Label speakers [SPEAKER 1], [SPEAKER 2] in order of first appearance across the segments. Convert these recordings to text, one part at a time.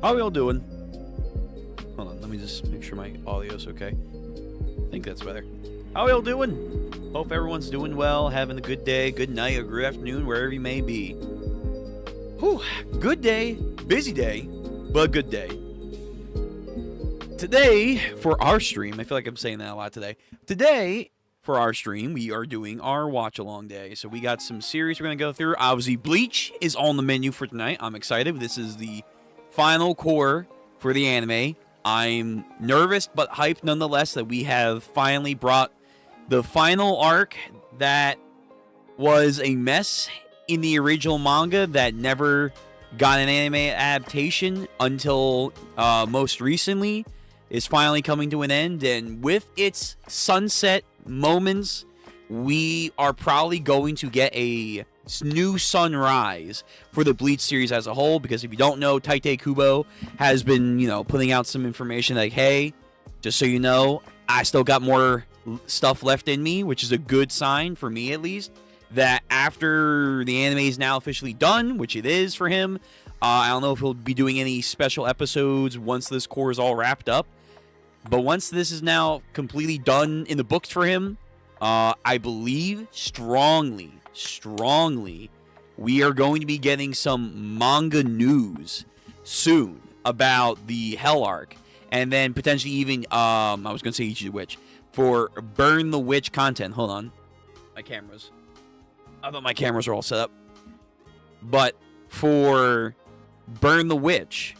[SPEAKER 1] How y'all doing? Hold on, let me just make sure my audio's okay. I think that's better. How y'all doing? Hope everyone's doing well, having a good day, good night, or good afternoon, wherever you may be. Whew, good day, busy day, but good day. Today, for our stream, I feel like I'm saying that a lot today. Today, for our stream, we are doing our watch-along day. So we got some series we're going to go through. Obviously, Bleach is on the menu for tonight. I'm excited. This is the final core for the anime. I'm nervous but hyped nonetheless that we have finally brought the final arc that was a mess in the original manga that never got an anime adaptation until most recently is finally coming to an end. And with its sunset moments, we are probably going to get a new sunrise for the Bleach series as a whole, because if you don't know, TYBW has been, putting out some information like, hey, just so you know, I still got more stuff left in me, which is a good sign for me at least, that after the anime is now officially done, which it is for him, I don't know if he'll be doing any special episodes once this core is all wrapped up, but once this is now completely done in the books for him, I believe strongly we are going to be getting some manga news soon about the Hell arc, and then potentially even I was gonna say Ichi the Witch for Burn the Witch content. Hold on, I thought my cameras were all set up, but for Burn the Witch,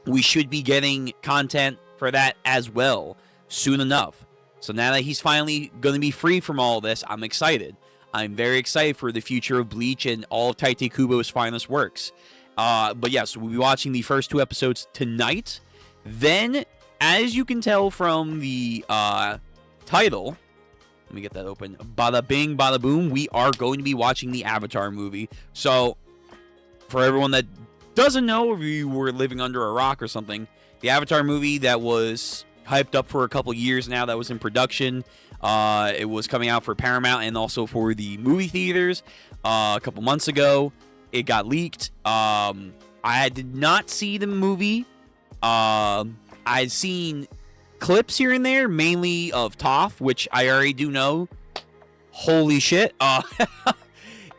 [SPEAKER 1] we should be getting content for that as well soon enough. So now that he's finally going to be free from all this, I'm excited. I'm very excited for the future of Bleach and all of TYBW's finest works. But yes, we'll be watching the first 2 episodes tonight. Then, as you can tell from the title, let me get that open. Bada bing, bada boom. We are going to be watching the Avatar movie. So, for everyone that doesn't know, if you were living under a rock or something, the Avatar movie that was hyped up for a couple years now, that was in production. It was coming out for Paramount and also for the movie theaters a couple months ago. It got leaked. I did not see the movie. I'd seen clips here and there, mainly of Toph, which I already do know. Holy shit.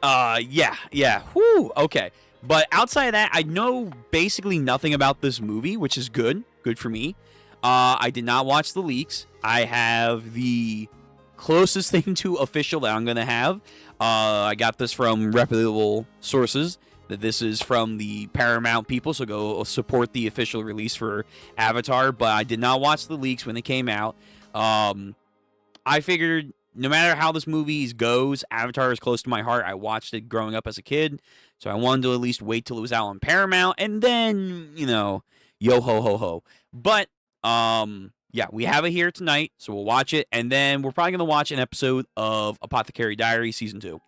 [SPEAKER 1] Yeah. Whew. Okay. But outside of that, I know basically nothing about this movie, which is good. Good for me. I did not watch the leaks. I have the closest thing to official that I'm going to have. I got this from reputable sources, that this is from the Paramount people, so go support the official release for Avatar. But I did not watch the leaks when they came out. I figured no matter how this movie goes, Avatar is close to my heart. I watched it growing up as a kid, so I wanted to at least wait till it was out on Paramount, and then, yo ho ho ho. But yeah, we have it here tonight, so we'll watch it, and then we're probably going to watch an episode of Apothercary Diaries Season 2.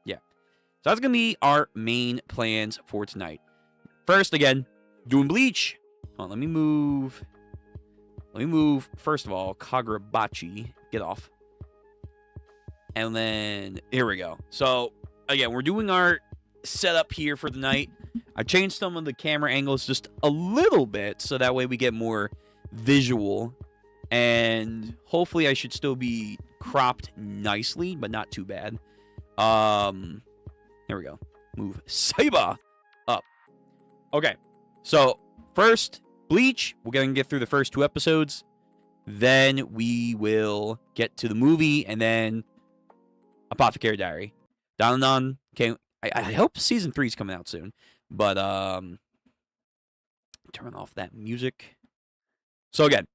[SPEAKER 1] Yeah. So that's going to be our main plans for tonight. First, again, doing Bleach. Oh, let me move. First of all, Kagurabachi. Get off. And then, here we go. So, again, we're doing our setup here for the night. I changed some of the camera angles just a little bit, so that way we get more visual, and hopefully I should still be cropped nicely, but not too bad. Here we go. Move Saber up. Okay, so first Bleach. We're gonna get through the first 2 episodes, then we will get to the movie, and then Apothecary Diary. Don. Okay, I hope season 3 is coming out soon, but turn off that music. So again,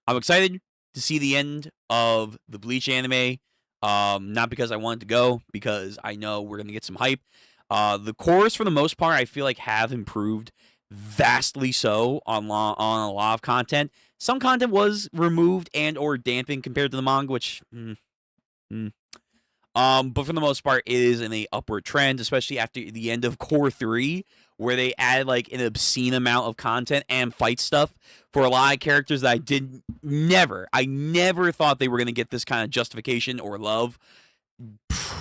[SPEAKER 1] I'm excited to see the end of the Bleach anime. Not because I want it to go, because I know we're going to get some hype. The cores, for the most part, I feel like have improved vastly so on a lot of content. Some content was removed and or dampened compared to the manga, which... But for the most part, it is in a upward trend, especially after the end of Core 3, where they added like an obscene amount of content and fight stuff for a lot of characters that I never thought they were going to get this kind of justification or love.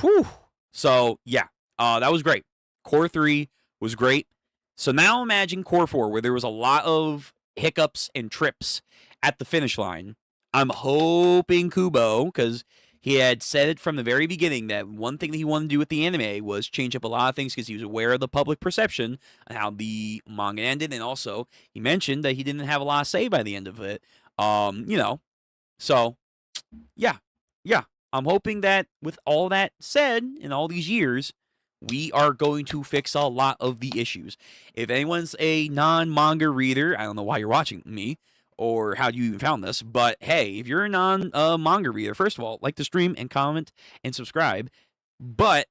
[SPEAKER 1] Whew. So, yeah, that was great. Core 3 was great. So now imagine Core 4, where there was a lot of hiccups and trips at the finish line. I'm hoping Kubo, because he had said it from the very beginning that one thing that he wanted to do with the anime was change up a lot of things because he was aware of the public perception and how the manga ended. And also, he mentioned that he didn't have a lot to say by the end of it. You know, so yeah, yeah. I'm hoping that with all that said in all these years, we are going to fix a lot of the issues. If anyone's a non-manga reader, I don't know why you're watching me or how you even found this, but hey, if you're a non-manga reader, first of all, like the stream and comment and subscribe. But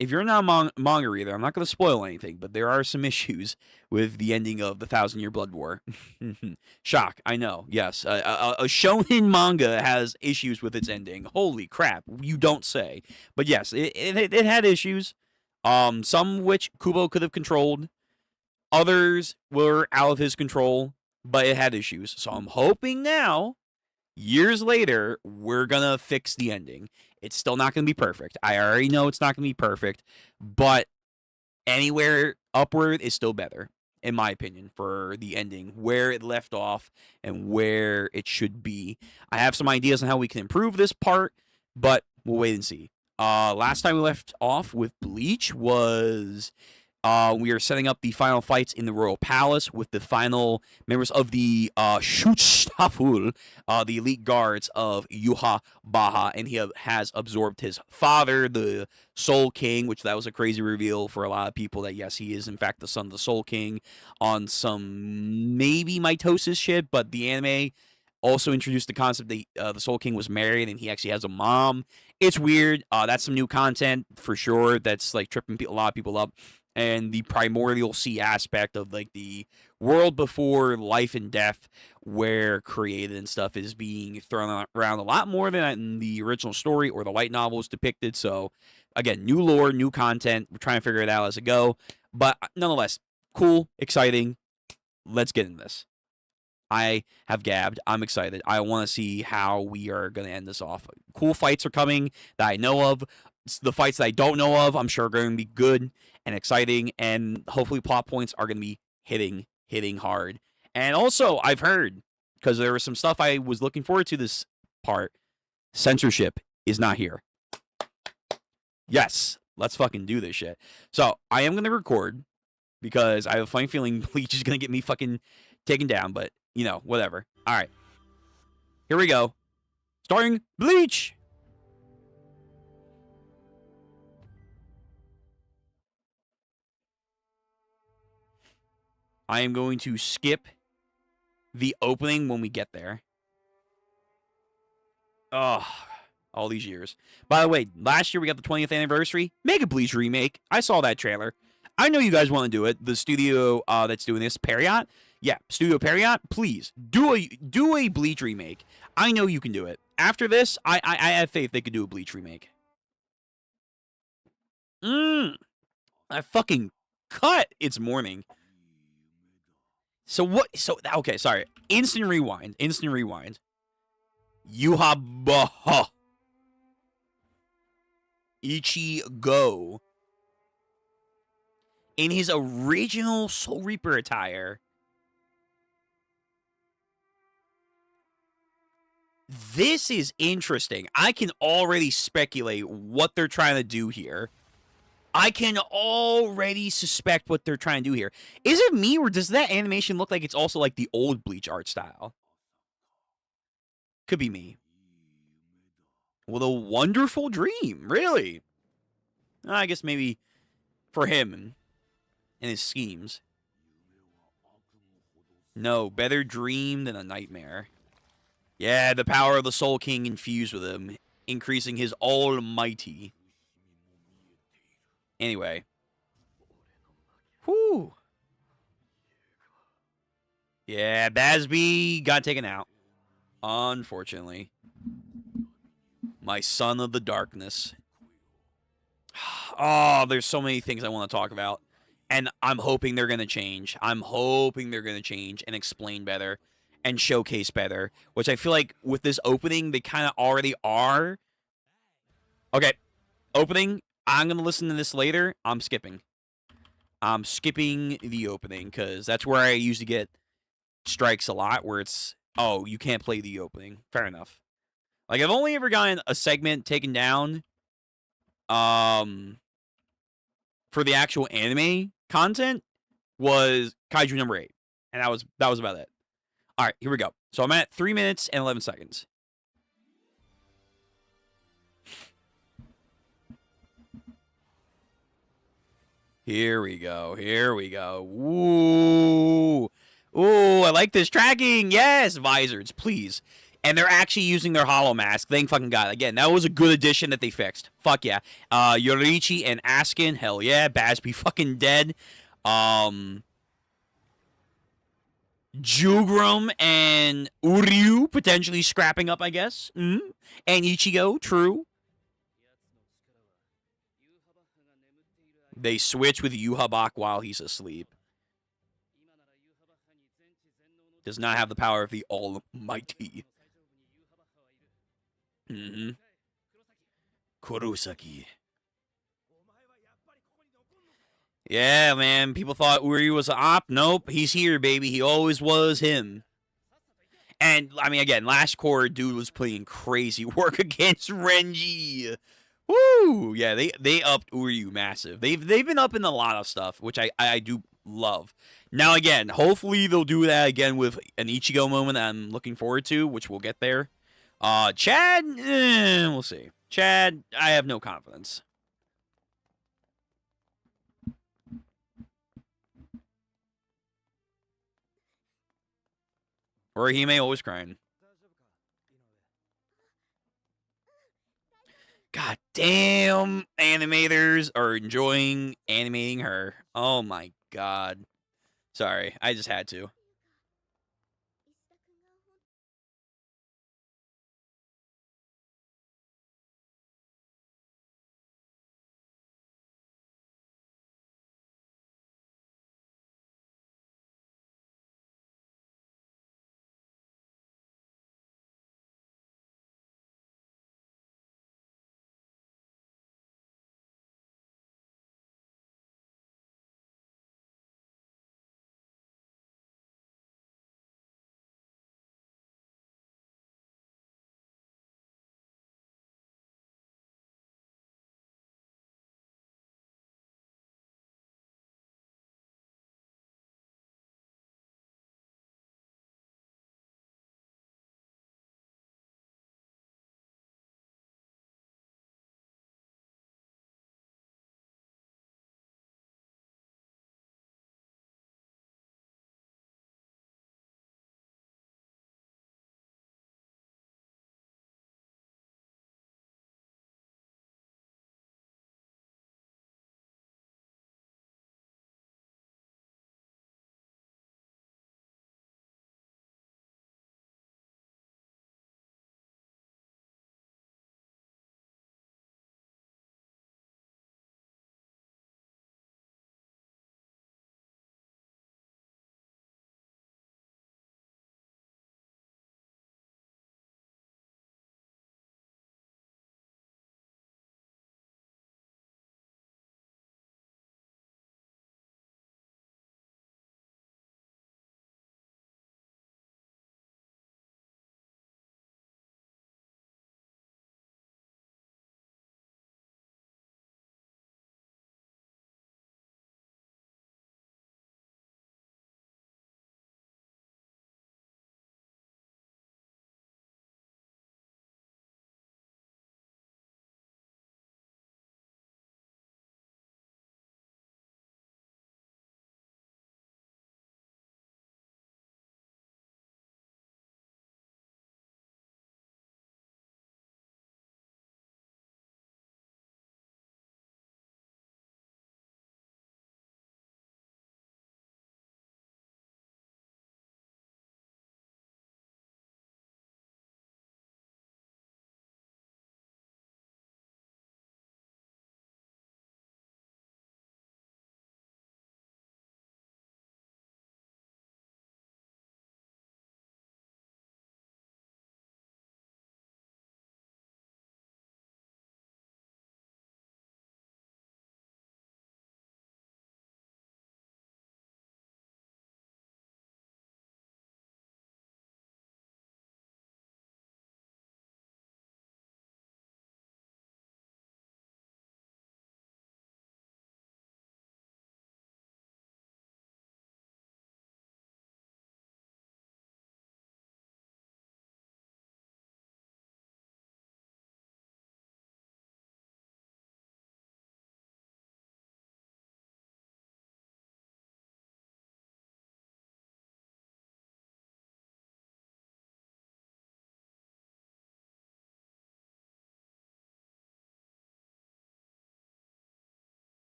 [SPEAKER 1] if you're not a manga reader, I'm not going to spoil anything, but there are some issues with the ending of the 1,000-Year Blood War. Shock, I know. Yes, a shonen manga has issues with its ending. Holy crap, you don't say. But yes, it had issues. Some which Kubo could have controlled. Others were out of his control, but it had issues. So I'm hoping now, years later, we're going to fix the ending. It's still not going to be perfect. I already know it's not going to be perfect, but anywhere upward is still better, in my opinion, for the ending, where it left off and where it should be. I have some ideas on how we can improve this part, but we'll wait and see. Last time we left off with Bleach was we are setting up the final fights in the Royal Palace with the final members of the Schutzstaffel, the elite guards of Yuha Baha, and he has absorbed his father, the Soul King, which that was a crazy reveal for a lot of people that, yes, he is in fact the son of the Soul King on some maybe mitosis shit, but the anime also introduced the concept that the Soul King was married and he actually has a mom. It's weird. That's some new content for sure. That's like tripping a lot of people up. And the primordial sea aspect of like the world before life and death, where created and stuff is being thrown around a lot more than in the original story or the light novels depicted. So again, new lore, new content. We're trying to figure it out as it go. But nonetheless, cool, exciting. Let's get into this. I have gabbed. I'm excited. I want to see how we are going to end this off. Cool fights are coming that I know of. The fights that I don't know of, I'm sure are going to be good and exciting, and hopefully plot points are going to be hitting hard. And also, I've heard, because there was some stuff I was looking forward to this part, censorship is not here. Yes, let's fucking do this shit. So, I am going to record, because I have a funny feeling Bleach is going to get me fucking taken down, but, you know, whatever. All right. Here we go. Starring Bleach! I am going to skip the opening when we get there. Oh, all these years. By the way, last year we got the 20th anniversary. Make a Bleach remake. I saw that trailer. I know you guys want to do it. The studio that's doing this, Periot. Yeah, Studio Periot, please do a Bleach remake. I know you can do it. After this, I have faith they could do a Bleach remake. I fucking cut. It's morning. So what? So okay, sorry. Instant rewind. Yuha Ichigo in his original Soul Reaper attire. This is interesting. I can already speculate what they're trying to do here. I can already suspect what they're trying to do here. Is it me, or does that animation look like it's also like the old Bleach art style? Could be me. Well, a wonderful dream, really. I guess maybe for him and his schemes. No, better dream than a nightmare. Yeah, the power of the Soul King infused with him, increasing his almighty. Anyway. Whew. Yeah, Bazby got taken out. Unfortunately. My son of the darkness. Oh, there's so many things I want to talk about. And I'm hoping they're going to change. I'm hoping they're going to change and explain better and showcase better. Which I feel like with this opening, they kind of already are. Okay. Opening. I'm going to listen to this later. I'm skipping. I'm skipping the opening because that's where I usually get strikes a lot, where it's, oh, you can't play the opening. Fair enough. Like, I've only ever gotten a segment taken down for the actual anime content was Kaiju number 8. And that was about it. All right, here we go. So I'm at 3 minutes and 11 seconds. Here we go. Here we go. Ooh. Ooh, I like this tracking. Yes, visors, please. And they're actually using their hollow mask. Thank fucking God. Again, that was a good addition that they fixed. Fuck yeah. Yoriichi and Askin, hell yeah. Basby fucking dead. Jugrum and Uryu potentially scrapping up, I guess. And Ichigo, true. They switch with Yuhabak while he's asleep. Does not have the power of the Almighty. Kurosaki. Yeah, man. People thought Uryu was an op. Nope. He's here, baby. He always was him. And, I mean, again, last core, dude was putting crazy work against Renji. Woo! Yeah, they upped Uryu massive. They've been up in a lot of stuff, which I do love. Now, again, hopefully they'll do that again with an Ichigo moment that I'm looking forward to, which we'll get there. Chad, we'll see. Chad, I have no confidence. Orihime always crying. God damn, animators are enjoying animating her. Oh my god. Sorry, I just had to.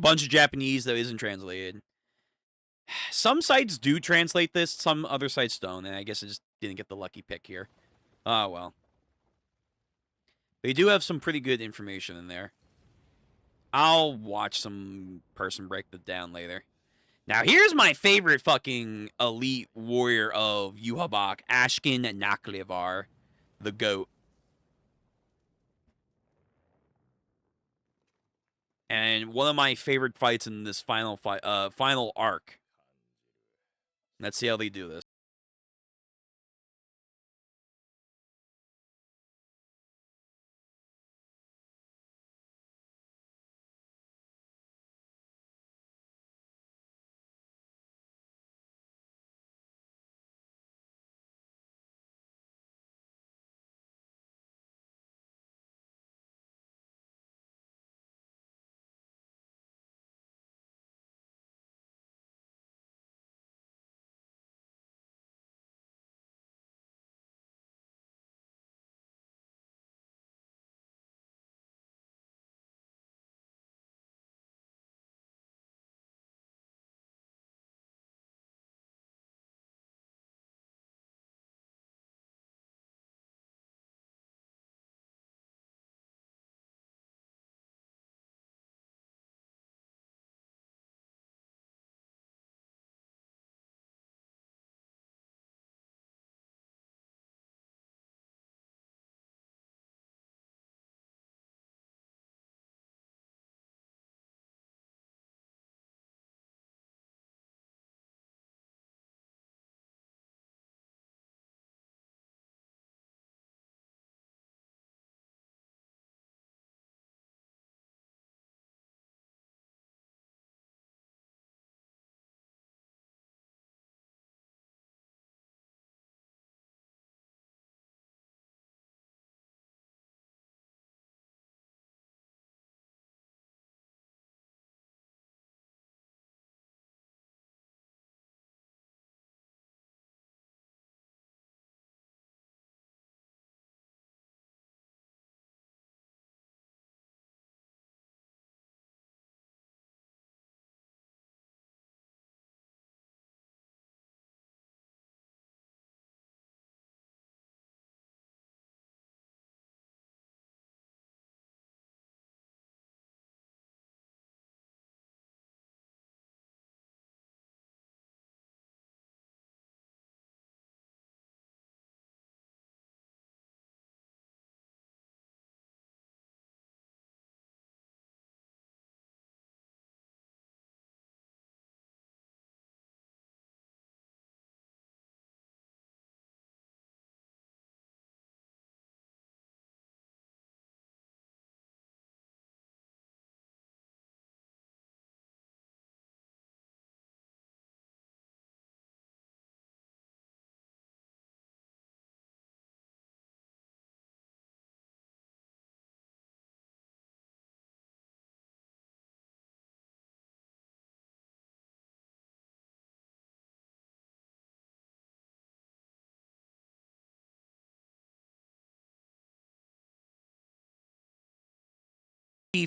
[SPEAKER 1] bunch of Japanese that isn't translated. Some sites do translate this, some other sites don't, and I guess I just didn't get the lucky pick here. Oh, well. They do have some pretty good information in there. I'll watch some person break it down later. Now, here's my favorite fucking elite warrior of Yhwach, Ashkin Naklevar, the GOAT. And one of my favorite fights in this final arc. Let's see how they do this.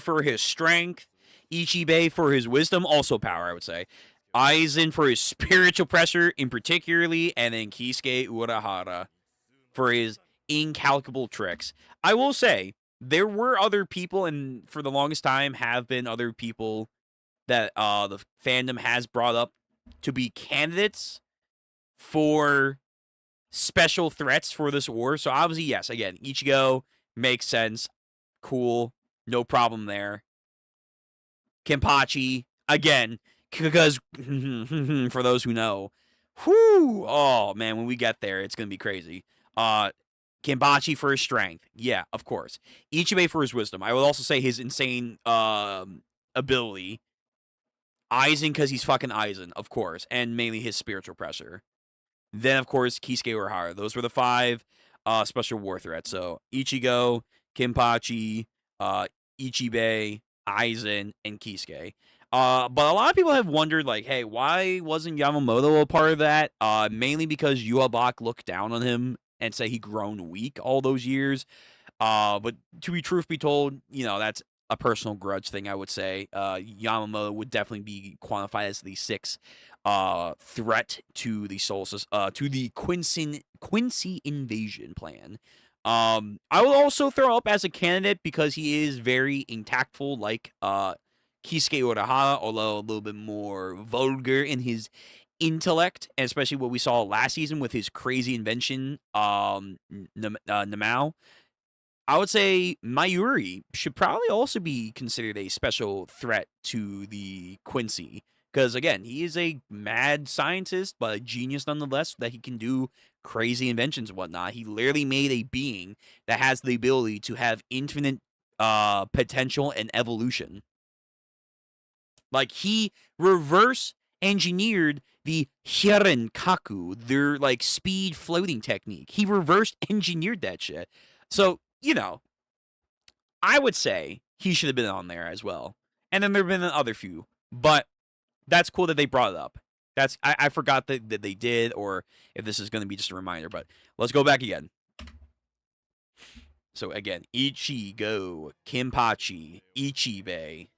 [SPEAKER 1] For his strength, Ichibei for his wisdom, also power, I would say. Aizen for his spiritual pressure, in particularly, and then Kisuke Urahara for his incalculable tricks. I will say, there were other people, and for the longest time have been other people that the fandom has brought up to be candidates for special threats for this war. So obviously, yes, again, Ichigo makes sense. Cool. No problem there. Kenpachi, again, because for those who know, whoo, oh man, when we get there, it's gonna be crazy. Kenpachi for his strength, yeah, of course. Ichibei for his wisdom. I would also say his insane ability. Aizen because he's fucking Aizen, of course, and mainly his spiritual pressure. Then of course Kisuke Urahara. Those were the 5 special war threats. So Ichigo, Kenpachi, Ichibei, Aizen, and Kisuke. But a lot of people have wondered, like, hey, why wasn't Yamamoto a part of that? Mainly because Yhwach looked down on him and said he grown weak all those years. But to be truth be told, you know, that's a personal grudge thing, I would say. Yamamoto would definitely be quantified as the sixth threat to the to the Quincy invasion plan. I will also throw up as a candidate because he is very intactful, like Kisuke Urahara, although a little bit more vulgar in his intellect, and especially what we saw last season with his crazy invention, Namao. I would say Mayuri should probably also be considered a special threat to the Quincy. Because again, he is a mad scientist, but a genius nonetheless, that he can do crazy inventions and whatnot. He literally made a being that has the ability to have infinite potential and evolution. Like, he reverse engineered the Kaku, their like speed floating technique. He reverse engineered that shit. So, I would say he should have been on there as well. And then there have been other few. But that's cool that they brought it up. I forgot that they did, or if this is going to be just a reminder. But let's go back again. So again, Ichigo, Kenpachi, Ichibei.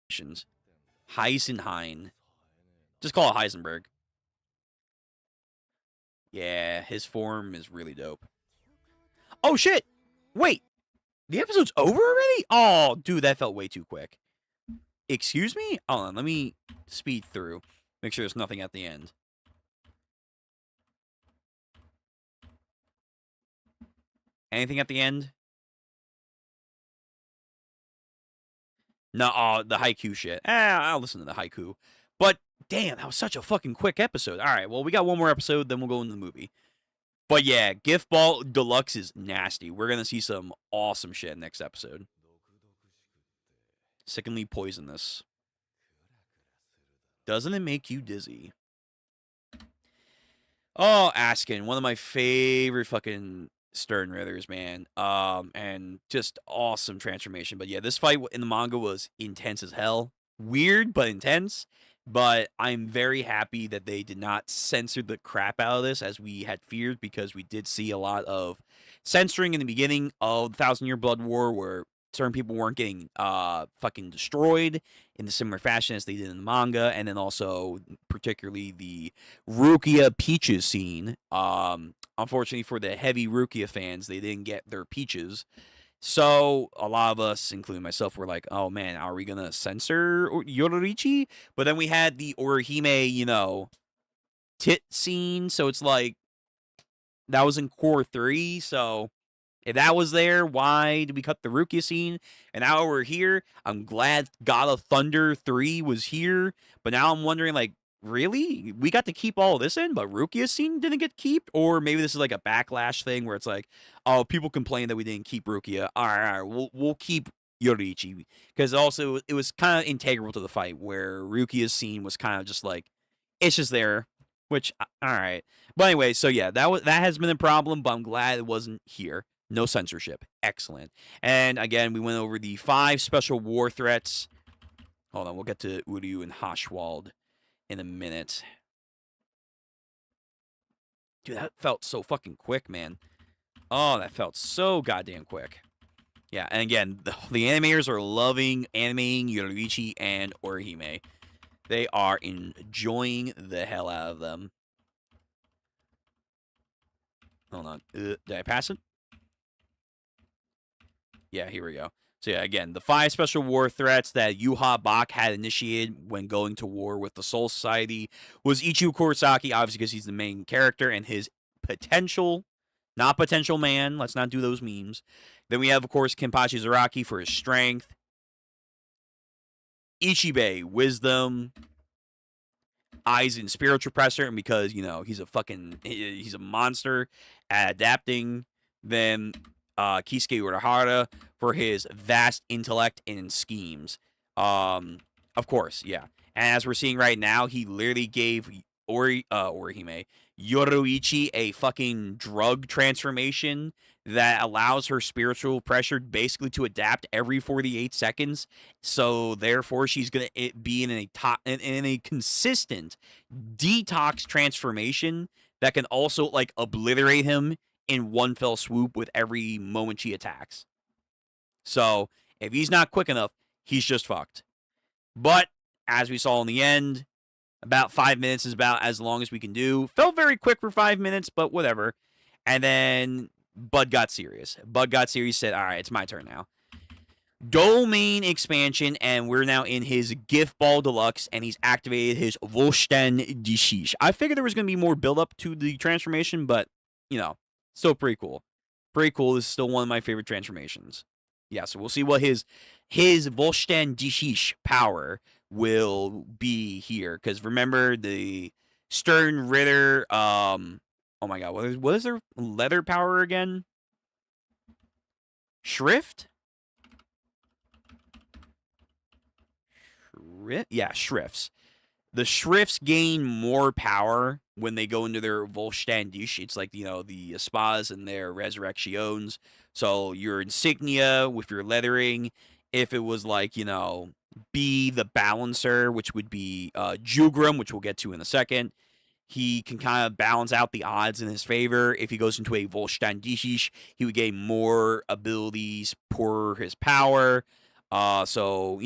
[SPEAKER 1] Heisenheim. Just call it Heisenberg. Yeah, his form is really dope. Oh, shit! Wait! The episode's over already? Oh, dude, that felt way too quick. Excuse me? Hold on, let me speed through. Make sure there's nothing at the end. Anything at the end? No, the haiku shit. I'll listen to the haiku. But, damn, that was such a fucking quick episode. All right, well, we got one more episode, then we'll go into the movie. But yeah, Gift Ball Deluxe is nasty. We're going to see some awesome shit next episode. Sickeningly poisonous. Doesn't it make you dizzy? Oh, Askin, one of my favorite fucking Stern Ridders, man. And just awesome transformation. But yeah, this fight in the manga was intense as hell. Weird, but intense. But I'm very happy that they did not censor the crap out of this as we had feared, because we did see a lot of censoring in the beginning of the Thousand Year Blood War, where certain people weren't getting fucking destroyed in the similar fashion as they did in the manga, and then also particularly the Rukia Peaches scene. Unfortunately for the heavy Rukia fans, they didn't get their peaches. So a lot of us, including myself, were like, oh man, are we gonna censor Yororichi? But then we had the Orihime, tit scene, so it's like, that was in Core 3, so if that was there, why did we cut the Rukia scene? And now we're here. I'm glad God of Thunder 3 was here, but now I'm wondering, like, really? We got to keep all this in, but Rukia's scene didn't get kept? Or maybe this is like a backlash thing where it's like, oh, people complain that we didn't keep Rukia. All right, we'll keep Yororichi. Because also, it was kind of integral to the fight, where Rukia's scene was kind of just like, it's just there. Which, all right. But anyway, so yeah, that has been a problem, but I'm glad it wasn't here. No censorship. Excellent. And again, we went over the 5 special war threats. Hold on, we'll get to Uryu and Haschwald in a minute. Dude, that felt so fucking quick, man. Oh, that felt so goddamn quick. Yeah, and again, the animators are loving animating Yororichi and Orihime. They are enjoying the hell out of them. Hold on. Did I pass it? Yeah, here we go. So yeah, again, the 5 special war threats that Yuha Bach had initiated when going to war with the Soul Society was Ichigo Kurosaki, obviously because he's the main character, and his potential, not potential man. Let's not do those memes. Then we have, of course, Kenpachi Zaraki for his strength. Ichibei, wisdom. Aizen, spiritual pressure, and because, he's a monster at adapting. Then Kisuke Urahara for his vast intellect and schemes. Of course, yeah. And as we're seeing right now, he literally gave Orihime, Yororichi, a fucking drug transformation that allows her spiritual pressure basically to adapt every 48 seconds. So therefore, she's gonna be in a consistent detox transformation that can also like obliterate him in one fell swoop with every moment she attacks. So if he's not quick enough, he's just fucked. But as we saw in the end, about 5 minutes is about as long as we can do. Felt very quick for 5 minutes, but whatever. And then Bud got serious. Bud got serious, said, all right, it's my turn now. Domain expansion, and we're now in his Gift Ball Deluxe, and he's activated his Voshten Dishish. I figured there was going to be more build-up to the transformation, but, still pretty cool. Pretty cool. This is still one of my favorite transformations. Yeah, so we'll see what his Voshten Dishish power will be here. Because remember, the Stern Ritter, oh my god, what is their leather power again? Shrift? Yeah, Shrifts. The Shrifts gain more power when they go into their Volstandish. It's like, the Spas and their Resurrections. So your insignia with your leathering, if it was like, be the Balancer, which would be Jugram, which we'll get to in a second. He can kind of balance out the odds in his favor. If he goes into a Volstandishish, he would gain more abilities per his power. So,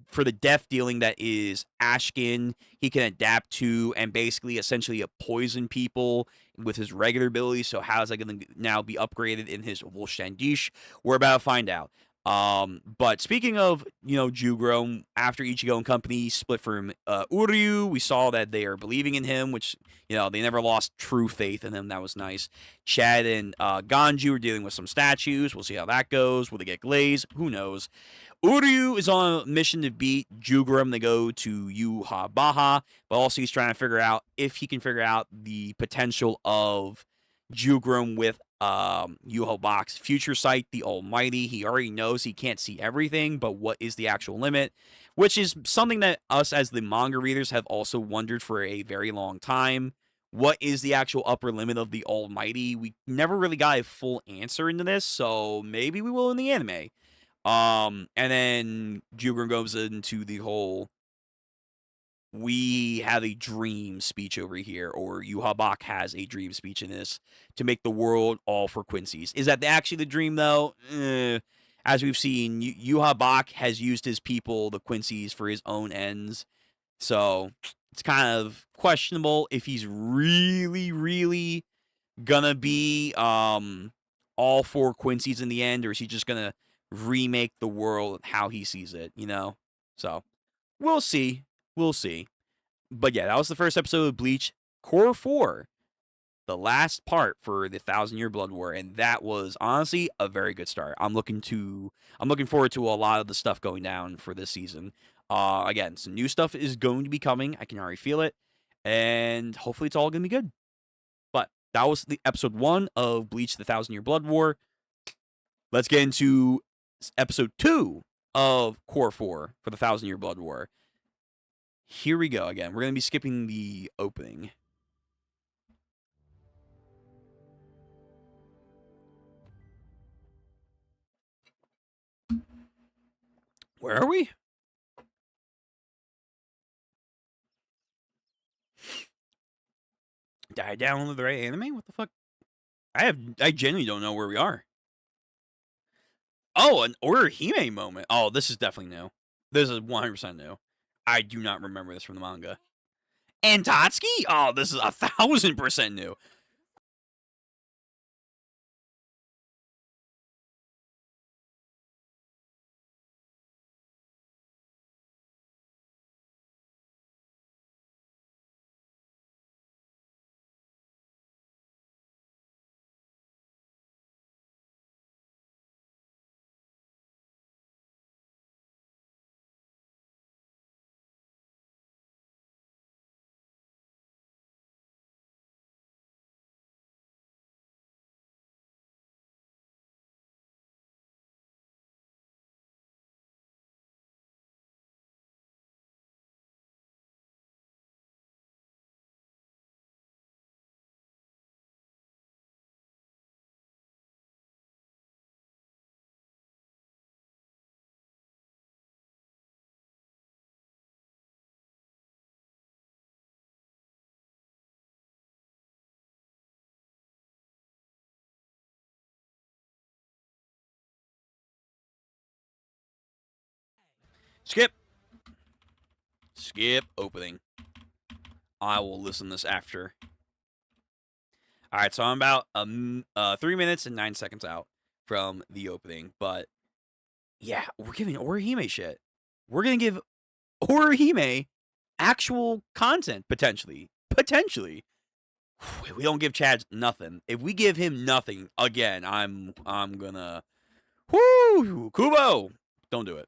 [SPEAKER 1] for the death dealing that is Ashkin, he can adapt to and basically essentially poison people with his regular abilities. So how is that going to now be upgraded in his Wolfstandish? We're about to find out. But speaking of, Jugro, after Ichigo and company split from Uryu, we saw that they are believing in him, which, they never lost true faith in him. That was nice. Chad and Ganju are dealing with some statues. We'll see how that goes. Will they get glazed? Who knows? Uryu is on a mission to beat Jugrim to go to Yuha-Baha, but also he's trying to figure out if he can figure out the potential of Jugrim with Yuha-Baha's future sight, the Almighty. He already knows he can't see everything, but what is the actual limit? Which is something that us as the manga readers have also wondered for a very long time. What is the actual upper limit of the Almighty? We never really got a full answer into this, so maybe we will in the anime. And then Jugrim goes into the whole we have a dream speech over here, or Yuhabak has a dream speech in this to make the world all for Quincy's. Is that actually the dream, though? As we've seen, Yuhabak has used his people, the Quincy's, for his own ends. So it's kind of questionable if he's really, really gonna be all for Quincy's in the end, or is he just gonna remake the world how he sees it, So we'll see. We'll see. But yeah, that was the first episode of Bleach Core 4, the last part for the 1,000-Year Blood War, and that was honestly a very good start. I'm looking forward to a lot of the stuff going down for this season. Again, some new stuff is going to be coming. I can already feel it, and hopefully it's all going to be good. But that was the episode 1 of Bleach, the 1,000-Year Blood War. Let's get into episode 2 of Core 4 for the 1,000-Year Blood War. Here we go again. We're going to be skipping the opening. Where are we? Did I download the right anime? What the fuck? I genuinely don't know where we are. Oh, an Orihime moment. Oh, this is definitely new. This is 100% new. I do not remember this from the manga. And Tatsuki? Oh, this is 1,000% new. Skip. Skip opening. I will listen to this after. All right, so I'm about 3 minutes and 9 seconds out from the opening, but yeah, we're giving Orihime shit. We're gonna give Orihime actual content potentially. Potentially, if we don't give Chad nothing. If we give him nothing again, I'm gonna whoo Kubo. Don't do it.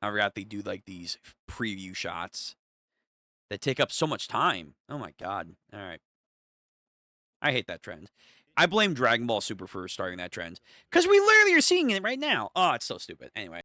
[SPEAKER 1] I forgot they do like these preview shots that take up so much time. Oh my god. All right. I hate that trend. I blame Dragon Ball Super for starting that trend. Because we literally are seeing it right now. Oh, it's so stupid. Anyway.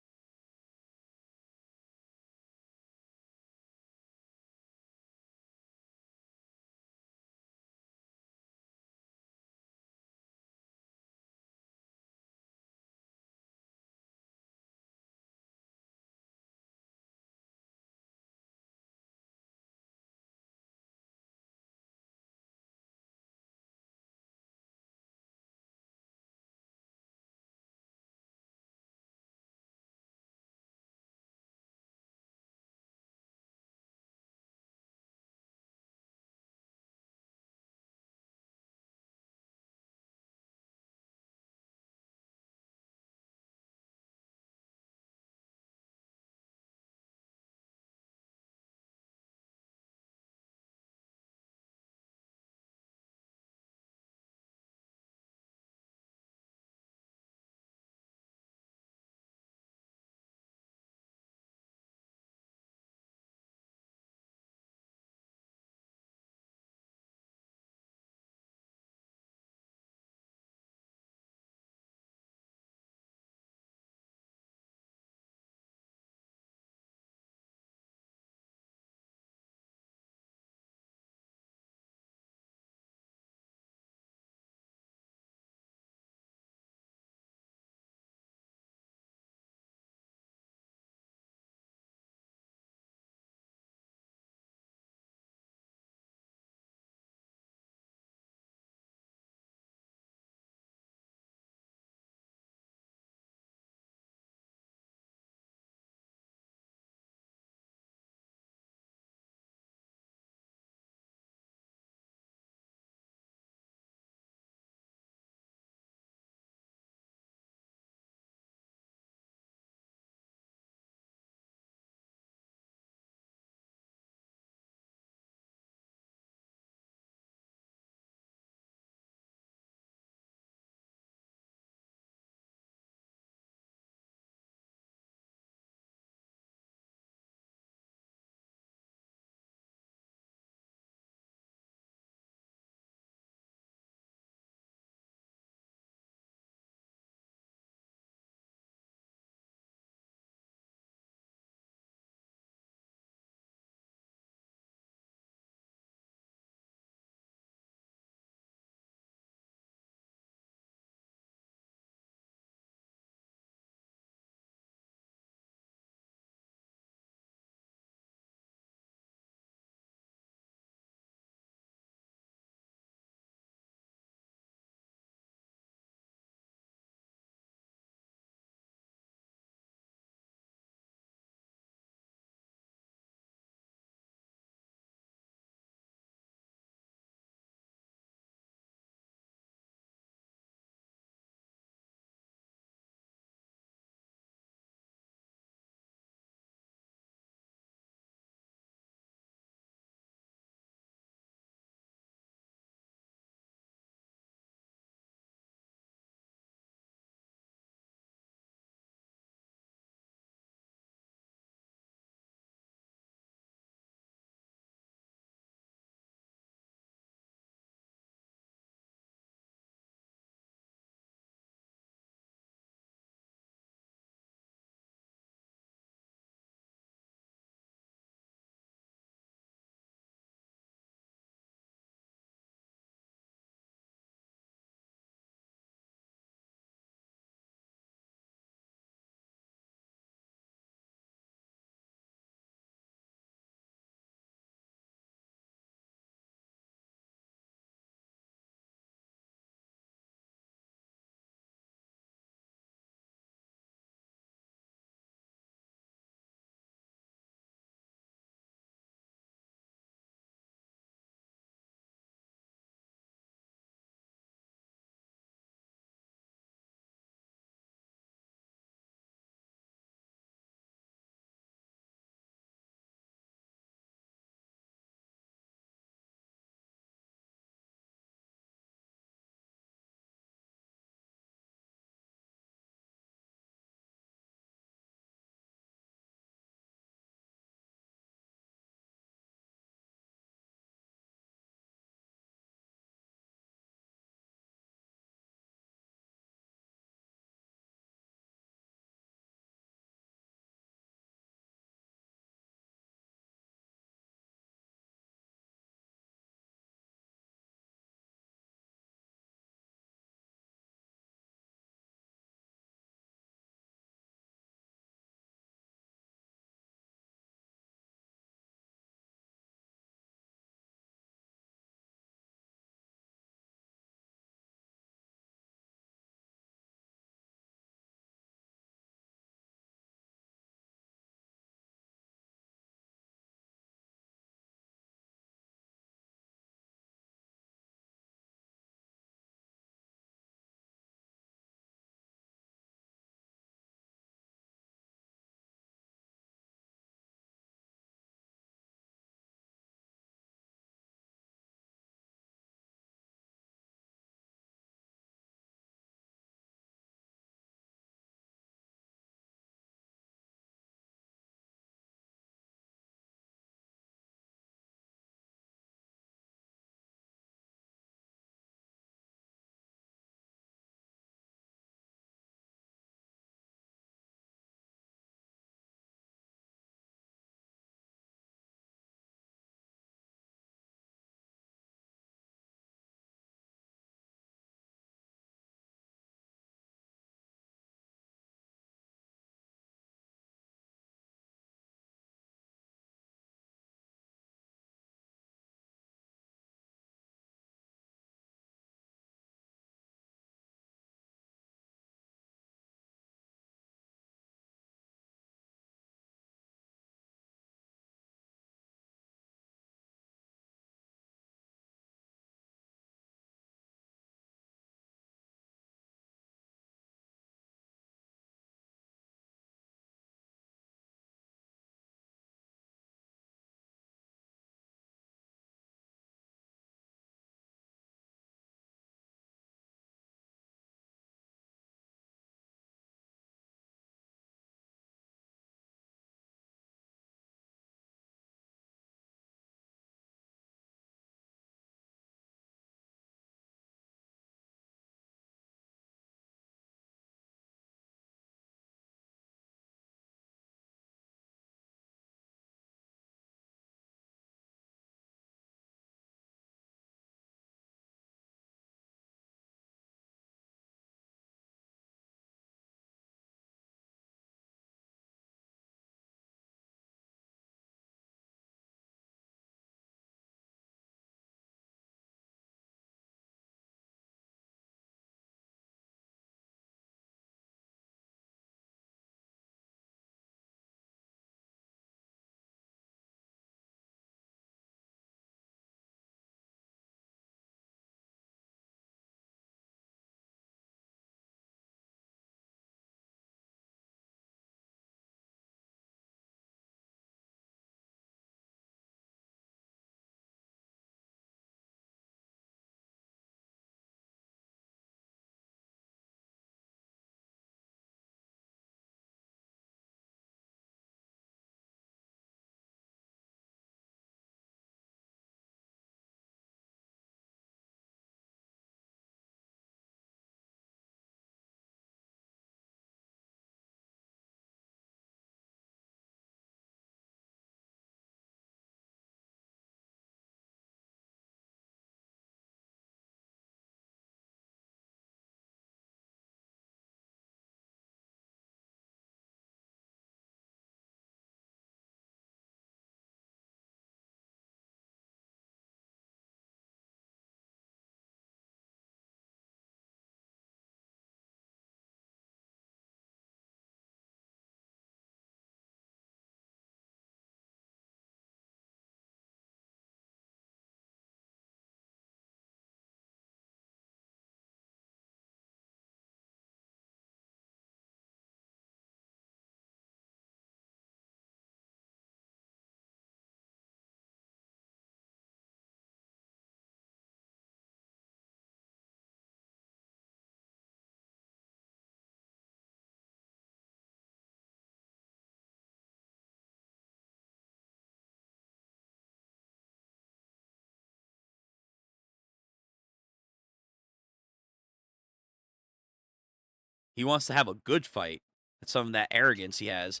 [SPEAKER 1] He wants to have a good fight. That's some of that arrogance he has.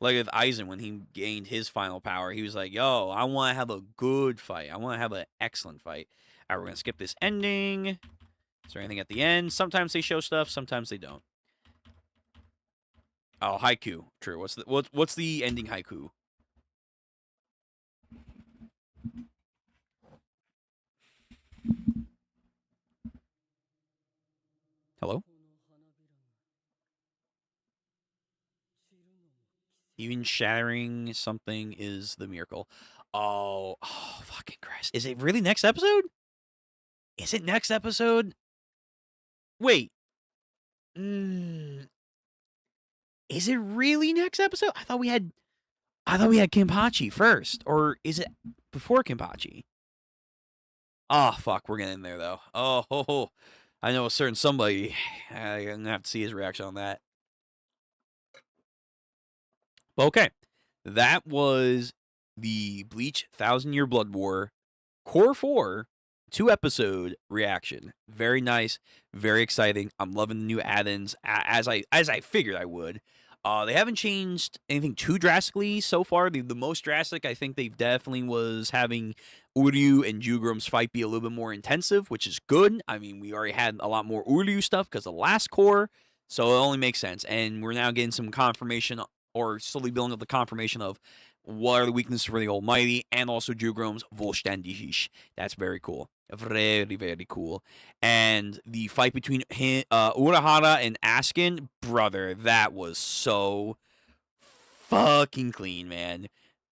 [SPEAKER 1] Like with Aizen, when he gained his final power, he was like, yo, I want to have a good fight. I want to have an excellent fight. All right, we're going to skip this ending. Is there anything at the end? Sometimes they show stuff, sometimes they don't. Oh, haiku. True. What's the ending haiku? Hello? Even shattering something is the miracle. Oh, fucking Christ. Is it really next episode? Is it next episode? Wait. Is it really next episode? I thought we had Kenpachi first. Or is it before Kenpachi? Oh, fuck. We're getting there, though. Oh, I know a certain somebody. I'm going to have to see his reaction on that. Okay. That was the Bleach 1,000-Year Blood War Core 4 2-episode reaction. Very nice, very exciting. I'm loving the new add-ins as I figured I would. They haven't changed anything too drastically so far. The most drastic, I think they definitely was having Uryu and 𝑾𝑨𝑻𝑪 fight be a little bit more intensive, which is good. I mean, we already had a lot more Uryu stuff because of the last core, so it only makes sense. And we're now getting some confirmation, or slowly building up the confirmation of what are the weaknesses for the Almighty, and also 𝑾𝑨𝑚's̯ That's very cool. Very, very cool. And the fight between Urahara and Askin, brother, that was so fucking clean, man.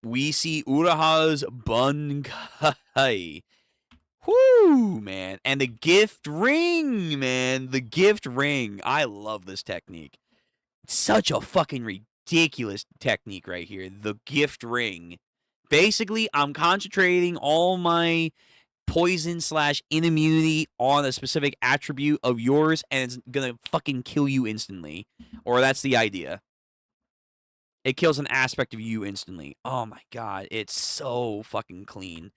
[SPEAKER 1] We see Urahara's Bunkai. Whoo, man. And the gift ring, man. The gift ring. I love this technique. Such a fucking ridiculous technique right here. The gift ring. Basically, I'm concentrating all my poison / immunity on a specific attribute of yours, and it's gonna fucking kill you instantly. Or that's the idea. It kills an aspect of you instantly. Oh my god, it's so fucking clean.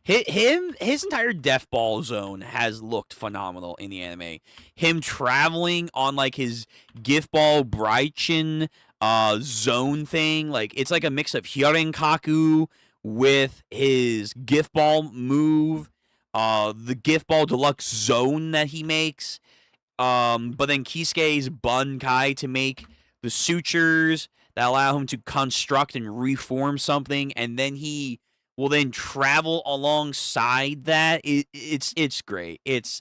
[SPEAKER 1] His entire Death Ball zone has looked phenomenal in the anime. Him traveling on like his Gift Ball Braichin zone thing, like it's like a mix of Hyarenkaku with his Gift Ball move, the Gift Ball Deluxe zone that he makes, but then Kisuke's Bunkai to make the sutures that allow him to construct and reform something, and then he will then travel alongside that. It's great. It's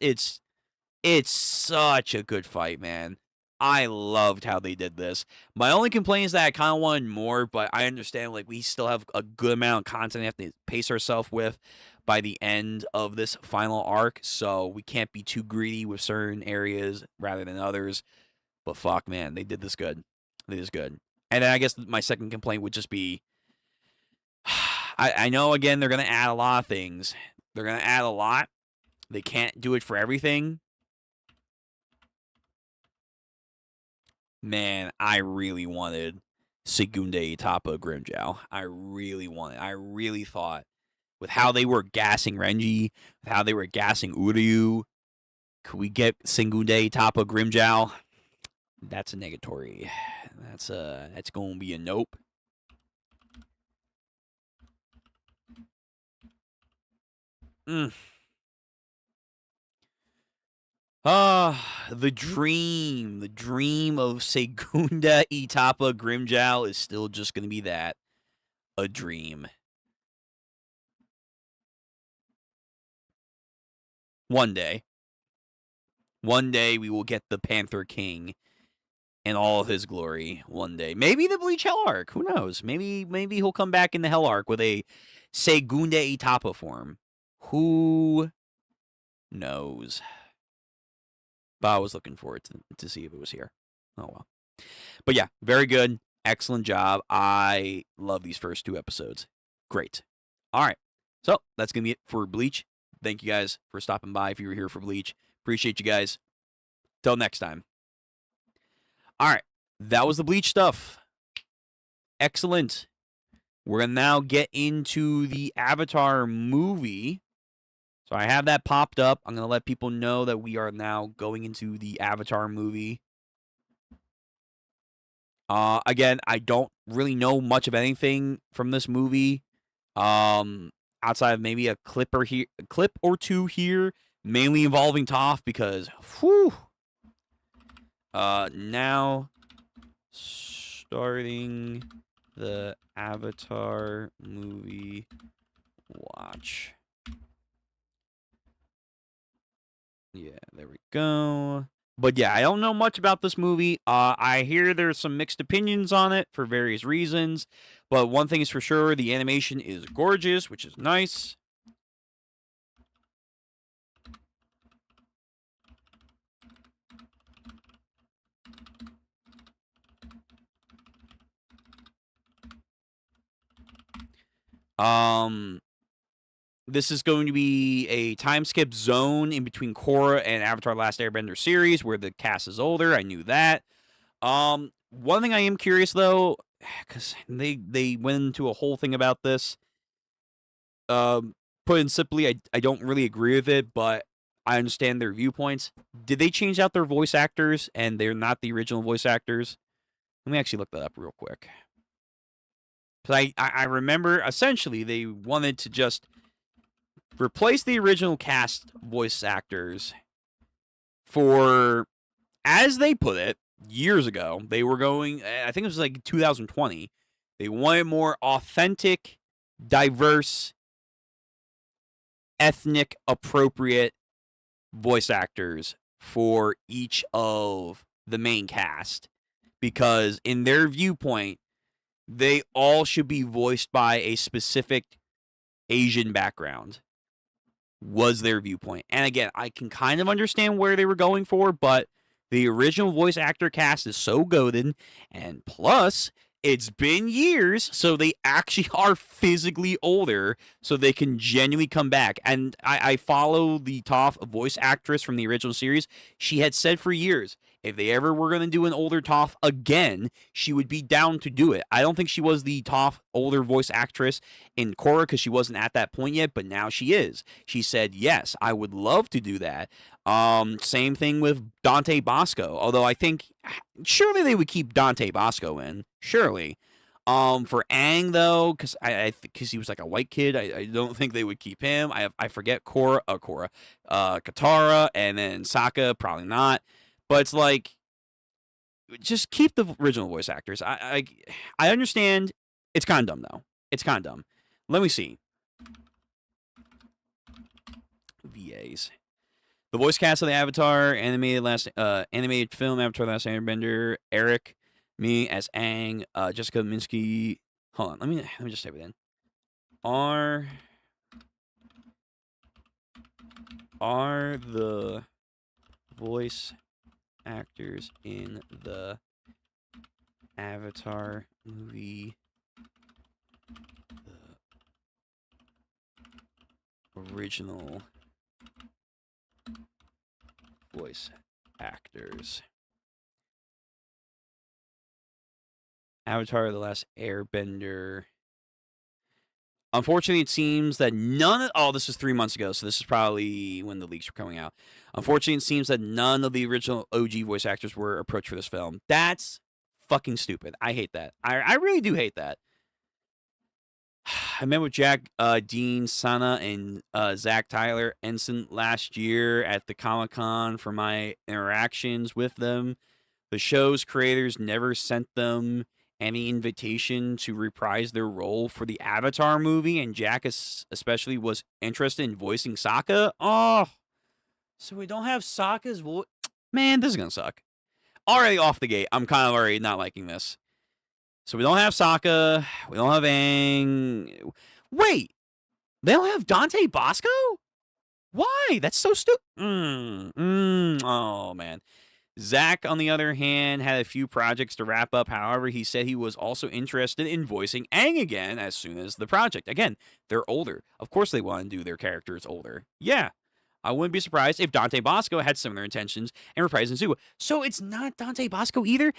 [SPEAKER 1] such a good fight, man. I loved how they did this. My only complaint is that I kind of wanted more, but I understand, like, we still have a good amount of content we have to pace ourselves with by the end of this final arc, so we can't be too greedy with certain areas rather than others. But fuck, man, they did this good. They did this good. And then I guess my second complaint would just be, I know, again, they're going to add a lot of things. They're going to add a lot. They can't do it for everything. Man, I really wanted Segunda Etapa Grimmjow. I really thought, with how they were gassing Renji, with how they were gassing Uryu, could we get Segunda Etapa Grimmjow? That's a negatory. That's going to be a nope. The dream of Segunda Etapa Grimmjow is still just going to be that, a dream. One day we will get the Panther King in all of his glory. One day, maybe the Bleach Hell Arc. Who knows? Maybe he'll come back in the Hell Arc with a Segunda Etapa form. Who knows? But I was looking forward to see if it was here. Oh well. But yeah, very good. Excellent job. I love these first 2 episodes. Great. All right. So that's going to be it for Bleach. Thank you guys for stopping by if you were here for Bleach. Appreciate you guys. Till next time. All right. That was the Bleach stuff. Excellent. We're going to now get into the Avatar movie. So I have that popped up. I'm going to let people know that we are now going into the Avatar movie. Again, I don't really know much of anything from this movie. Outside of maybe a clip or two here, mainly involving Toph because, whew. Now starting the Avatar movie watch. Yeah, there we go. But yeah, I don't know much about this movie. I hear there's some mixed opinions on it for various reasons. But one thing is for sure, the animation is gorgeous, which is nice. This is going to be a time skip zone in between Korra and Avatar: Last Airbender series, where the cast is older. I knew that. One thing I am curious though, because they went into a whole thing about this. Put in simply, I don't really agree with it, but I understand their viewpoints. Did they change out their voice actors, and they're not the original voice actors? Let me actually look that up real quick. Because I remember essentially they wanted to just replace the original cast voice actors for, as they put it, years ago. They were going, I think it was like 2020. They wanted more authentic, diverse, ethnic appropriate voice actors for each of the main cast. Because in their viewpoint, they all should be voiced by a specific Asian background, was their viewpoint. And again, I can kind of understand where they were going for, but the original voice actor cast is so goated, and plus, it's been years, so they actually are physically older, so they can genuinely come back. And I follow the Toph voice actress from the original series. She had said for years, if they ever were going to do an older Toph again, she would be down to do it. I don't think she was the Toph older voice actress in Korra because she wasn't at that point yet, but now she is. She said, yes, I would love to do that. Same thing with Dante Bosco, although I think surely they would keep Dante Bosco in. Surely. For Aang though, because he was like a white kid, I don't think they would keep him. I forget Katara, and then Sokka, probably not. But it's like, just keep the original voice actors. I understand. It's kind of dumb though. It's kind of dumb. Let me see. VAs. The voice cast of the Avatar animated film Avatar: The Last Airbender, Eric, me as Aang, Jessica Minsky. Hold on, let me just type it in. Are the voice actors in the Avatar movie the original voice actors? Avatar: The Last Airbender. Unfortunately, it seems that this was 3 months ago, so this is probably when the leaks were coming out. Unfortunately, it seems that none of the original OG voice actors were approached for this film. That's fucking stupid. I hate that. I really do hate that. I met with Jack, Dean, Sana, and Zach Tyler Ensign last year at the Comic-Con for my interactions with them. The show's creators never sent them any invitation to reprise their role for the Avatar movie, and Jack especially was interested in voicing Sokka. Oh, so we don't have Sokka's voice. Man, this is gonna suck. Already off the gate, I'm kind of already not liking this. So we don't have Sokka. We don't have Aang. Wait, they don't have Dante Bosco? Why? That's so stupid. Oh man. Zach, on the other hand, had a few projects to wrap up. However, he said he was also interested in voicing Aang again as soon as the project. Again, they're older. Of course they want to do their characters older. Yeah. I wouldn't be surprised if Dante Bosco had similar intentions and reprising Zuko. So it's not Dante Bosco either?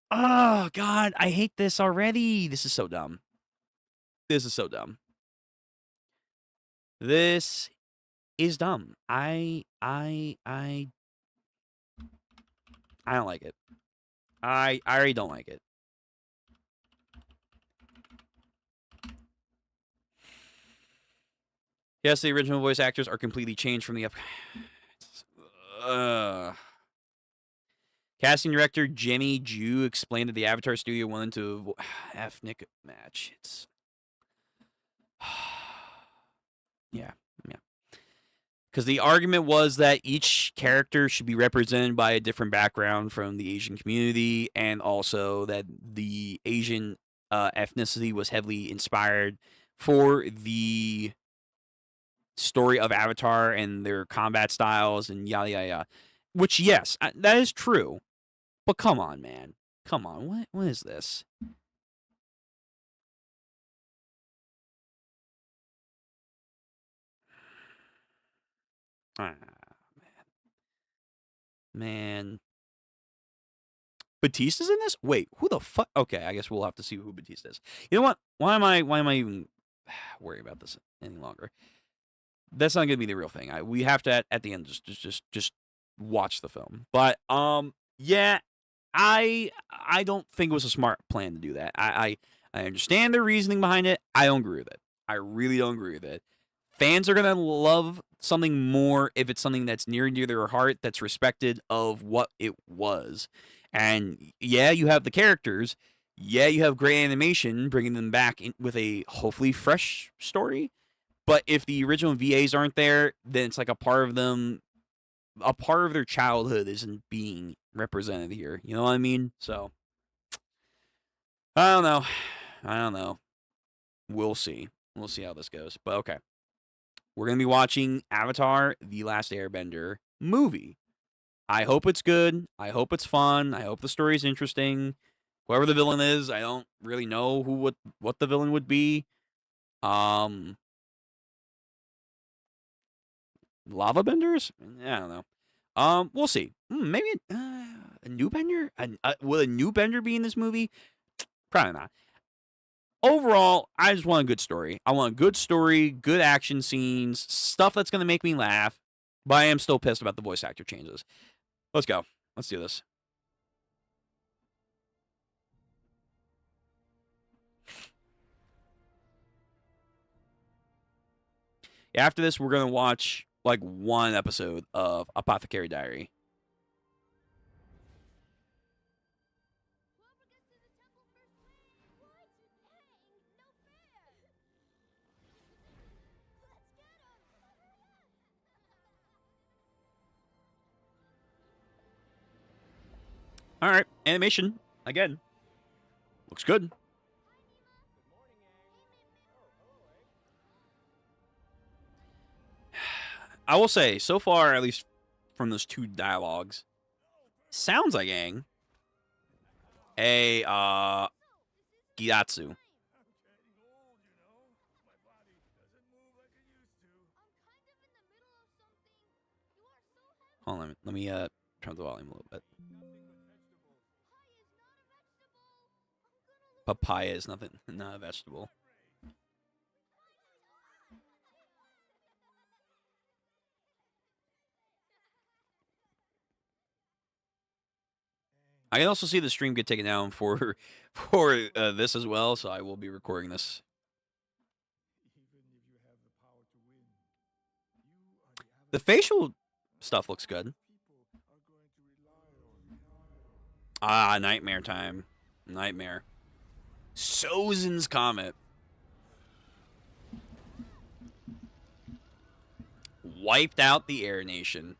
[SPEAKER 1] Oh, God. I hate this already. This is so dumb. This is so dumb. This is dumb. I don't like it. I already don't like it. Yes, the original voice actors are completely changed from the Casting director Jimmy Ju explained that the Avatar studio wanted to ethnic match. It's yeah. Because the argument was that each character should be represented by a different background from the Asian community, and also that the Asian ethnicity was heavily inspired for the story of Avatar and their combat styles and yada yada yada. Which, yes, that is true. But come on, man. Come on. What is this? Ah, man. Batista's in this? Wait, who the fuck? Okay, I guess we'll have to see who Batista is. You know what? Why am I even worried about this any longer? That's not gonna be the real thing. We have to at the end just watch the film. But yeah, I don't think it was a smart plan to do that. I understand the reasoning behind it. I don't agree with it. I really don't agree with it. Fans are gonna love something more if it's something that's near and dear to their heart, that's respected of what it was. And yeah, you have the characters. Yeah, you have great animation, bringing them back with a hopefully fresh story. But if the original VAs aren't there, then it's like a part of them, a part of their childhood isn't being represented here. You know what I mean? So, I don't know. I don't know. We'll see. We'll see how this goes. But okay. We're going to be watching Avatar: The Last Airbender movie. I hope it's good. I hope it's fun. I hope the story is interesting. Whoever the villain is, I don't really know what the villain would be. Lava benders? I don't know. We'll see. Maybe a new bender? Will a new bender be in this movie? Probably not. Overall, I just want a good story. I want a good story, good action scenes, stuff that's going to make me laugh. But I am still pissed about the voice actor changes. Let's go. Let's do this. After this, we're going to watch like one episode of Apothercary Diary. All right, animation again. Looks good. I will say, so far, at least from those two dialogues, sounds like Aang. Hey, Gyatso. Hold on, let me turn the volume a little bit. Papaya is not a vegetable. I can also see the stream get taken down for this as well, so I will be recording this. The facial stuff looks good. Ah, nightmare time. Nightmare. Sozin's Comet. Wiped out the Air Nation.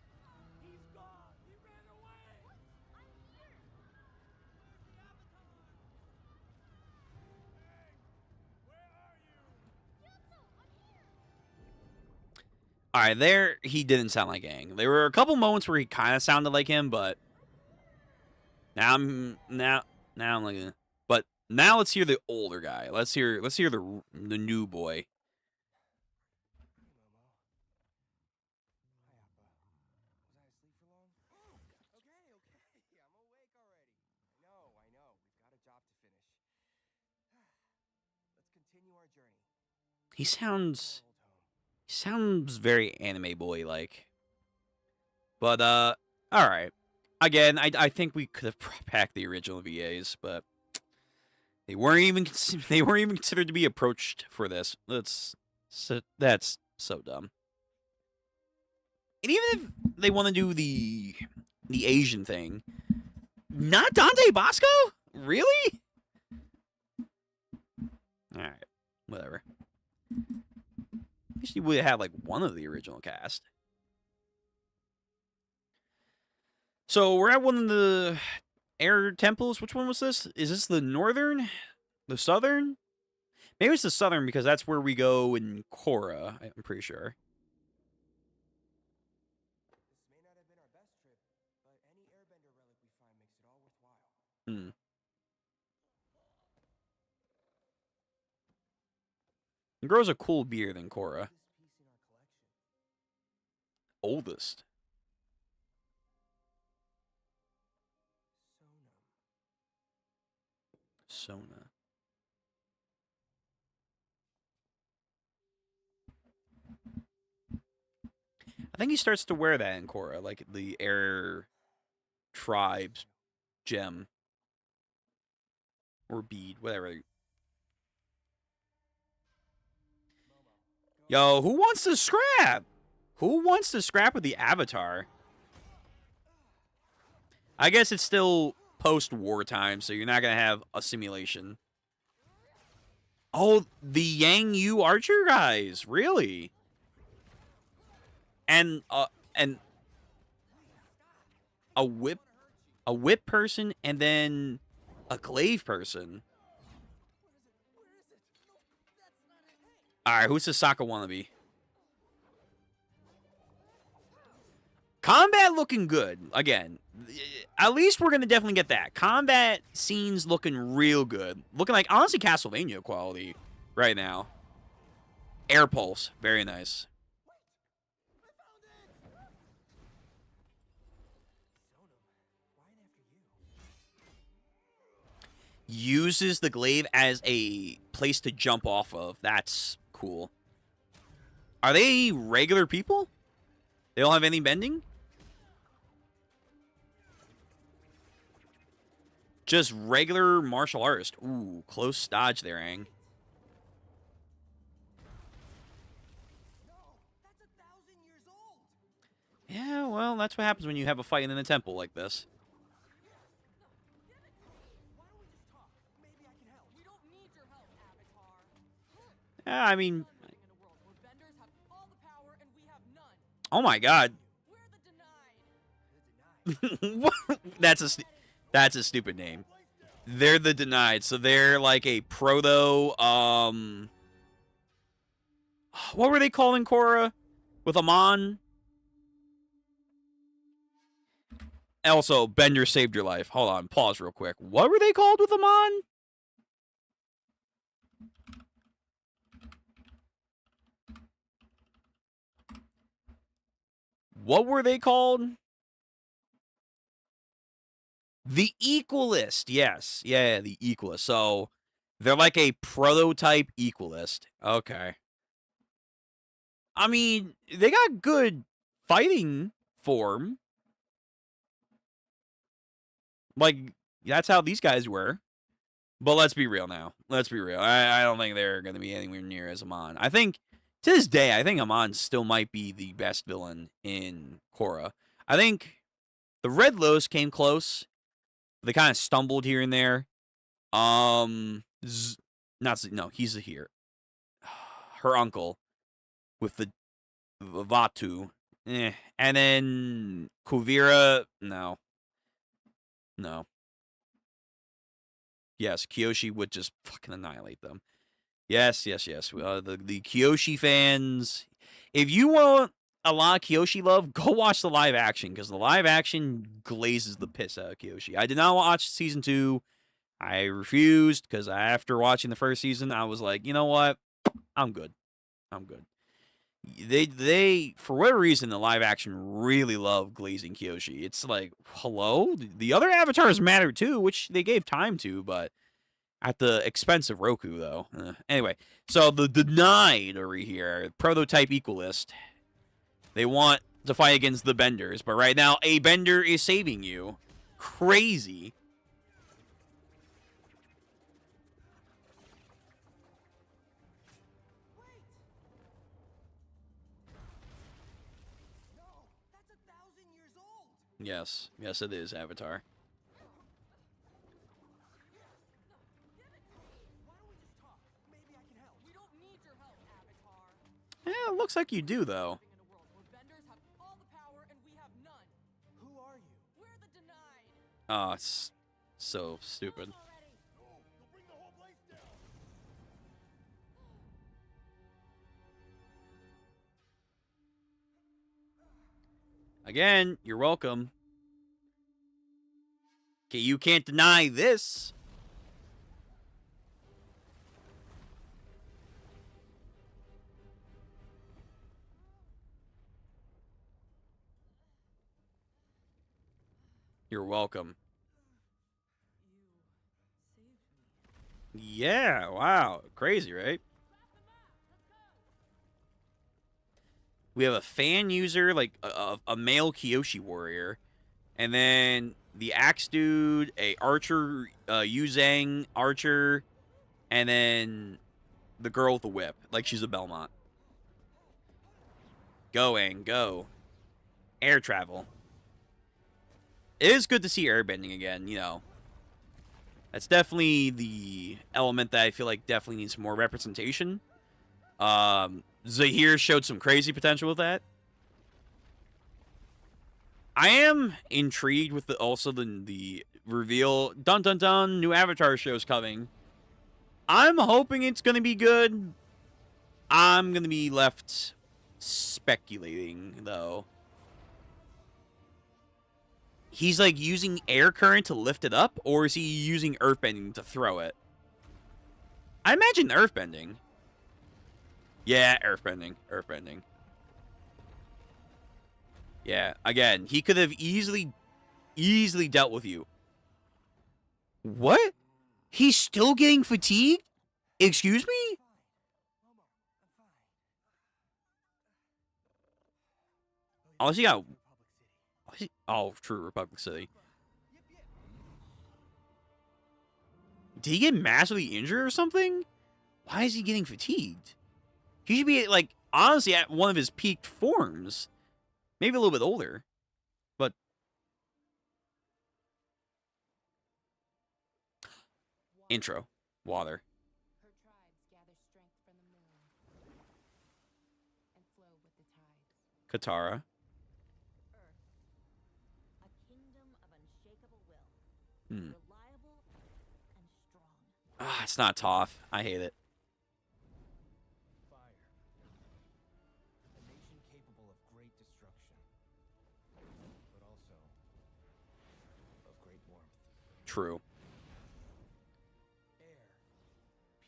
[SPEAKER 1] All right, there he didn't sound like Aang. There were a couple moments where he kind of sounded like him, but now I'm like, but now let's hear the older guy. Let's hear the new boy. He sounds very anime boy like. But all right. Again, I think we could have brought back the original VAs, but they weren't even considered to be approached for this. That's So dumb. And even if they want to do the Asian thing, not Dante Bosco? Really? All right, whatever. I wish you would have like one of the original cast. So we're at one of the air temples. Which one was this? Is this the northern? The southern? Maybe it's the southern because that's where we go in Korra, I'm pretty sure.
[SPEAKER 2] This may not have been our best trip, but any airbender relic we find makes it all worthwhile.
[SPEAKER 1] Hmm. It grows a cool beard than Korra.
[SPEAKER 2] This piece in our collection.
[SPEAKER 1] Oldest. Sona. I think he starts to wear that in Korra, like the air tribe's gem. Or bead, whatever. Yo, who wants to scrap? Who wants to scrap with the Avatar? I guess it's still post-war time, so you're not going to have a simulation. Oh, the Yang Yu Archer guys, really? And a whip person, and then a glaive person. Alright, who's the Sokka wannabe? Combat looking good. Again, at least we're going to definitely get that. Combat scenes looking real good. Looking like, honestly, Castlevania quality right now. Air Pulse. Very nice. Uses the glaive as a place to jump off of. That's cool. Are they regular people? They don't have any bending? Just regular martial artist. Ooh, close dodge there, Aang. Yeah, well, that's what happens when you have a fight in a temple like this. Yeah, I mean... Oh my god. That's a stupid name. They're the Denied, so they're like a proto, what were they calling Korra? With Amon? Also, Bender saved your life. Hold on, pause real quick. What were they called with Amon? What were they called? The Equalist. Yes. Yeah, the Equalist. So, they're like a prototype Equalist. Okay. I mean, they got good fighting form. Like, that's how these guys were. But let's be real now. Let's be real. I don't think they're going to be anywhere near as Amon. I think, to this day, I think Amon still might be the best villain in Korra. I think the Red Lotus came close. They kind of stumbled here and there. No, he's here. Her uncle with the Vatu. And then Kuvira, no. Yes, Kyoshi would just fucking annihilate them. Yes. The Kyoshi fans, if you want a lot of Kyoshi love, go watch the live action, because the live action glazes the piss out of Kyoshi. I did not watch season 2. I refused, because after watching the first season, I was like, you know what? I'm good. They for whatever reason, the live action really love glazing Kyoshi. It's like, hello? The other avatars matter too, which they gave time to, but at the expense of Roku, though. Anyway, so the Denied over here, prototype Equalist, they want to fight against the Benders, but right now, a Bender is saving you. Crazy. Yes. Yes, it is Avatar.
[SPEAKER 2] Why don't we just talk? Maybe I can help.
[SPEAKER 3] We don't need your help, Avatar.
[SPEAKER 1] Yeah, it looks like you do, though.
[SPEAKER 3] Living in a world where benders have all the power and we have none.
[SPEAKER 2] Who are you?
[SPEAKER 3] We're the denied.
[SPEAKER 1] Oh, it's so stupid.
[SPEAKER 3] Already.
[SPEAKER 2] No, you'll bring the whole place down.
[SPEAKER 1] Again, you're welcome. Okay, you can't deny this. You're welcome.
[SPEAKER 3] You saved me.
[SPEAKER 1] Yeah, wow. Crazy, right? We have a fan user, like a male Kyoshi warrior. And then the axe dude, a archer, Yu-Zhang archer. And then the girl with the whip. Like she's a Belmont. Go, Aang, go. Air travel. It is good to see airbending again, you know. That's definitely the element that I feel like definitely needs more representation. Zahir showed some crazy potential with that. I am intrigued with the reveal. Dun dun dun, new Avatar show's coming. I'm hoping it's gonna be good. I'm gonna be left speculating though. He's like using air current to lift it up, or is he using earthbending to throw it? I imagine earthbending. Yeah, earthbending. Earthbending. Yeah, again, he could have easily dealt with you. What? He's still getting fatigued? Excuse me?
[SPEAKER 2] Fine. Momo, I'm fine.
[SPEAKER 1] Oh, he got...
[SPEAKER 2] Republic City.
[SPEAKER 1] Oh, true, Republic City.
[SPEAKER 2] Yip, yip.
[SPEAKER 1] Did he get massively injured or something? Why is he getting fatigued? He should be, like, honestly at one of his peak forms. Maybe a little bit older. But... Intro. Water.
[SPEAKER 4] Her tribes gather strength from the moon and flow with the tides.
[SPEAKER 1] Katara.
[SPEAKER 5] Earth, a kingdom of unshakable will,
[SPEAKER 1] Hmm.
[SPEAKER 5] reliable and strong.
[SPEAKER 1] Ah, it's not Toph. I hate it.
[SPEAKER 2] Fire. A nation capable of great destruction, but also of great warmth.
[SPEAKER 1] True.
[SPEAKER 2] Air.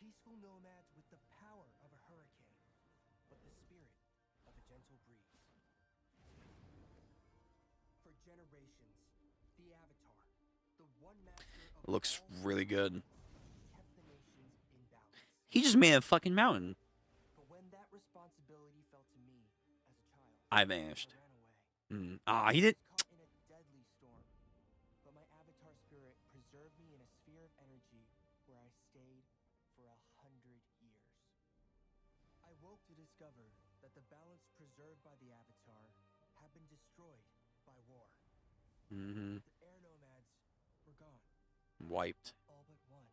[SPEAKER 2] Peaceful nomads with the power of a hurricane, but the spirit of a gentle breeze. For generations, the Avatar, the one master of
[SPEAKER 1] Looks
[SPEAKER 2] all
[SPEAKER 1] really good.
[SPEAKER 2] kept the nations in balance.
[SPEAKER 1] He just made a fucking mountain.
[SPEAKER 2] But when that responsibility fell to me as a child,
[SPEAKER 1] I vanished.
[SPEAKER 2] I ran away.
[SPEAKER 1] He did...
[SPEAKER 2] Caught in a deadly storm, but my Avatar spirit preserved me in a sphere of energy where I stayed for 100 years. I woke to discover that the balance preserved by the Avatar had been destroyed by war.
[SPEAKER 1] Mm-hmm.
[SPEAKER 2] The air nomads were gone,
[SPEAKER 1] Wiped.
[SPEAKER 2] all but one.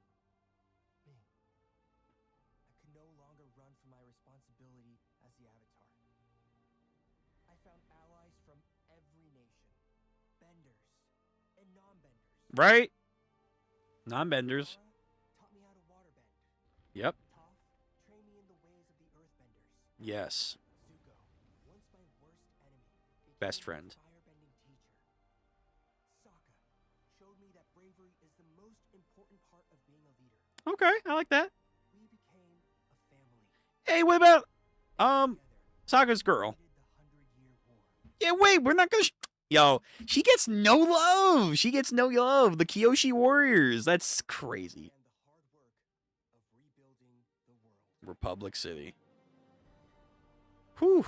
[SPEAKER 2] Me. I could no longer run from my responsibility as the Avatar. I found allies from every nation, benders and non-benders.
[SPEAKER 1] Right? Non-benders.
[SPEAKER 2] Katara taught me how to waterbend.
[SPEAKER 1] Yep.
[SPEAKER 2] Toph trained me in the ways of the earthbenders.
[SPEAKER 1] Yes.
[SPEAKER 2] Zuko, once my worst enemy,
[SPEAKER 1] Best
[SPEAKER 2] became
[SPEAKER 1] friend.
[SPEAKER 2] my firebending teacher. Sokka showed me that bravery is the most important part of being a leader.
[SPEAKER 1] Okay, I like that.
[SPEAKER 2] We became a family.
[SPEAKER 1] Hey, what about...
[SPEAKER 2] Together,
[SPEAKER 1] Sokka's girl.
[SPEAKER 2] we ended the 100-Year War.
[SPEAKER 1] Yeah, wait, we're not gonna... Yo, she gets no love. She gets no love. The Kyoshi Warriors. That's crazy.
[SPEAKER 2] And the hard work of rebuilding the world.
[SPEAKER 1] Republic City. Whew.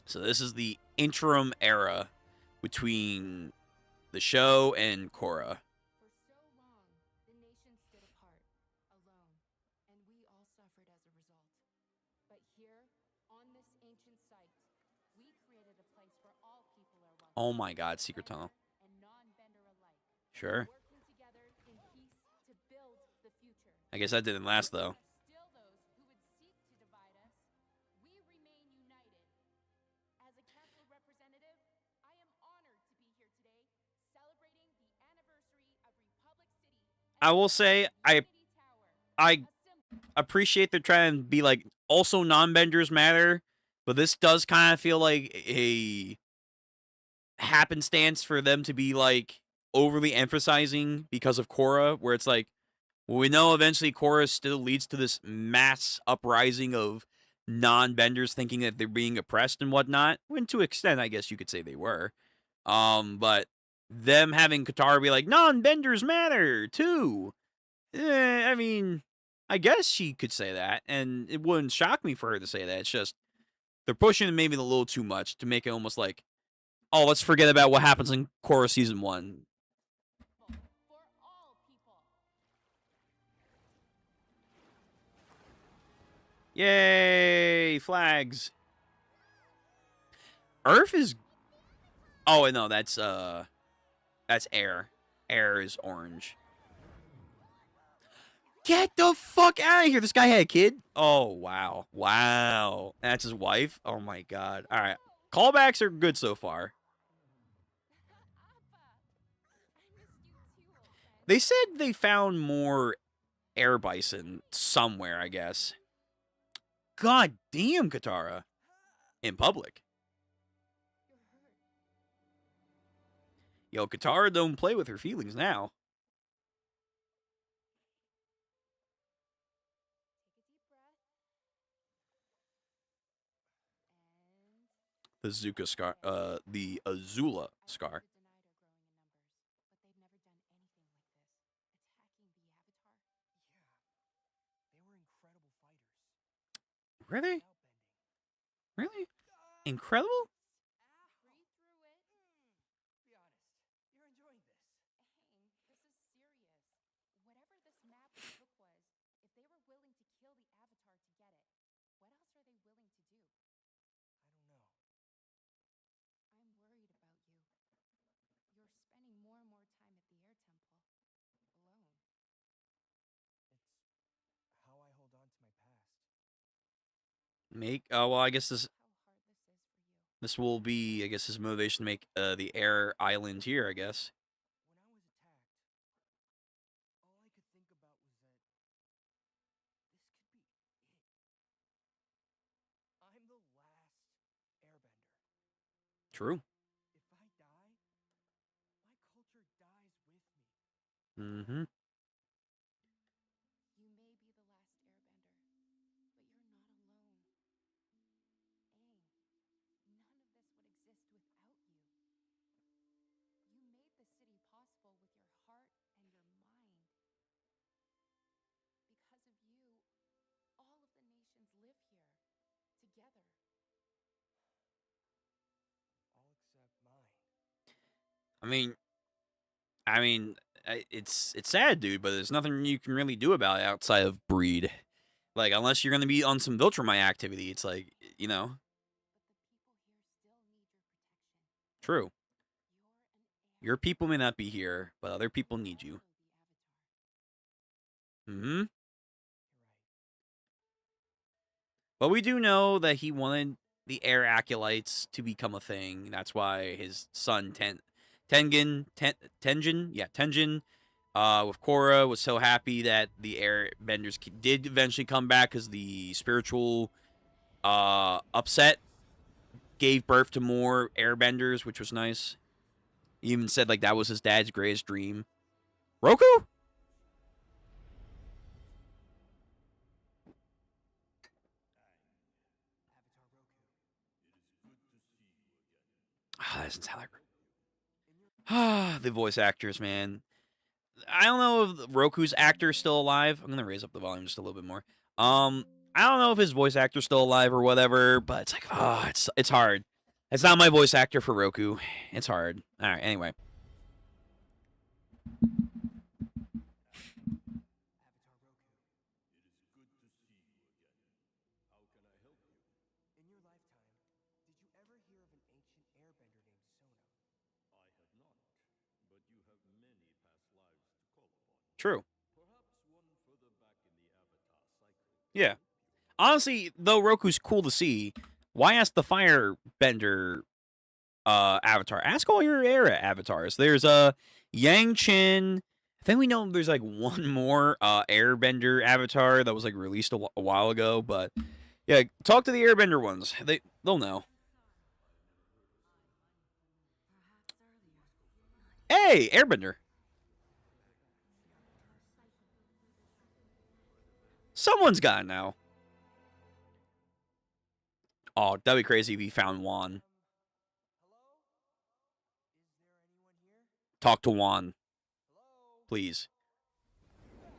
[SPEAKER 1] So this is the interim era between the show and Korra.
[SPEAKER 4] For so long, the nation stood apart, alone, and we all suffered as a result. But here, on this ancient site, We created a place where all people are welcome.
[SPEAKER 1] Oh my God, Secret Tunnel.
[SPEAKER 4] And non-bender alike.
[SPEAKER 1] Sure.
[SPEAKER 4] Working together in peace to build the future.
[SPEAKER 1] I guess that didn't last though.
[SPEAKER 4] Still those who would seek to divide us, we remain united. As a council representative, I am honored to be here today, celebrating the anniversary of Republic City.
[SPEAKER 1] I will say I appreciate they're trying to be like also non-benders matter, but this does kind of feel like a happenstance for them to be like overly emphasizing because of Korra, where it's like, well, we know eventually Korra still leads to this mass uprising of non-benders thinking that they're being oppressed and whatnot. When to an extent, I guess you could say they were. But them having Katara be like, non-benders matter too. I mean, I guess she could say that, and it wouldn't shock me for her to say that. It's just they're pushing it maybe a little too much to make it almost like, oh, let's forget about what happens in Korra Season 1.
[SPEAKER 4] For all people.
[SPEAKER 1] Yay! Flags. Earth is... Oh, no, that's air. Air is orange. Get the fuck out of here! This guy had a kid? Oh, wow. Wow. That's his wife? Oh, my God. All right. Callbacks are good so far. They said they found more air bison somewhere, I guess. God damn, Katara. In public. Yo, Katara don't play with her feelings now. The Zuka scar, the Azula scar. Were they? Really? Incredible?
[SPEAKER 2] Be honest. You're enjoying this.
[SPEAKER 4] Aang, this is serious. Whatever this map they took was, if they were willing to kill the Avatar to get it, what else are they willing to do?
[SPEAKER 2] I don't know.
[SPEAKER 4] I'm worried about you. You're spending more and more time at the Air Temple. Alone.
[SPEAKER 2] It's how I hold on to my past.
[SPEAKER 1] Well, I guess
[SPEAKER 4] How hard this is for you.
[SPEAKER 1] this will be, I guess, his motivation to make the air island here, I guess.
[SPEAKER 2] When I was attacked, all I could think about was that this could be it. I'm the last airbender.
[SPEAKER 1] True.
[SPEAKER 2] If I die, my culture dies with me.
[SPEAKER 1] Mm-hmm.
[SPEAKER 4] You may be the last airbender, but you're not alone. Aang, none of this would exist without you. You made the city possible with your heart and your mind. Because of you, all of the nations live here, together.
[SPEAKER 2] All except mine.
[SPEAKER 1] I mean, it's sad, dude, but there's nothing you can really do about it outside of breed. Like, unless you're gonna be on some Viltrumite activity, it's like, you know,
[SPEAKER 4] But the people here still need your protection.
[SPEAKER 1] true.
[SPEAKER 4] You're an heir.
[SPEAKER 1] Your people may not be here, but other people need you.
[SPEAKER 4] Also the Avatar.
[SPEAKER 1] Mm-hmm.
[SPEAKER 2] You're right.
[SPEAKER 1] But we do know that he wanted the air acolytes to become a thing. That's why his son Tenjin, with Korra, was so happy that the airbenders did eventually come back because the spiritual upset gave birth to more airbenders, which was nice. He even said like that was his dad's greatest dream. Roku?
[SPEAKER 2] Avatar Roku.
[SPEAKER 1] Ah, that doesn't sound like. Ah, the voice actors, man. I don't know if Roku's actor's still alive. I'm gonna raise up the volume just a little bit more. I don't know if his voice actor's still alive or whatever, but it's like, oh, it's hard. It's not my voice actor for Roku. It's hard. All right, anyway.
[SPEAKER 2] Avatar Roku. In your lifetime, did you ever hear
[SPEAKER 1] True. Yeah. Honestly, though Roku's cool to see, why ask the Firebender avatar? Ask all your era avatars. There's Yang Chen. I think we know there's like one more Airbender avatar that was like released a while ago, but yeah, talk to the Airbender ones. They'll know. Hey, Airbender. Someone's got it now. Oh, that'd be crazy if he found Juan. Talk to Juan. Please.
[SPEAKER 5] Oh, hello.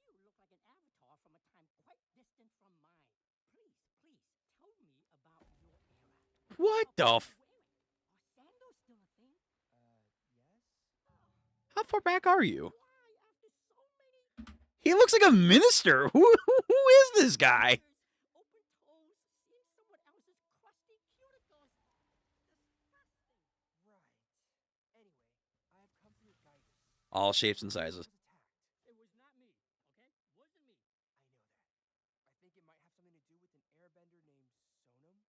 [SPEAKER 5] You look like an avatar from a time quite distant from mine. Please, tell me about your era.
[SPEAKER 1] What the f...
[SPEAKER 5] Are sandals still a thing?
[SPEAKER 2] Yes?
[SPEAKER 1] How far back are you?
[SPEAKER 5] Why, after so many
[SPEAKER 1] He looks like a minister. Who is this guy?
[SPEAKER 5] open toes, seeing someone else's crusty cuticles? Disgusting.
[SPEAKER 2] Right. Anyway, I have come for your guidance.
[SPEAKER 1] All shapes and sizes.
[SPEAKER 2] I was attacked.
[SPEAKER 5] It was not me, okay? Wasn't me.
[SPEAKER 2] I know that. I think it might have something to do with an airbender named Sonam.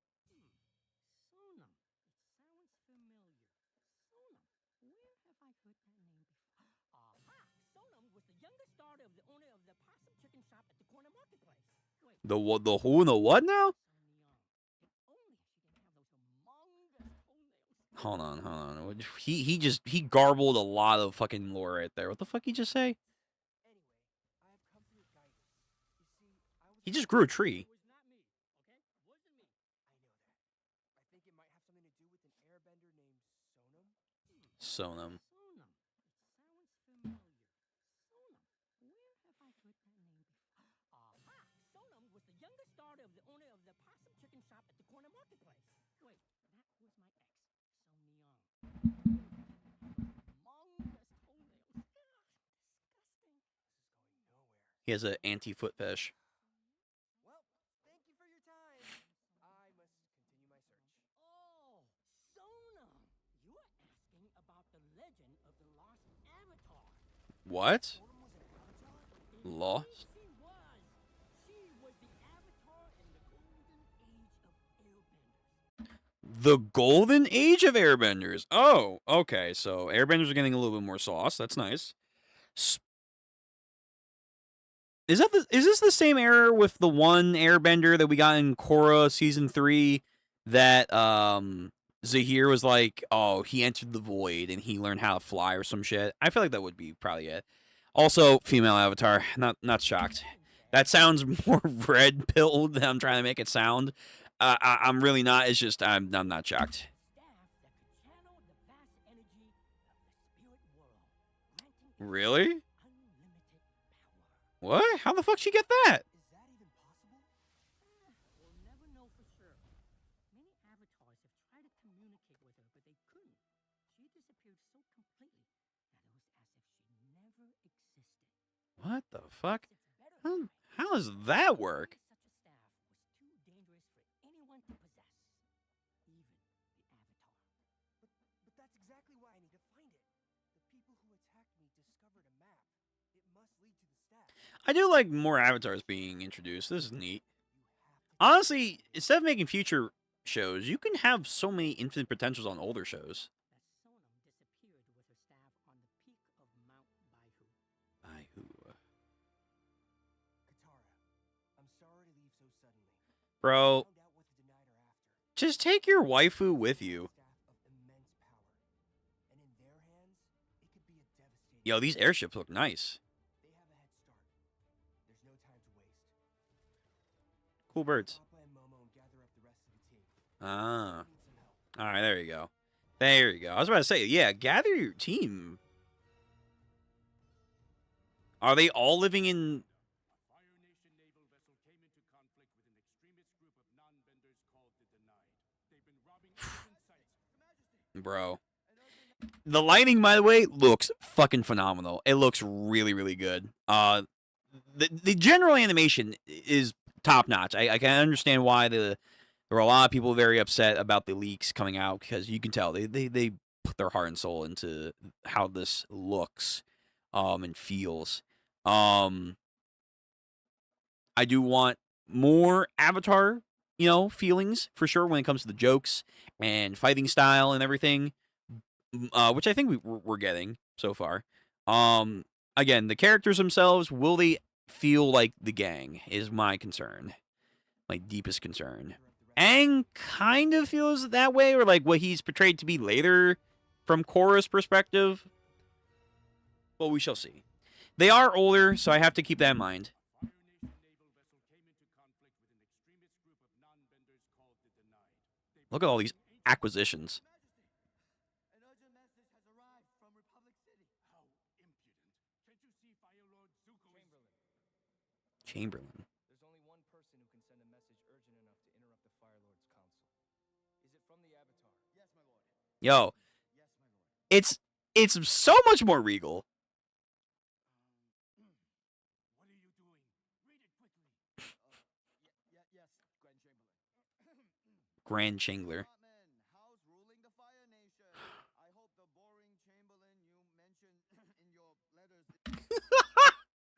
[SPEAKER 5] Sonam. It sounds familiar. Sonam. Where have I heard that name before? Aha! Sonam was the youngest daughter of the owner of the possum chicken shop at the corner marketplace. Wait.
[SPEAKER 1] The who and the what now?
[SPEAKER 5] If only she didn't have those humongous toenails.
[SPEAKER 1] Hold on. He garbled a lot of fucking lore right there. What the fuck he just say?
[SPEAKER 2] Anyway, I have come for your guidance. You see, I was
[SPEAKER 1] He just grew a tree.
[SPEAKER 5] It was not me, okay? Wasn't me.
[SPEAKER 2] I know that. I think it might have something to do with an airbender named Sonam.
[SPEAKER 1] Sonam.
[SPEAKER 5] Sonam. It sounds familiar. Sonam. Where have I heard that name before? Aha! Sonam was the youngest daughter of the owner of the possum chicken shop at the corner marketplace. Wait, that was my ex, Sonyeong. Humongous toenails. Ugh, disgusting.
[SPEAKER 2] This is going nowhere.
[SPEAKER 1] He has an anti-foot fish.
[SPEAKER 2] Well, thank you for your time. I must continue my search.
[SPEAKER 5] Oh, Sonam! You're asking about the legend of the lost avatar.
[SPEAKER 1] What?
[SPEAKER 2] Sonam was an avatar?
[SPEAKER 1] Lost?
[SPEAKER 5] She was the avatar in the golden age of airbenders.
[SPEAKER 1] The golden age of airbenders. Oh, okay. So airbenders are getting a little bit more sauce. That's nice. Is this the same error with the one airbender that we got in Korra season 3 that Zahir was like, oh, he entered the void and he learned how to fly or some shit? I feel like that would be probably it. Also, female avatar. Not shocked. That sounds more red pilled than I'm trying to make it sound. I'm really not. It's just I'm not shocked.
[SPEAKER 5] Staff that could channel the vast energy of the spirit world, granting it
[SPEAKER 1] Really?
[SPEAKER 5] unlimited power.
[SPEAKER 1] What? How the fuck she get that?
[SPEAKER 2] Is that even possible?
[SPEAKER 5] We'll never know for sure. Many avatars have tried to communicate with her, but they couldn't. She disappeared so completely that it was as if she never existed.
[SPEAKER 1] What the fuck?
[SPEAKER 5] It's better
[SPEAKER 1] How does that work?
[SPEAKER 5] such a staff was too dangerous for anyone to possess, even the avatar.
[SPEAKER 2] But that's exactly why I need to find it. The people who attacked me discovered a map. It must lead to the staff.
[SPEAKER 1] I do like more avatars being introduced. This is neat.
[SPEAKER 2] You have to
[SPEAKER 1] Honestly, instead of making future shows, you can have so many infinite potentials on older shows.
[SPEAKER 5] That Sonam disappeared with her staff on the peak of Mount Baihu.
[SPEAKER 2] Katara, I'm sorry to leave so suddenly.
[SPEAKER 1] Bro,
[SPEAKER 2] Found out what the denied are after.
[SPEAKER 1] just take your waifu with you.
[SPEAKER 2] Staff of immense power. And in their hands, it could be a devastating.
[SPEAKER 1] Yo, these airships look nice.
[SPEAKER 2] They have a head start. There's no time to waste.
[SPEAKER 1] Cool birds.
[SPEAKER 2] Papa and Momo and gather up the rest of the team.
[SPEAKER 1] Ah.
[SPEAKER 2] Need some help.
[SPEAKER 1] Alright, there you go. There you go. I was about to say, yeah, gather your team. Are they all living in...
[SPEAKER 6] Fire Nation naval vessel came into conflict with an extremist group of non-benders called the Denied. They've been robbing innocent sites.
[SPEAKER 1] Bro. The lighting, by the way, looks fucking phenomenal. It looks really, really good. The general animation is top notch. I can understand why there were a lot of people very upset about the leaks coming out because you can tell they put their heart and soul into how this looks and feels. I do want more Avatar, feelings for sure when it comes to the jokes and fighting style and everything, which I think we're getting so far. Again, the characters themselves, will they feel like the gang is my concern, my deepest concern. Aang kind of feels that way, or like what he's portrayed to be later from Korra's perspective. Well, we shall see. They are older, so I have to keep that in mind.
[SPEAKER 6] Fire Nation naval vessel came into conflict with an extremist group of non-benders called the Denied. They
[SPEAKER 1] Look at all these acquisitions.
[SPEAKER 2] An urgent message has arrived from Republic City.
[SPEAKER 6] How impudent. Can't you see Fire Lord Zuko
[SPEAKER 1] Chamberlain.
[SPEAKER 2] There's only one person who can send a message urgent enough to interrupt the Fire Lord's council. Is it from the Avatar? Yes, my lord.
[SPEAKER 1] Yo,
[SPEAKER 2] Yes, my lord.
[SPEAKER 1] it's so much more regal.
[SPEAKER 6] What are you doing? Read it quickly.
[SPEAKER 2] Yes, Grand Chamberlain.
[SPEAKER 1] Grand Changler.
[SPEAKER 2] Hartman, how's ruling the Fire Nation? I hope the boring Chamberlain you mentioned in your letters.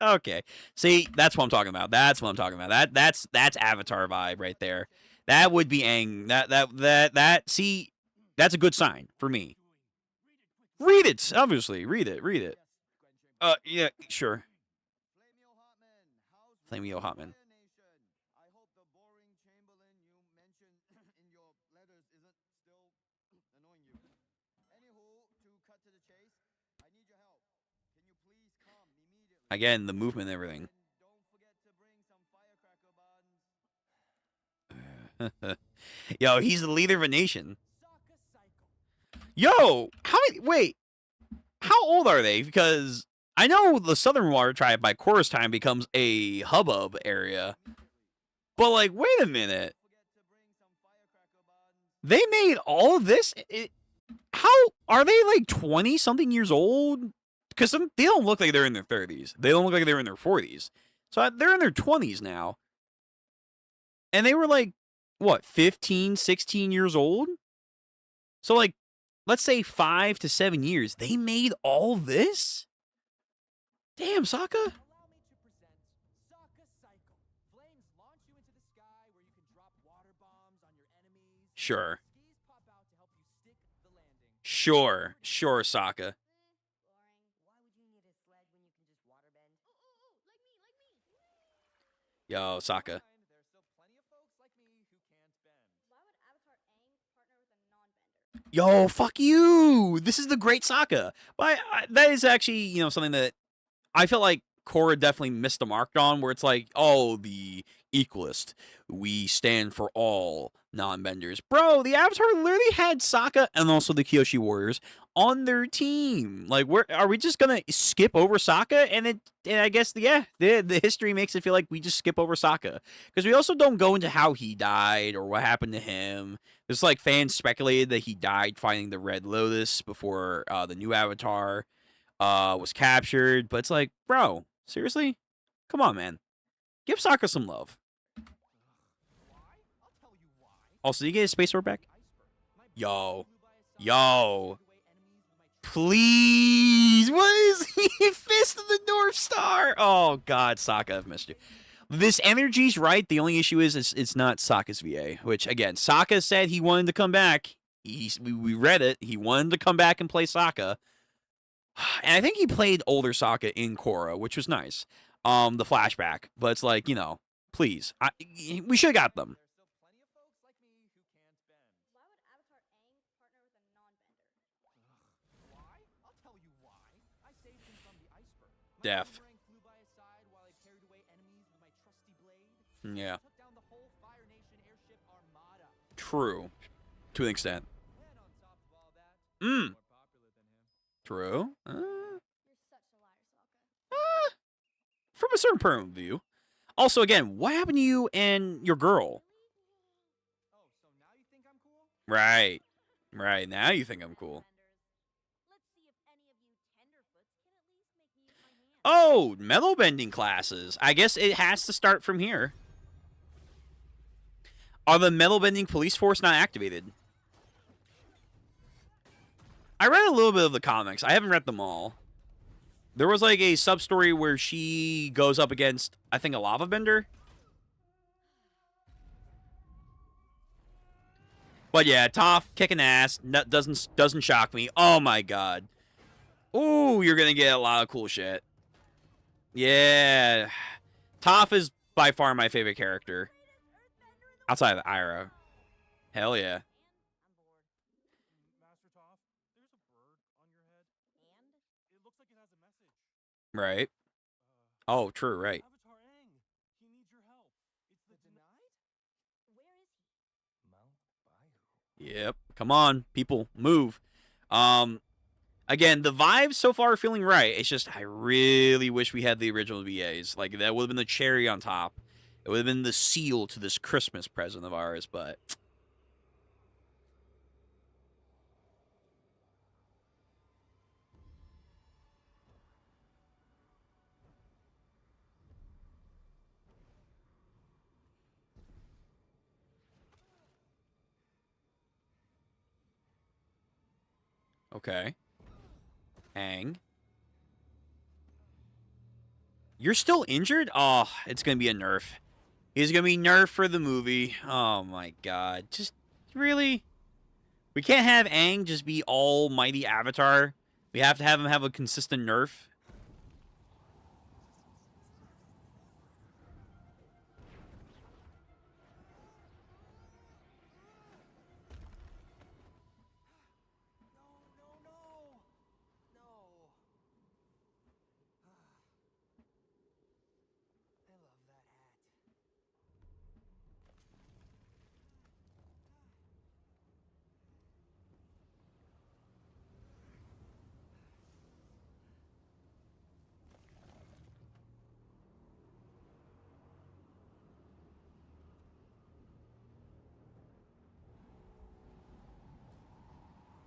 [SPEAKER 1] Okay. See, that's what I'm talking about. That's what I'm talking about. That's Avatar vibe right there. That would be Aang. See, that's a good sign for me. Read it, obviously. Read it.
[SPEAKER 2] Yes, Grand Chamberlain.
[SPEAKER 1] Yeah, sure.
[SPEAKER 2] Flamio Hartman, how's
[SPEAKER 1] Flamio
[SPEAKER 2] ruling the
[SPEAKER 1] Hartman.
[SPEAKER 2] Fire Nation? I hope the boring Chamberlain you mentioned in your letters isn't still annoying you. Anywho, to cut to the chase, I need your help. Can you please come immediately?
[SPEAKER 1] Again, the movement and everything.
[SPEAKER 2] And don't forget to bring some firecracker buns.
[SPEAKER 1] Yo, he's the leader of a nation.
[SPEAKER 3] Sokka cycle.
[SPEAKER 1] Yo, wait, how old are they? Because I know the Southern Water Tribe by Korra's time becomes a hubbub area. But like, wait a minute.
[SPEAKER 2] Forget to bring some firecracker buns.
[SPEAKER 1] They made all of this? How are they like 20 something years old? Because they don't look like they're in their 30s. They don't look like they're in their 40s. So they're in their 20s now. And they were like, what, 15, 16 years old? So like, let's say 5 to 7 years. They made all this? Damn, Sokka.
[SPEAKER 3] Allow me to present Sokka cycle. Flames launch you into the sky where you can drop water bombs on your enemies.
[SPEAKER 1] Sure.
[SPEAKER 3] Skis pop out to help you stick the landing.
[SPEAKER 1] Sure, Sokka.
[SPEAKER 7] Boring. Why would you need a sled when you can just waterbend?
[SPEAKER 4] Ooh, like me.
[SPEAKER 1] Yo, Sokka.
[SPEAKER 2] There's still plenty of folks like me who can't bend.
[SPEAKER 4] Why would Avatar Aang partner with a non-bender?
[SPEAKER 1] Yo, fuck you. This is the great Sokka. But that is actually, something that I feel like Korra definitely missed the mark on, where it's like, oh, the equalist. We stand for all non-benders. Bro, the Avatar literally had Sokka and also the Kyoshi Warriors on their team. Like, are we just gonna skip over Sokka? And I guess, yeah, the history makes it feel like we just skip over Sokka. Because we also don't go into how he died or what happened to him. There's like fans speculated that he died fighting the Red Lotus before the new Avatar was captured. But it's like, bro, seriously? Come on, man. Give Sokka some love.
[SPEAKER 2] Why? I'll tell you why.
[SPEAKER 1] Also, you get his space sword back?
[SPEAKER 2] My
[SPEAKER 1] Yo.
[SPEAKER 2] flew by a
[SPEAKER 1] Yo.
[SPEAKER 2] side, away enemies with my
[SPEAKER 1] Please. What is he? Fist of the North Star. Oh, God, Sokka, I've missed you. This energy's right. The only issue is it's not Sokka's VA, which, again, Sokka said he wanted to come back. We read it. He wanted to come back and play Sokka. And I think he played older Sokka in Korra, which was nice. The flashback. But it's like, please. We should have got them.
[SPEAKER 2] There's still plenty of folks like me who can't bend.
[SPEAKER 4] Why would Avatar Aang partner with a non-bender?
[SPEAKER 2] Why? I'll tell you why. I saved him from the iceberg. My
[SPEAKER 1] Def.
[SPEAKER 2] boomerang flew by his side while I parried away enemies with my trusty blade.
[SPEAKER 1] Yeah.
[SPEAKER 2] Took down the whole Fire Nation airship armada.
[SPEAKER 1] True. To an extent.
[SPEAKER 2] And on top of all that,
[SPEAKER 1] Mm.
[SPEAKER 2] more popular than him.
[SPEAKER 1] True.
[SPEAKER 4] You're such a liar, Sokka.
[SPEAKER 1] From a certain point of view. Also, again, what happened to you and your girl?
[SPEAKER 2] Oh, so now you think I'm cool?
[SPEAKER 1] Right. Right. Now you think I'm cool.
[SPEAKER 4] Let's see if any of you tenderfoots can at least make me use my hands.
[SPEAKER 1] Oh, metal bending classes. I guess it has to start from here. Are the metal bending police force not activated? I read a little bit of the comics. I haven't read them all. There was like a sub story where she goes up against, I think, a lava bender. But yeah, Toph kicking ass doesn't shock me. Oh my god. Ooh, you're gonna get a lot of cool shit. Yeah, Toph is by far my favorite character outside of Ira. Hell yeah.
[SPEAKER 6] Master Toph, there's a bird on your head.
[SPEAKER 7] And?
[SPEAKER 6] It looks like it has a message.
[SPEAKER 1] Right. Oh, true. Right.
[SPEAKER 6] Avatar Aang, he needs your help. It's the denied?
[SPEAKER 7] Where is he?
[SPEAKER 2] Mount by who?
[SPEAKER 1] Yep. Come on, people, move. Again, the vibes so far are feeling right. It's just I really wish we had the original VAs. Like that would have been the cherry on top. It would have been the seal to this Christmas present of ours, but okay. Aang. You're still injured? Oh, it's going to be a nerf. He's going to be nerf for the movie. Oh my god. Just really? We can't have Aang just be almighty Avatar. We have to have him have a consistent nerf.
[SPEAKER 2] No. I love that hat.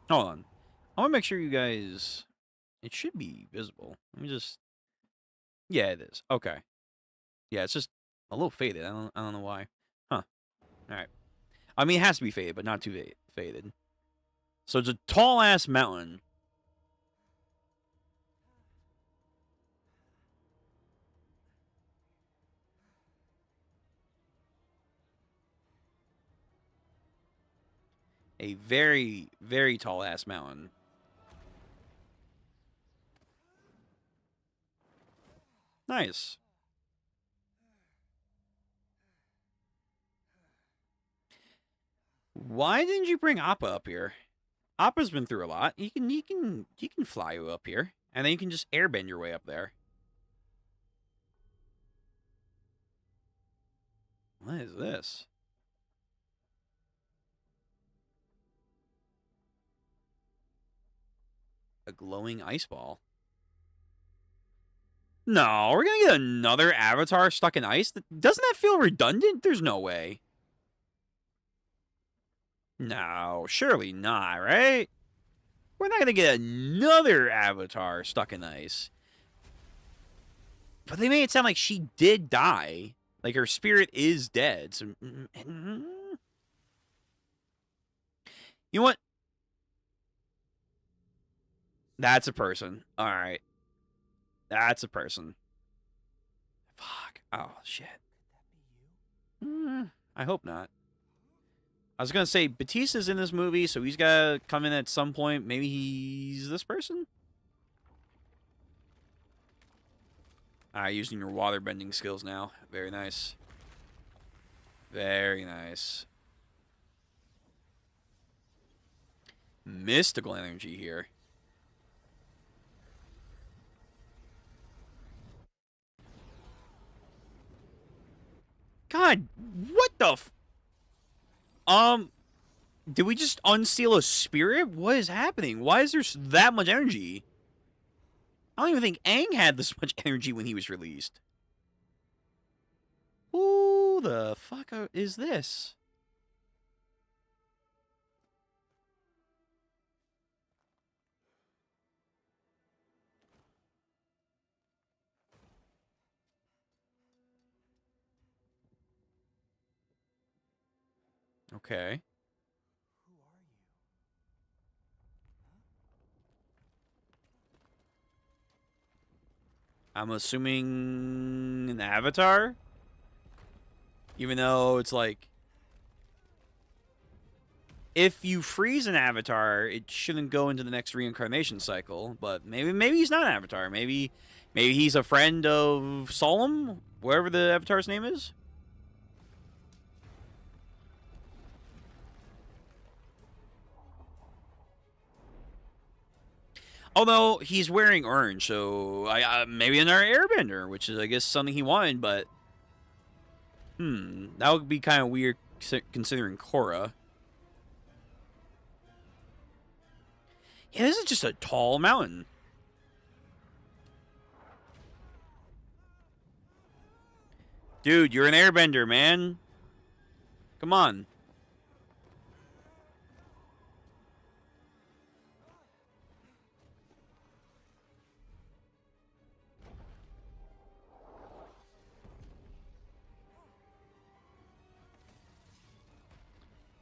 [SPEAKER 1] Hold on. I want to make sure you guys... It should be visible. Let me just... Yeah, it is. Okay. Yeah, it's just a little faded. I don't know why. Huh. Alright. I mean, it has to be faded, but not too faded. So it's a tall-ass mountain. A very, very tall-ass mountain. Nice. Why didn't you bring Appa up here? Appa's been through a lot. He can fly you up here, and then you can just airbend your way up there. What is this? A glowing ice ball. No, we're gonna get another Avatar stuck in ice? Doesn't that feel redundant? There's no way. No, surely not, right? We're not gonna get another Avatar stuck in ice. But they made it sound like she did die. Like her spirit is dead. So, you know what? That's a person. All right. That's a person. Fuck. Oh, shit.
[SPEAKER 2] Could that be you?
[SPEAKER 1] I hope not. I was going to say, Batista's in this movie, so he's got to come in at some point. Maybe he's this person? Using your water bending skills now. Very nice. Very nice. Mystical energy here. God, what the f... Did we just unseal a spirit? What is happening? Why is there that much energy? I don't even think Aang had this much energy when he was released. Who the fuck is this? Okay.
[SPEAKER 2] Who are you?
[SPEAKER 1] I'm assuming an avatar? Even though it's like, if you freeze an avatar, it shouldn't go into the next reincarnation cycle. But maybe he's not an avatar. Maybe he's a friend of Solemn, whatever the avatar's name is. Although he's wearing orange, so maybe another airbender, which is, I guess, something he wanted, but that would be kind of weird considering Korra. Yeah, this is just a tall mountain. Dude, you're an airbender, man. Come on.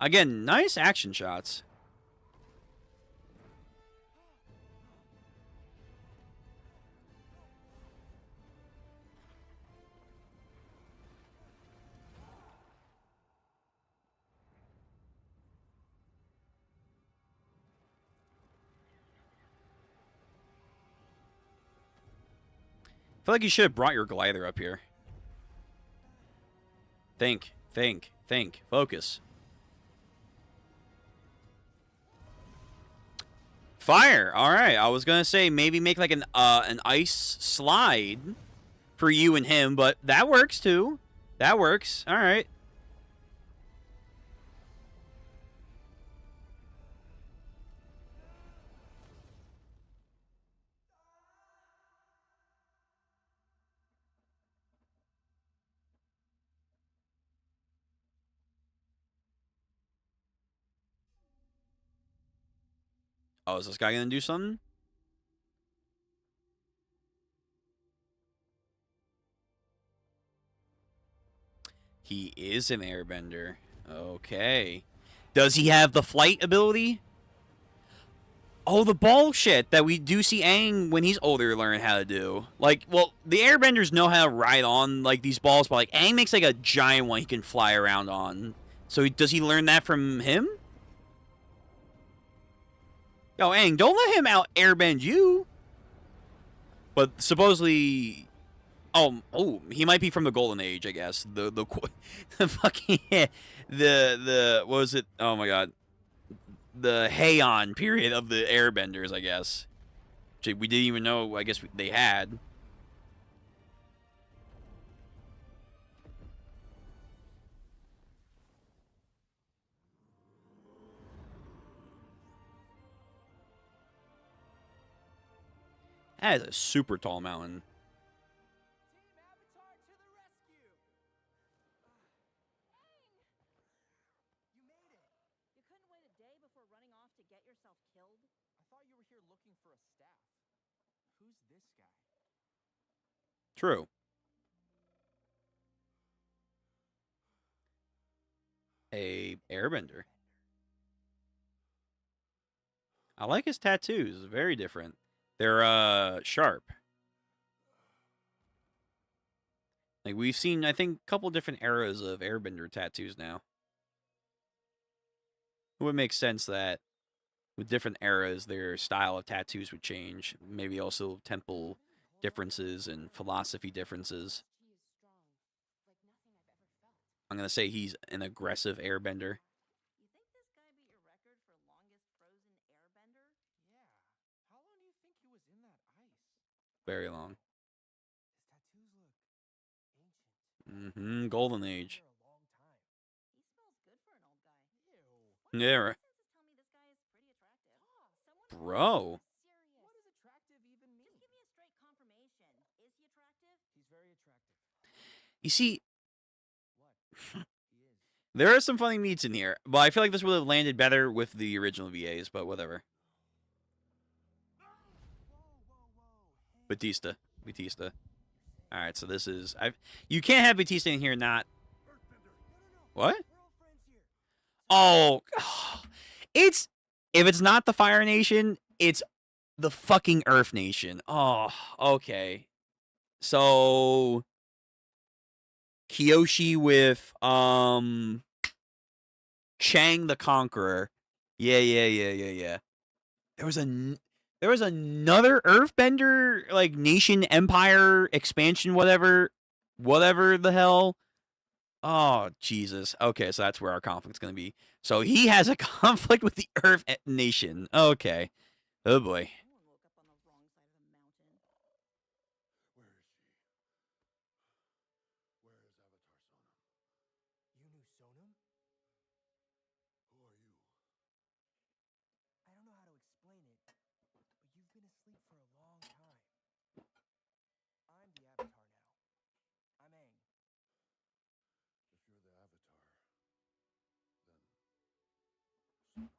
[SPEAKER 1] Again, nice action shots. I feel like you should have brought your glider up here. Think. Focus. Fire. All right. I was gonna say maybe make like an ice slide for you and him, but that works too. That works. All right. Oh, is this guy gonna do something? He is an airbender. Okay. Does he have the flight ability? Oh, the bullshit that we do see Aang when he's older learn how to do. Like, well, the airbenders know how to ride on, like, these balls, but, like, Aang makes, like, a giant one he can fly around on. So does he learn that from him? Yo, Aang, don't let him out airbend you. But supposedly... Oh, he might be from the Golden Age, I guess. The fucking... what was it? Oh, my God. The Heian period of the airbenders, I guess. Which we didn't even know, I guess, they had. That is a super tall mountain.
[SPEAKER 3] Team Avatar to the rescue!
[SPEAKER 7] You made it! You couldn't wait a day before running off to get yourself killed?
[SPEAKER 3] I thought you were here looking for a staff. Who's this guy?
[SPEAKER 1] True. A airbender. I like his tattoos. Very different. They're sharp. Like, we've seen, I think, a couple different eras of airbender tattoos now. It would make sense that with different eras, their style of tattoos would change. Maybe also temple differences and philosophy differences.
[SPEAKER 4] He is strong, like nothing I've ever felt.
[SPEAKER 1] I'm going to say he's an aggressive airbender.
[SPEAKER 7] You think this guy beat your record for longest frozen airbender?
[SPEAKER 3] Yeah. How long do you think he was in that ice?
[SPEAKER 1] Very long.
[SPEAKER 2] His tattoos look ancient.
[SPEAKER 1] Golden Age.
[SPEAKER 2] For a long time.
[SPEAKER 7] He smells good for an old guy.
[SPEAKER 3] Ew.
[SPEAKER 1] Yeah, right.
[SPEAKER 7] Senses tell me this guy is pretty attractive. Someone
[SPEAKER 1] Bro.
[SPEAKER 7] serious.
[SPEAKER 3] What does attractive even mean?
[SPEAKER 7] Just give me a straight confirmation. Is he attractive?
[SPEAKER 3] He's very attractive.
[SPEAKER 1] You see,
[SPEAKER 3] What? He is.
[SPEAKER 1] there are some funny meats in here, but I feel like this would have landed better with the original VAs, but whatever.
[SPEAKER 2] Whoa, whoa, whoa. Hey.
[SPEAKER 1] Batista. Alright, so this is... You can't have Batista in here not...
[SPEAKER 2] No,
[SPEAKER 1] What?
[SPEAKER 2] we're all friends here.
[SPEAKER 1] Oh, it's if it's not the Fire Nation, it's the fucking Earth Nation. Oh, okay. So Kyoshi with Chang the Conqueror. Yeah. There was another Earthbender like nation empire expansion whatever the hell. Oh, Jesus. Okay, so that's where our conflict's going to be. So he has a conflict with the Earth Nation. Okay. Oh, boy.
[SPEAKER 7] Someone woke up on the wrong side of the mountain.
[SPEAKER 6] Where is she? Where is Avatar Sonam?
[SPEAKER 2] You knew Sonam?
[SPEAKER 6] Who are you?
[SPEAKER 2] I don't know how to explain it, but you've been asleep for a long time. I'm the Avatar now. I'm Aang.
[SPEAKER 6] If you're the Avatar,
[SPEAKER 3] Well,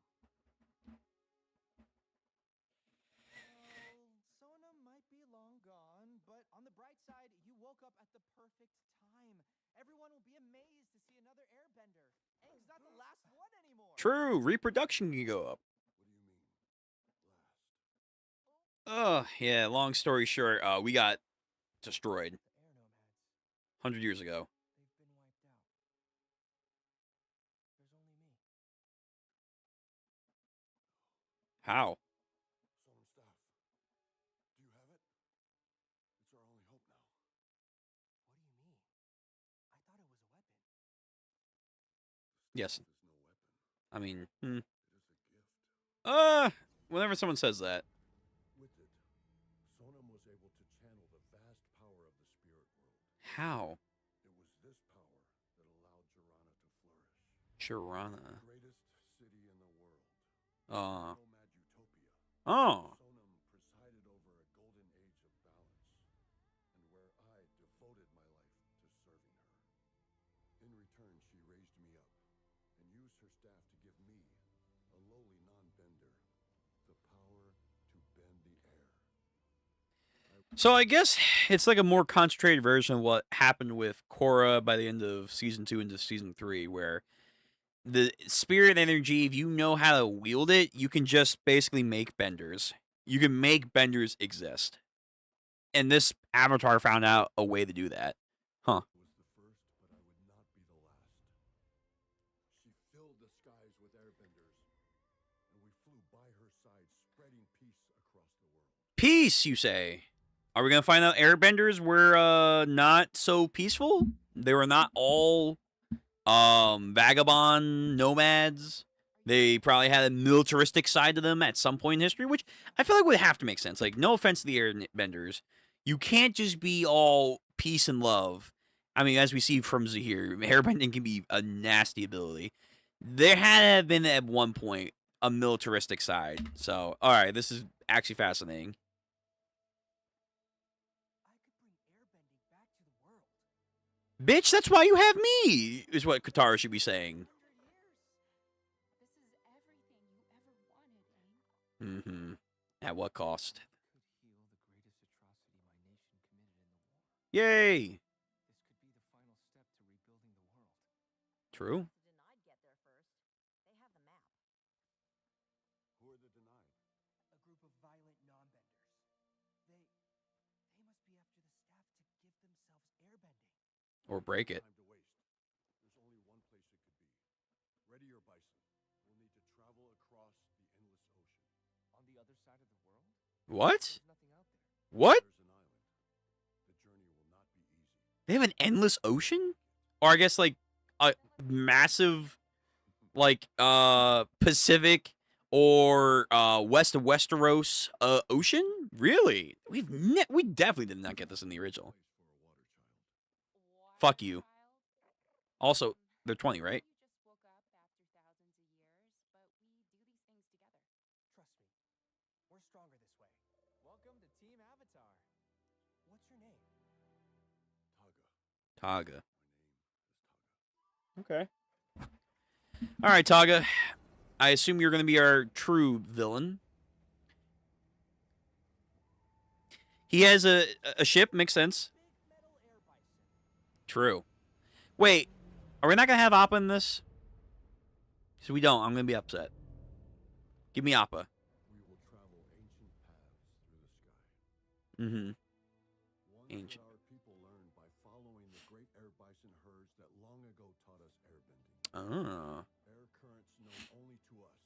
[SPEAKER 3] Sonam might be long gone, but on the bright side, you woke up at the perfect time. Everyone will be amazed to see another airbender. Aang's not the last one anymore.
[SPEAKER 1] True, reproduction can go up.
[SPEAKER 6] what do you mean? Last?
[SPEAKER 1] Oh, yeah, long story short, we got destroyed
[SPEAKER 2] The air nomads.
[SPEAKER 1] 100 years ago.
[SPEAKER 2] They've been wiped out. There's only me.
[SPEAKER 1] How?
[SPEAKER 6] Sonam's staff. Do you have it? It's our only hope now.
[SPEAKER 2] What do you mean? I thought it was a weapon.
[SPEAKER 6] The
[SPEAKER 1] Yes.
[SPEAKER 6] staff is no weapon.
[SPEAKER 1] I mean,
[SPEAKER 6] It is a gift.
[SPEAKER 1] whenever someone says that.
[SPEAKER 6] With it, Sonam was able to channel the vast power of the spirit world.
[SPEAKER 1] How?
[SPEAKER 6] It was this power that allowed Jirana to flourish.
[SPEAKER 1] Shirana.
[SPEAKER 6] The greatest city in the world.
[SPEAKER 1] Uh.
[SPEAKER 6] Nomad utopia.
[SPEAKER 1] Oh.
[SPEAKER 6] Sonam presided over a golden age of balance, and where I devoted my life to serving her. In return, she raised me up and used her staff to give me, a lowly non-bender, the power to bend the air.
[SPEAKER 1] So I guess it's like a more concentrated version of what happened with Korra by the end of season 2 into season 3, where the spirit energy, if you know how to wield it, you can just basically make benders. You can make benders exist. And this avatar found out a way to do that. Huh.
[SPEAKER 6] Was the first, but I would not be the last. She filled the skies with airbenders, and we flew by her side, spreading peace across the world.
[SPEAKER 1] Peace, you say? Are we going to find out airbenders were not so peaceful? They were not all vagabond nomads. They probably had a militaristic side to them at some point in history, which I feel like would have to make sense. Like, no offense to the airbenders. You can't just be all peace and love. I mean, as we see from Zahir, airbending can be a nasty ability. There had to have been, at one point, a militaristic side. So, alright, this is actually fascinating.
[SPEAKER 2] I could bring airbending back to the world.
[SPEAKER 1] Bitch, that's why you have me, is what Katara should be saying.
[SPEAKER 4] 100 years. This is everything you ever wanted, Aang.
[SPEAKER 1] Mm-hmm. At what cost?
[SPEAKER 2] Could heal the greatest atrocity my nation committed in the war.
[SPEAKER 1] Yay!
[SPEAKER 2] This could be the final step to rebuilding the world.
[SPEAKER 1] True.
[SPEAKER 7] The Denied get there first. They have the map.
[SPEAKER 6] Who are the denied?
[SPEAKER 2] A group of violent non-benders. They must be after the staff to give themselves airbending.
[SPEAKER 1] Or break it.
[SPEAKER 6] Time to waste. There's only one place it could be. Ready your bison. We'll need to travel across the endless ocean.
[SPEAKER 2] On the other side of the world?
[SPEAKER 1] What?
[SPEAKER 2] There's nothing out there.
[SPEAKER 1] What?
[SPEAKER 6] There's an island. The journey will not be easy.
[SPEAKER 1] They have an endless ocean? Or I guess like a massive like Pacific or west of Westeros ocean? Really? We definitely did not get this in the original.
[SPEAKER 6] Place for a water child.
[SPEAKER 1] Fuck you.
[SPEAKER 4] Child?
[SPEAKER 1] Also, they're 20, right?
[SPEAKER 4] You just woke up after thousands of years, but we do these things together.
[SPEAKER 2] Trust me. We're stronger this way.
[SPEAKER 3] Welcome to Team Avatar.
[SPEAKER 2] What's your name?
[SPEAKER 6] Taga.
[SPEAKER 1] Taga.
[SPEAKER 6] My name is Taga.
[SPEAKER 1] Okay. All right, Taga. I assume you're going to be our true villain. He has a ship, makes sense.
[SPEAKER 3] Big metal air bison.
[SPEAKER 1] True. Wait, are we not going to have Appa in this? So we don't. I'm gonna be upset. Give me Appa.
[SPEAKER 6] We will travel ancient paths through the sky.
[SPEAKER 1] Mm-hmm.
[SPEAKER 6] One
[SPEAKER 1] Ancient.
[SPEAKER 6] that our people learned by following the great air bison herds that long ago taught us airbending.
[SPEAKER 1] Ah.
[SPEAKER 6] Air currents known only to us.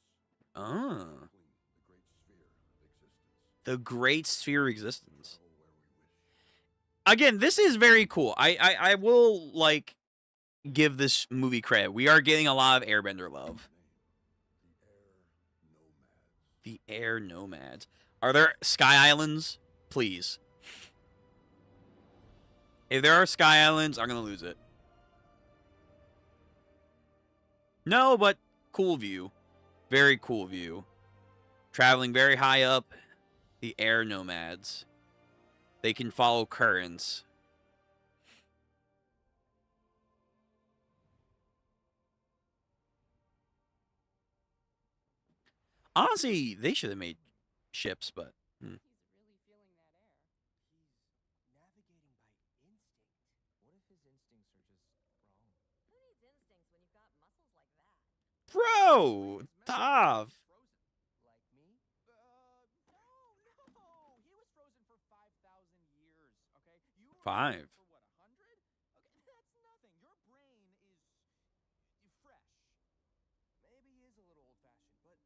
[SPEAKER 1] Ah.
[SPEAKER 6] Clean the great sphere of existence.
[SPEAKER 1] The Great Sphere of Existence.
[SPEAKER 6] Travel where we wish.
[SPEAKER 1] Again, this is very cool. I will, like, give this movie credit. We are getting a lot of Airbender love.
[SPEAKER 6] The
[SPEAKER 1] The Air Nomads. Are there Sky Islands? Please. If there are Sky Islands, I'm going to lose it. No, but cool view. Very cool view. Traveling very high up. The Air Nomads. They can follow currents. Honestly, they should have made ships, but...
[SPEAKER 4] He's really feeling that air.
[SPEAKER 2] He's navigating by instinct. What if his instincts are just wrong?
[SPEAKER 7] Who needs instincts when you've got muscles like that?
[SPEAKER 1] Bro! Tav!
[SPEAKER 2] Like me?
[SPEAKER 3] No. He was frozen for 5,000 years. Okay. You were
[SPEAKER 1] 5.
[SPEAKER 3] frozen for what? 100? Okay, that's nothing. Your brain is fresh.
[SPEAKER 2] Maybe he is a little old-fashioned, but look.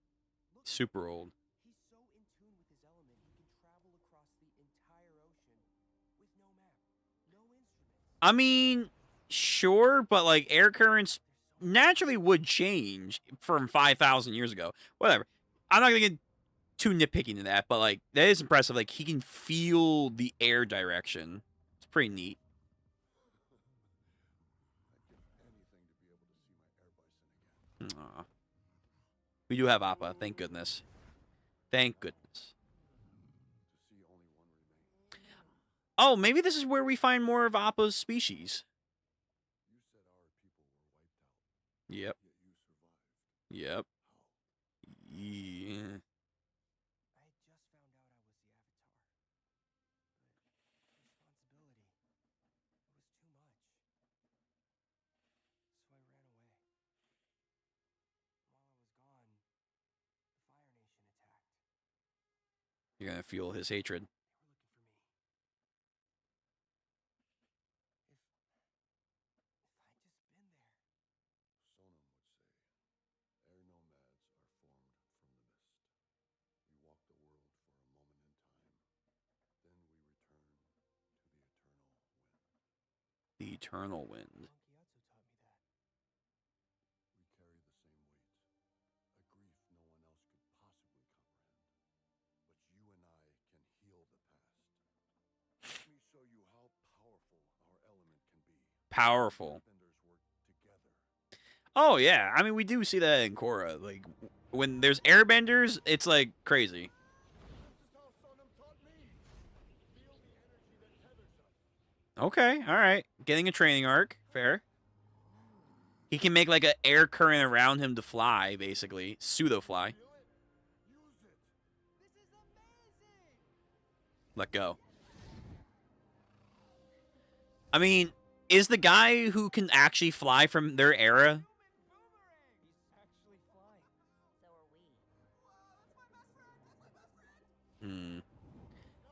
[SPEAKER 1] Super old.
[SPEAKER 2] He's so in tune with his element, he can travel across the entire ocean with no map, no instruments.
[SPEAKER 1] I mean, sure, but, like, air currents naturally would change from 5,000 years ago. Whatever. I'm not going to get too nitpicky to that, but, like, that is impressive. Like, he can feel the air direction. It's pretty neat.
[SPEAKER 6] I'd give anything to be able to see my air bison again.
[SPEAKER 1] Aw. We do have Appa, thank goodness. Thank goodness.
[SPEAKER 6] To see only one remain.
[SPEAKER 1] Oh, maybe this is where we find more of Appa's species.
[SPEAKER 6] You said our people were wiped out,
[SPEAKER 1] Yep.
[SPEAKER 6] yet you survived.
[SPEAKER 1] Yep.
[SPEAKER 6] How?
[SPEAKER 1] Yeah.
[SPEAKER 2] I had just found out I was the Avatar. But responsibility, it was too much. So I ran away. While I was gone, the Fire Nation attacked.
[SPEAKER 1] You're going to feel his hatred.
[SPEAKER 2] They were looking for me. If I'd just been there.
[SPEAKER 6] Sonam would say, air nomads are formed from the mist. We walk the world for a moment in time. Then we return to the eternal wind.
[SPEAKER 1] The Eternal Wind.
[SPEAKER 2] Monkey Otso taught me that.
[SPEAKER 6] We carry the same weight, a grief no one else could possibly comprehend. But you and I can heal the past. Let me show you how powerful our element can be.
[SPEAKER 1] Powerful.
[SPEAKER 6] Airbenders work together.
[SPEAKER 1] Oh, yeah. I mean, we do see that in Korra. Like, when there's airbenders, it's, like, crazy.
[SPEAKER 6] This is how Sonam taught me. Feel the energy that tethers us.
[SPEAKER 1] Okay, all right. Getting a training arc. Fair. He can make, like, an air current around him to fly, basically. Pseudo-fly.
[SPEAKER 6] Feel it? Use it.
[SPEAKER 3] This is amazing.
[SPEAKER 1] Let go. I mean, is the guy who can actually fly from their era?
[SPEAKER 3] Human boomerang.
[SPEAKER 2] He's actually flying.
[SPEAKER 7] So are we.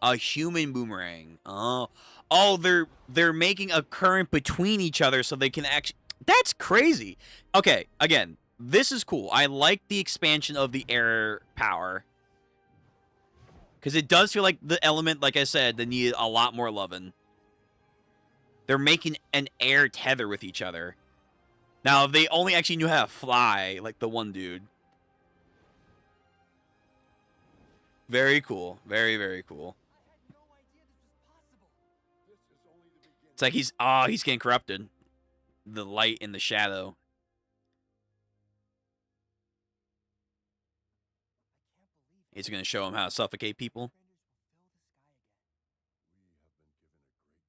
[SPEAKER 1] A human boomerang. Oh, they're making a current between each other so they can actually. That's crazy. Okay, again, this is cool. I like the expansion of the air power because it does feel like the element, like I said, that needed a lot more loving. They're making an air tether with each other. Now, if they only actually knew how to fly, like the one dude. Very cool. Very, very cool.
[SPEAKER 2] I had no idea this was possible.
[SPEAKER 6] This is only the beginning.
[SPEAKER 1] It's like he's getting corrupted. The light and the shadow.
[SPEAKER 2] I can't believe it.
[SPEAKER 1] It's going to show him how to suffocate people.
[SPEAKER 2] Airbenders will fill the sky again.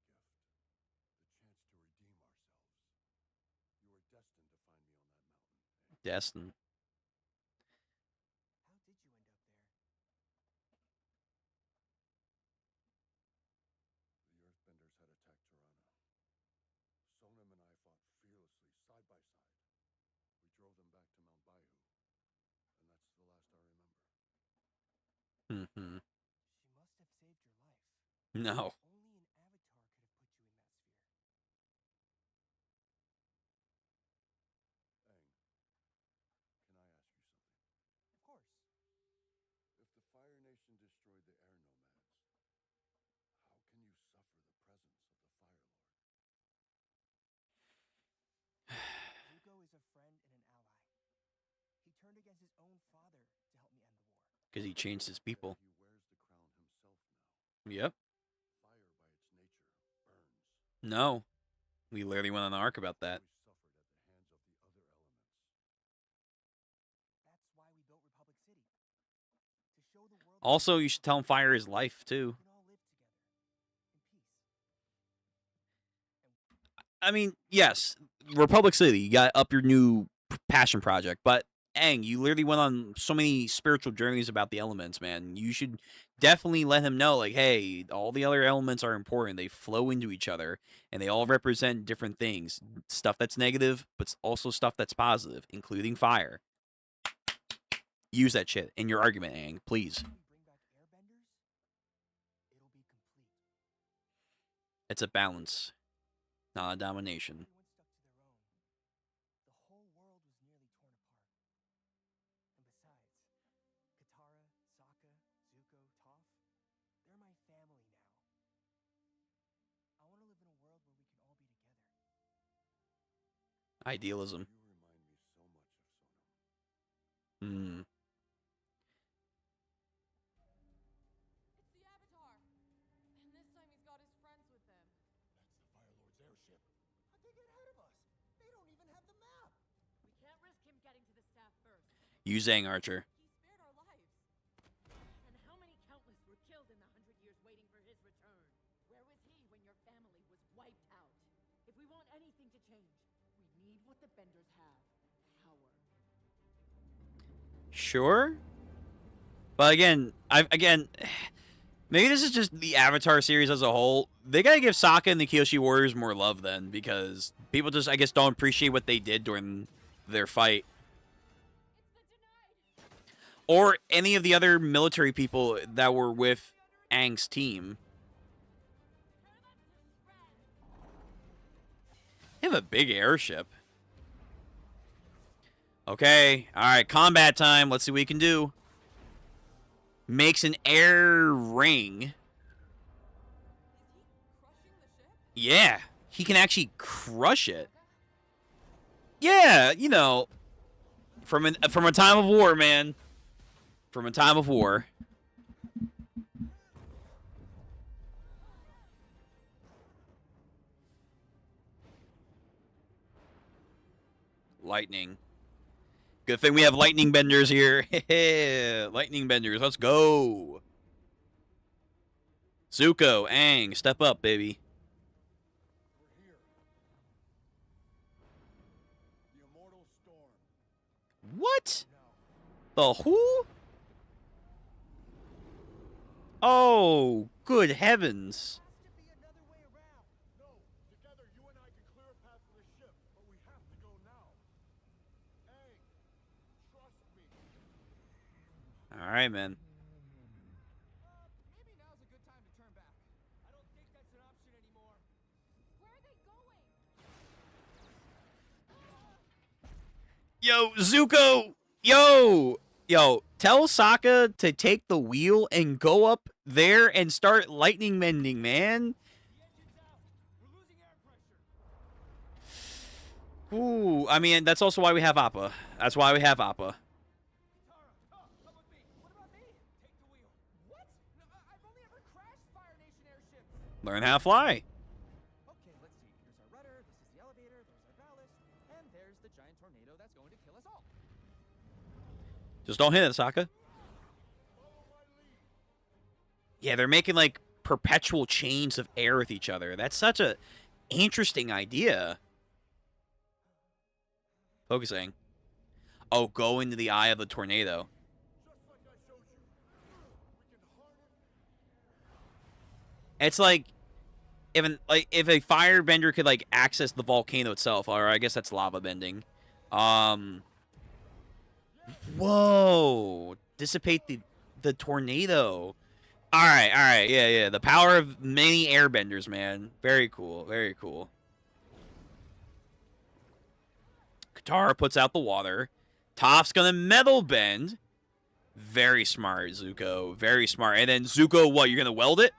[SPEAKER 6] We have been given a great gift. The chance to redeem ourselves. You are destined to find me on that mountain.
[SPEAKER 1] Destin.
[SPEAKER 2] How did you end up there?
[SPEAKER 6] The Earthbenders had attacked Tirana. Sonam and I fought fearlessly, side by side. We drove drove them back to Mount Bayou. And that's the last I remember.
[SPEAKER 1] Mm-hmm.
[SPEAKER 2] She must have saved your life.
[SPEAKER 1] No.
[SPEAKER 2] Only an avatar could have put you in that sphere.
[SPEAKER 6] Aang, can I ask you something?
[SPEAKER 2] Of course.
[SPEAKER 6] If the Fire Nation destroyed the air nomads, how can you suffer the presence of the Fire Lord?
[SPEAKER 2] Zuko is a friend and an ally. He turned against his own father to help me end the war.
[SPEAKER 1] Because he changed his people.
[SPEAKER 6] He wears the crown himself now.
[SPEAKER 1] Yep.
[SPEAKER 6] Fire, by its nature, burns.
[SPEAKER 1] No. We literally went on an arc about that.
[SPEAKER 6] Always suffered at the hands of the other elements.
[SPEAKER 2] That's why we built Republic City. To show the world
[SPEAKER 1] Also, you should tell him fire is life, too.
[SPEAKER 2] we can all live together in peace.
[SPEAKER 1] I mean, yes, Republic City, you got up your new passion project, but Aang, you literally went on so many spiritual journeys about the elements, man. You should definitely let him know, like, hey, all the other elements are important. They flow into each other, and they all represent different things. Stuff that's negative, but also stuff that's positive, including fire. Use that shit in your argument, Aang, please.
[SPEAKER 2] When we bring back airbenders, it'll be complete.
[SPEAKER 1] It's a balance, not a domination.
[SPEAKER 2] Everyone stuck to their own. The whole world was nearly torn apart. And besides, Katara, Sokka, Zuko, Toph, they're my family now. I want to live in a world where we can all be together.
[SPEAKER 1] Idealism.
[SPEAKER 6] You remind me so much of Sonam.
[SPEAKER 1] Hmm.
[SPEAKER 7] It's the Avatar. And this time he's got his friends with him.
[SPEAKER 6] That's the Fire Lord's airship.
[SPEAKER 3] How'd they get ahead of us? They don't even have the map.
[SPEAKER 7] We can't risk him getting to the staff first.
[SPEAKER 1] Use Aang Archer.
[SPEAKER 7] He spared our lives. And how many countless were killed in the 100 years waiting for his return? Where was he when your family was wiped out? If we want anything to change, we need what the Benders have. Power.
[SPEAKER 1] Sure. But again, maybe this is just the Avatar series as a whole. They gotta give Sokka and the Kyoshi Warriors more love then, because people just, I guess, don't appreciate what they did during their fight. Or any of the other military people that were with Aang's team. They have a big airship. Okay, alright, combat time. Let's see what we can do. Makes an air ring. Yeah, he can actually crush it. Yeah, you know, from a time of war, man. From a time of war. Lightning. Good thing we have lightning benders here. Lightning benders, let's go. Zuko, Aang, step up, baby.
[SPEAKER 6] We're here. The Immortal Storm.
[SPEAKER 1] What? The who? Oh, good heavens.
[SPEAKER 3] Has to be another way around.
[SPEAKER 6] No, together you and I can clear a path for the ship, but we have to go now. Aang, trust me.
[SPEAKER 1] All right, man.
[SPEAKER 3] Maybe now's a good time to turn back. I don't think that's an option anymore.
[SPEAKER 7] Where are they going?
[SPEAKER 1] Yo, Zuko. Yo, tell Sokka to take the wheel and go up there and start lightning mending, man.
[SPEAKER 3] The engine's out. We're losing air pressure.
[SPEAKER 1] Ooh, I mean, that's also why we have Appa. That's why we have Appa.
[SPEAKER 3] Katara, come with me. What about me? Take the wheel. What? No, I've only ever crashed Fire Nation airships.
[SPEAKER 1] Learn how to fly.
[SPEAKER 2] Okay, let's see. Here's our rudder, this is the elevator, there's our ballast, and there's the giant tornado that's going to kill us all.
[SPEAKER 1] Just don't hit it, Sokka. Yeah, they're making, like, perpetual chains of air with each other. That's such a interesting idea. Focusing. Oh, go into the eye of the tornado.
[SPEAKER 6] Just like I showed you. We can harness.
[SPEAKER 1] It's like if a firebender could like access the volcano itself, or I guess that's lava bending. Whoa! Dissipate the tornado. All right, yeah. The power of many airbenders, man. Very cool, very cool. Katara puts out the water. Toph's gonna metal bend. Very smart, Zuko. Very smart. And then Zuko, what? You're gonna weld it?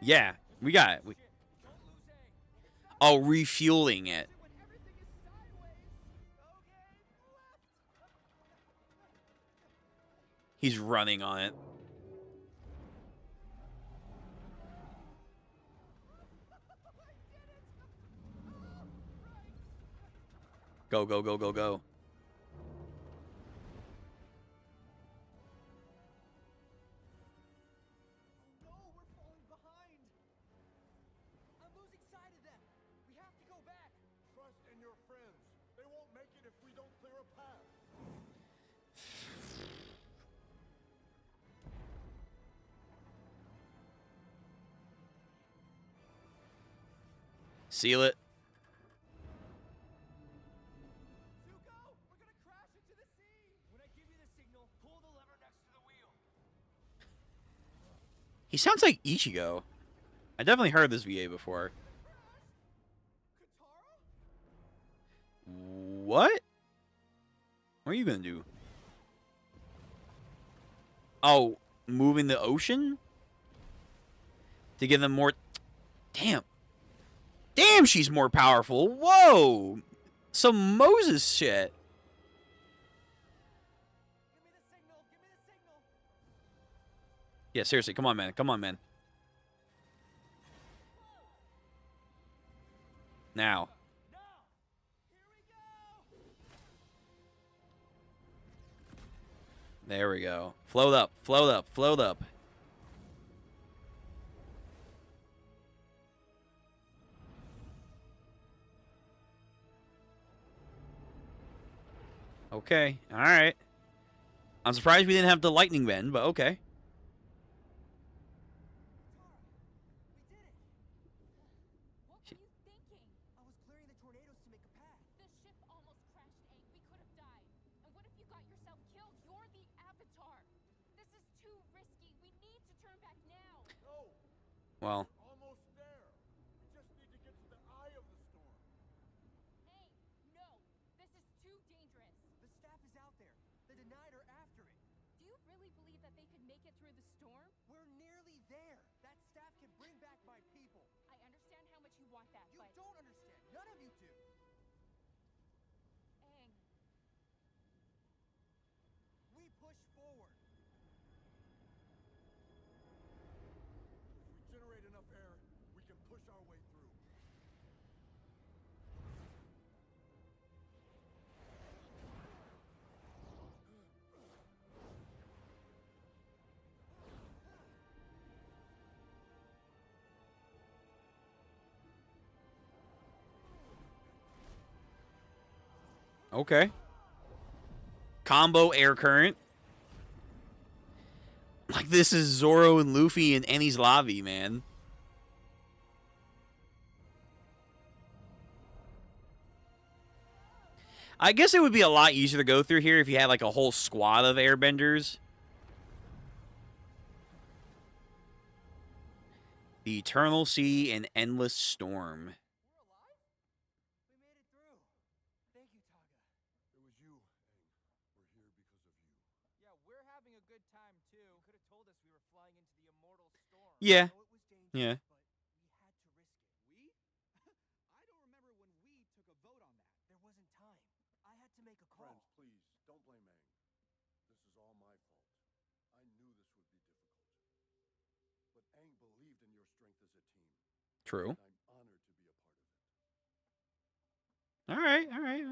[SPEAKER 1] Yeah, we got it. Oh, refueling it. He's running on it. Go, go, go, go, go.
[SPEAKER 3] No, we're falling behind. I'm losing sight of them. We have to go back.
[SPEAKER 6] Trust in your friends. They won't make it if we don't clear a path.
[SPEAKER 1] Seal it.
[SPEAKER 3] Zuko, we're gonna crash into the sea. When I give you the signal, pull the lever next to the wheel.
[SPEAKER 1] He sounds like Ichigo. I definitely heard this VA before.
[SPEAKER 3] Katara?
[SPEAKER 1] What? What are you gonna do? Oh, moving the ocean? To give them more... Damn. Damn, she's more powerful. Whoa. Some Moses shit.
[SPEAKER 3] Give me the signal. Give me the signal.
[SPEAKER 1] Yeah, seriously. Come on, man. Come on, man. Now.
[SPEAKER 3] No. Here we go.
[SPEAKER 1] There we go. Float up. Float up. Float up. Okay. All right. I'm surprised we didn't have the lightning bend, but okay.
[SPEAKER 3] We did it.
[SPEAKER 4] What were you thinking?
[SPEAKER 3] I was clearing the tornadoes to make a path.
[SPEAKER 4] The ship almost crashed, Aang. We could have died. And what if you got yourself killed? You're the Avatar. This is too risky. We need to turn back now.
[SPEAKER 6] No,
[SPEAKER 1] Well,
[SPEAKER 6] we're almost there. We just need to get to the eye of the storm.
[SPEAKER 4] Aang, no. This is too dangerous.
[SPEAKER 3] The staff is out there. The Denied are after it.
[SPEAKER 4] Do you really believe that they could make it through the storm?
[SPEAKER 3] We're nearly there. That staff can bring back my people.
[SPEAKER 4] I understand how much you want that,
[SPEAKER 3] You
[SPEAKER 4] but
[SPEAKER 3] don't understand. None of you do.
[SPEAKER 4] Aang,
[SPEAKER 3] We push forward.
[SPEAKER 6] If we generate enough air, we can push our way through.
[SPEAKER 1] okay. Combo air current. Like this is Zoro and Luffy and Enies Lobby, man. I guess it would be a lot easier to go through here if you had like a whole squad of airbenders. The Eternal Sea and Endless Storm.
[SPEAKER 3] We're alive? We made it through. Thank you, Taga.
[SPEAKER 6] It was you, Aang. We're here because of you.
[SPEAKER 2] Yeah, we're having a good time too. You could have told us we were flying into the immortal storm.
[SPEAKER 1] Yeah.
[SPEAKER 3] I know it was dangerous,
[SPEAKER 1] Yeah.
[SPEAKER 3] but we had to risk it. We? I don't remember when we took a vote on that. There wasn't time. I had to make a call.
[SPEAKER 6] Friends, please, don't blame Aang. This is all my fault. I knew this would be difficult. But Aang believed in your strength as a team.
[SPEAKER 1] True.
[SPEAKER 6] And I'm honored to be a part of it.
[SPEAKER 1] All right. All right.
[SPEAKER 4] I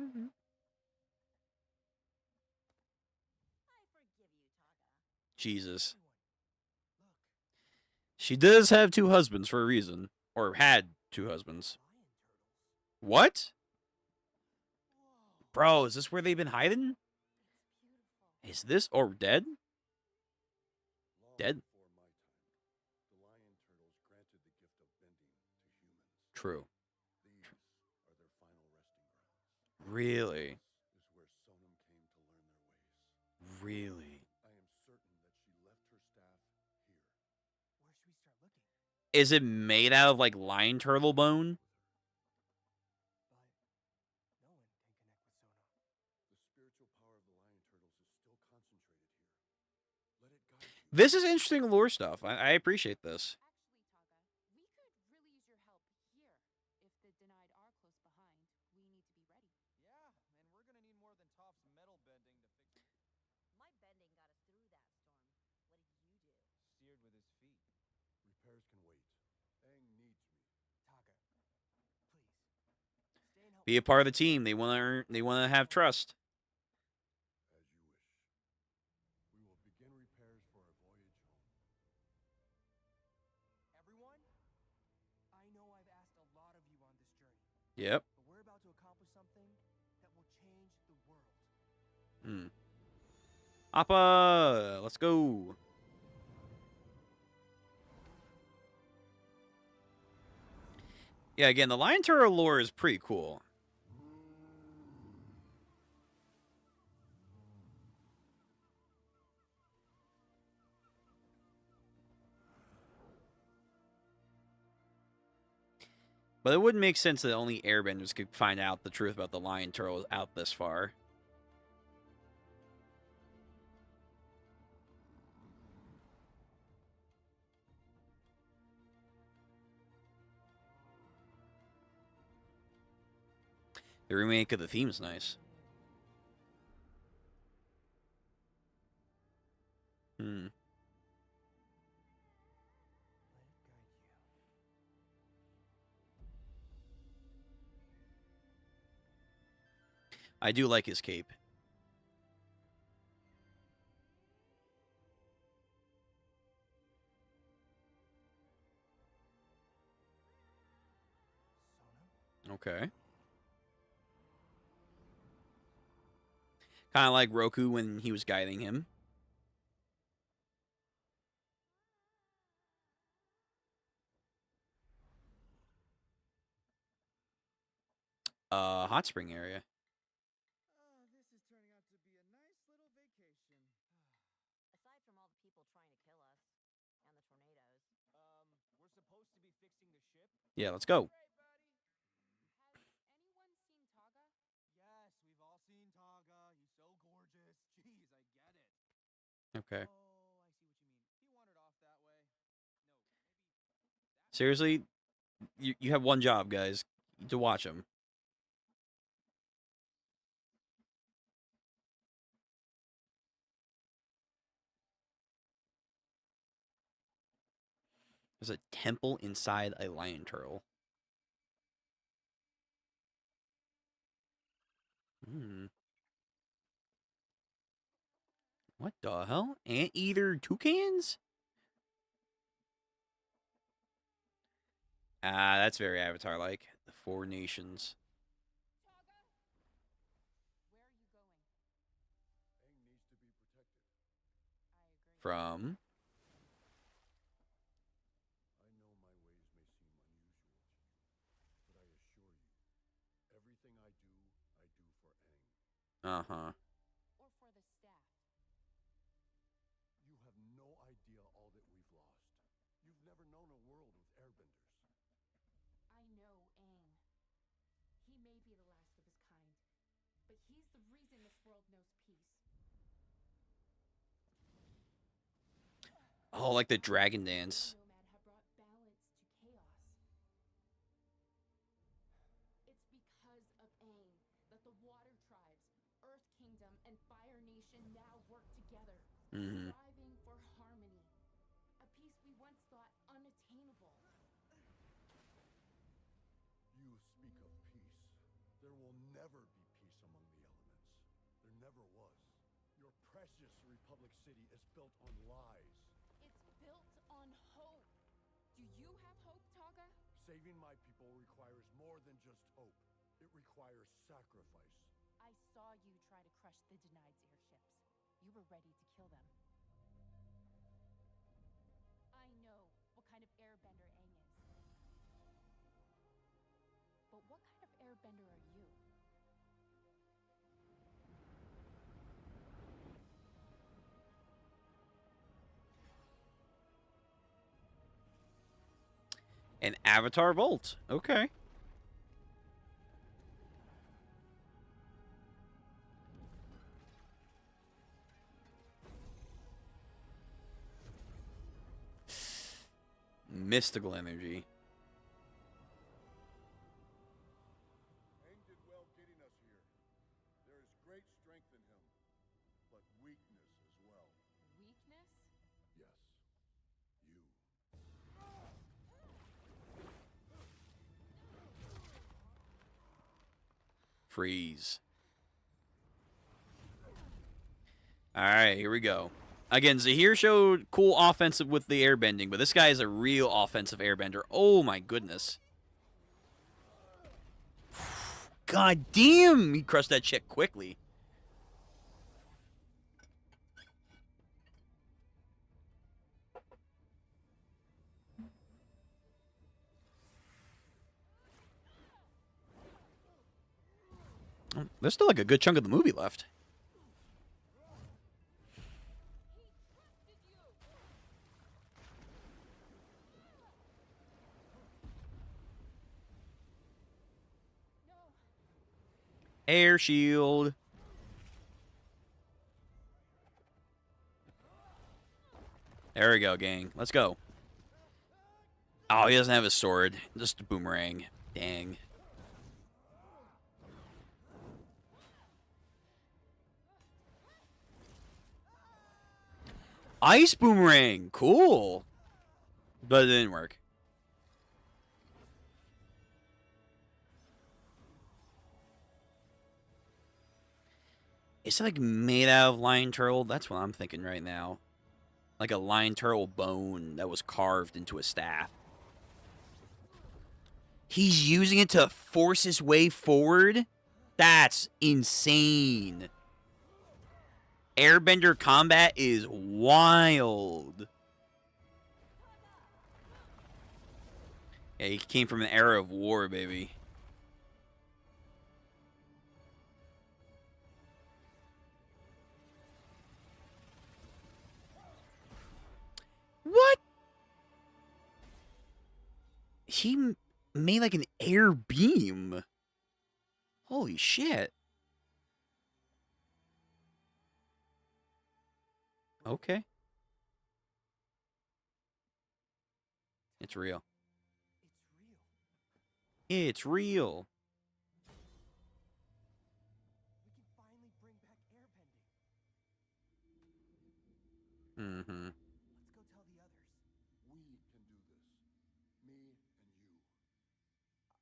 [SPEAKER 4] forgive you, Taga.
[SPEAKER 1] Jesus.
[SPEAKER 3] Everyone, look.
[SPEAKER 1] She does have two husbands for a reason. Or had two husbands.
[SPEAKER 3] Lion turtles.
[SPEAKER 1] What?
[SPEAKER 3] Whoa.
[SPEAKER 1] Bro, is this where they've been hiding?
[SPEAKER 4] It's beautiful.
[SPEAKER 1] Is this or dead?
[SPEAKER 6] Long
[SPEAKER 1] Dead.
[SPEAKER 6] before my time, the lion turtles granted the gift of bending to humans.
[SPEAKER 1] True.
[SPEAKER 6] These are their final
[SPEAKER 1] Really?
[SPEAKER 6] This is where Sonam came to learn their ways.
[SPEAKER 1] Really?
[SPEAKER 6] I am certain that she left her staff here.
[SPEAKER 2] Where should we start looking?
[SPEAKER 1] Is it made out of like lion turtle bone?
[SPEAKER 2] But no one can connect with Sonam.
[SPEAKER 6] The spiritual power of the lion turtles is still concentrated here. Let it guide you.
[SPEAKER 1] This is interesting lore stuff. I appreciate this.
[SPEAKER 4] Actually, Taga, we could really use your help here. If the denied are close behind, we need to be ready.
[SPEAKER 3] Yeah, and we're gonna need more than Toph's metal bending to fix.
[SPEAKER 7] My bending got us through that storm. What did you do?
[SPEAKER 3] Steered with his feet.
[SPEAKER 6] Repairs can wait. Aang needs me.
[SPEAKER 2] Taga, please, stay and help
[SPEAKER 1] Be a part of the team. They want to earn. They want to have trust.
[SPEAKER 6] As you wish. We will begin repairs for our voyage home.
[SPEAKER 2] Everyone, I know I've asked a lot of you on this journey,
[SPEAKER 1] Yep.
[SPEAKER 2] but we're about to accomplish something that will change the world.
[SPEAKER 1] Appa, let's go. Yeah, again, the lion turtle lore is pretty cool. But it wouldn't make sense that only airbenders could find out the truth about the lion turtle out this far. The remake of the theme's nice.
[SPEAKER 2] Let it guide you.
[SPEAKER 1] I do like his cape.
[SPEAKER 2] Sonam?
[SPEAKER 1] Okay. Kind of like Roku when he was guiding him. Hot spring area.
[SPEAKER 3] This is turning out to be a nice little vacation.
[SPEAKER 7] Aside from all the people trying to kill us and the tornadoes.
[SPEAKER 3] We're supposed to be fixing the ship?
[SPEAKER 1] Yeah, let's go.
[SPEAKER 3] Great, buddy.
[SPEAKER 4] Has anyone seen Taga?
[SPEAKER 3] Yes, we've all seen Taga. He's so gorgeous. Jeez, I get it.
[SPEAKER 1] Okay.
[SPEAKER 3] Oh, I see what you mean. He wandered off that way. No, maybe.
[SPEAKER 1] Seriously, you have one job, guys, to watch him. There's a temple inside a lion turtle. What the hell? Anteater toucans? Ah, that's very Avatar-like. The Four Nations.
[SPEAKER 4] Taga? Where are you going?
[SPEAKER 6] Aang needs to be protected.
[SPEAKER 4] I agree.
[SPEAKER 1] From?
[SPEAKER 6] I know my ways may seem unusual to you, but I assure you, everything I do for Aang.
[SPEAKER 1] Uh-huh.
[SPEAKER 4] Or for the staff.
[SPEAKER 6] You have no idea all that we've lost. You've never known a world with airbenders.
[SPEAKER 4] I know Aang. He may be the last of his kind, but he's the reason this world knows peace.
[SPEAKER 1] Oh, like the dragon dance.
[SPEAKER 4] Nomad have brought balance to chaos. It's because of Aang that the Water Tribes, Earth Kingdom, and Fire Nation now work together, striving for harmony. A peace we once thought unattainable.
[SPEAKER 6] You speak of peace. There will never be peace among the elements. There never was. Your precious Republic City is built on lies.
[SPEAKER 4] It's built on hope. Do you have hope, Taga?
[SPEAKER 6] Saving my people requires more than just hope. It requires sacrifice.
[SPEAKER 4] I saw you try to crush the Denied's airships. You were ready to kill them. I know what kind of airbender Aang is. But what kind of airbender are you?
[SPEAKER 1] An Avatar Vault. Okay. Mystical energy.
[SPEAKER 6] Aang did well getting us here. There is great strength in him, but weakness as well.
[SPEAKER 4] Weakness?
[SPEAKER 6] Yes, you.
[SPEAKER 1] Freeze. Alright, here we go. Again, Zahir showed cool offensive with the airbending, but this guy is a real offensive airbender. Oh my goodness. God damn! He crushed that chick quickly. There's still like a good chunk of the movie left. Air shield. There we go, gang. Let's go. Oh, he doesn't have his sword. Just a boomerang. Dang. Ice boomerang. Cool. But it didn't work. Is it like made out of lion turtle? That's what I'm thinking right now. Like a lion turtle bone that was carved into a staff. He's using it to force his way forward? That's insane. Airbender combat is wild. Yeah, he came from an era of war, baby. What? He made like an air beam. Holy shit. Okay. It's real. It's real.
[SPEAKER 2] We can finally bring back airbending.
[SPEAKER 1] Mm-hmm.
[SPEAKER 2] Let's go tell the others.
[SPEAKER 6] We can do this. Me and you.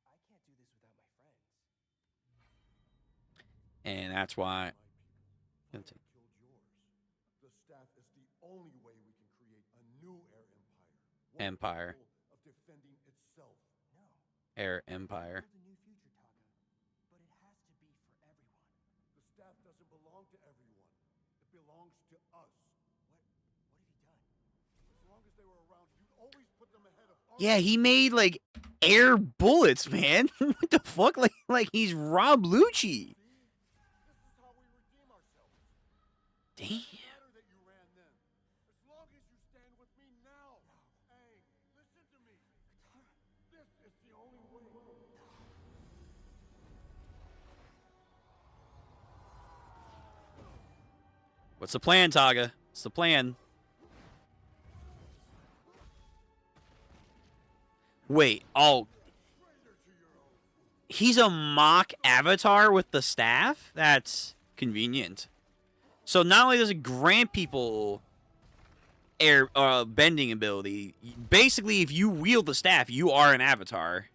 [SPEAKER 2] I can't do this without my friends.
[SPEAKER 1] And that's why.
[SPEAKER 6] My people killed yours. The staff is the only way we can create a new air empire.
[SPEAKER 1] Empire.
[SPEAKER 6] One capable of defending itself.
[SPEAKER 2] No.
[SPEAKER 1] Air Empire.
[SPEAKER 2] Build a new future, Taka. But it has to be for everyone.
[SPEAKER 6] The staff doesn't belong to everyone. It belongs to us.
[SPEAKER 2] What have you done?
[SPEAKER 6] As long as they were around, you'd always put them ahead of us.
[SPEAKER 1] Yeah, he made like air bullets, man. What the fuck? Like he's Rob Lucci.
[SPEAKER 6] See? This is how we redeem ourselves.
[SPEAKER 1] Damn.
[SPEAKER 6] It doesn't matter that you ran then. As long as you stand with me now. Aang, listen to me. This is the only way.
[SPEAKER 1] What's the plan, Taga? What's the plan? Wait, oh. He's a mock avatar with the staff? That's convenient. So not only does it grant people air bending ability, basically if you wield the staff, you are an avatar.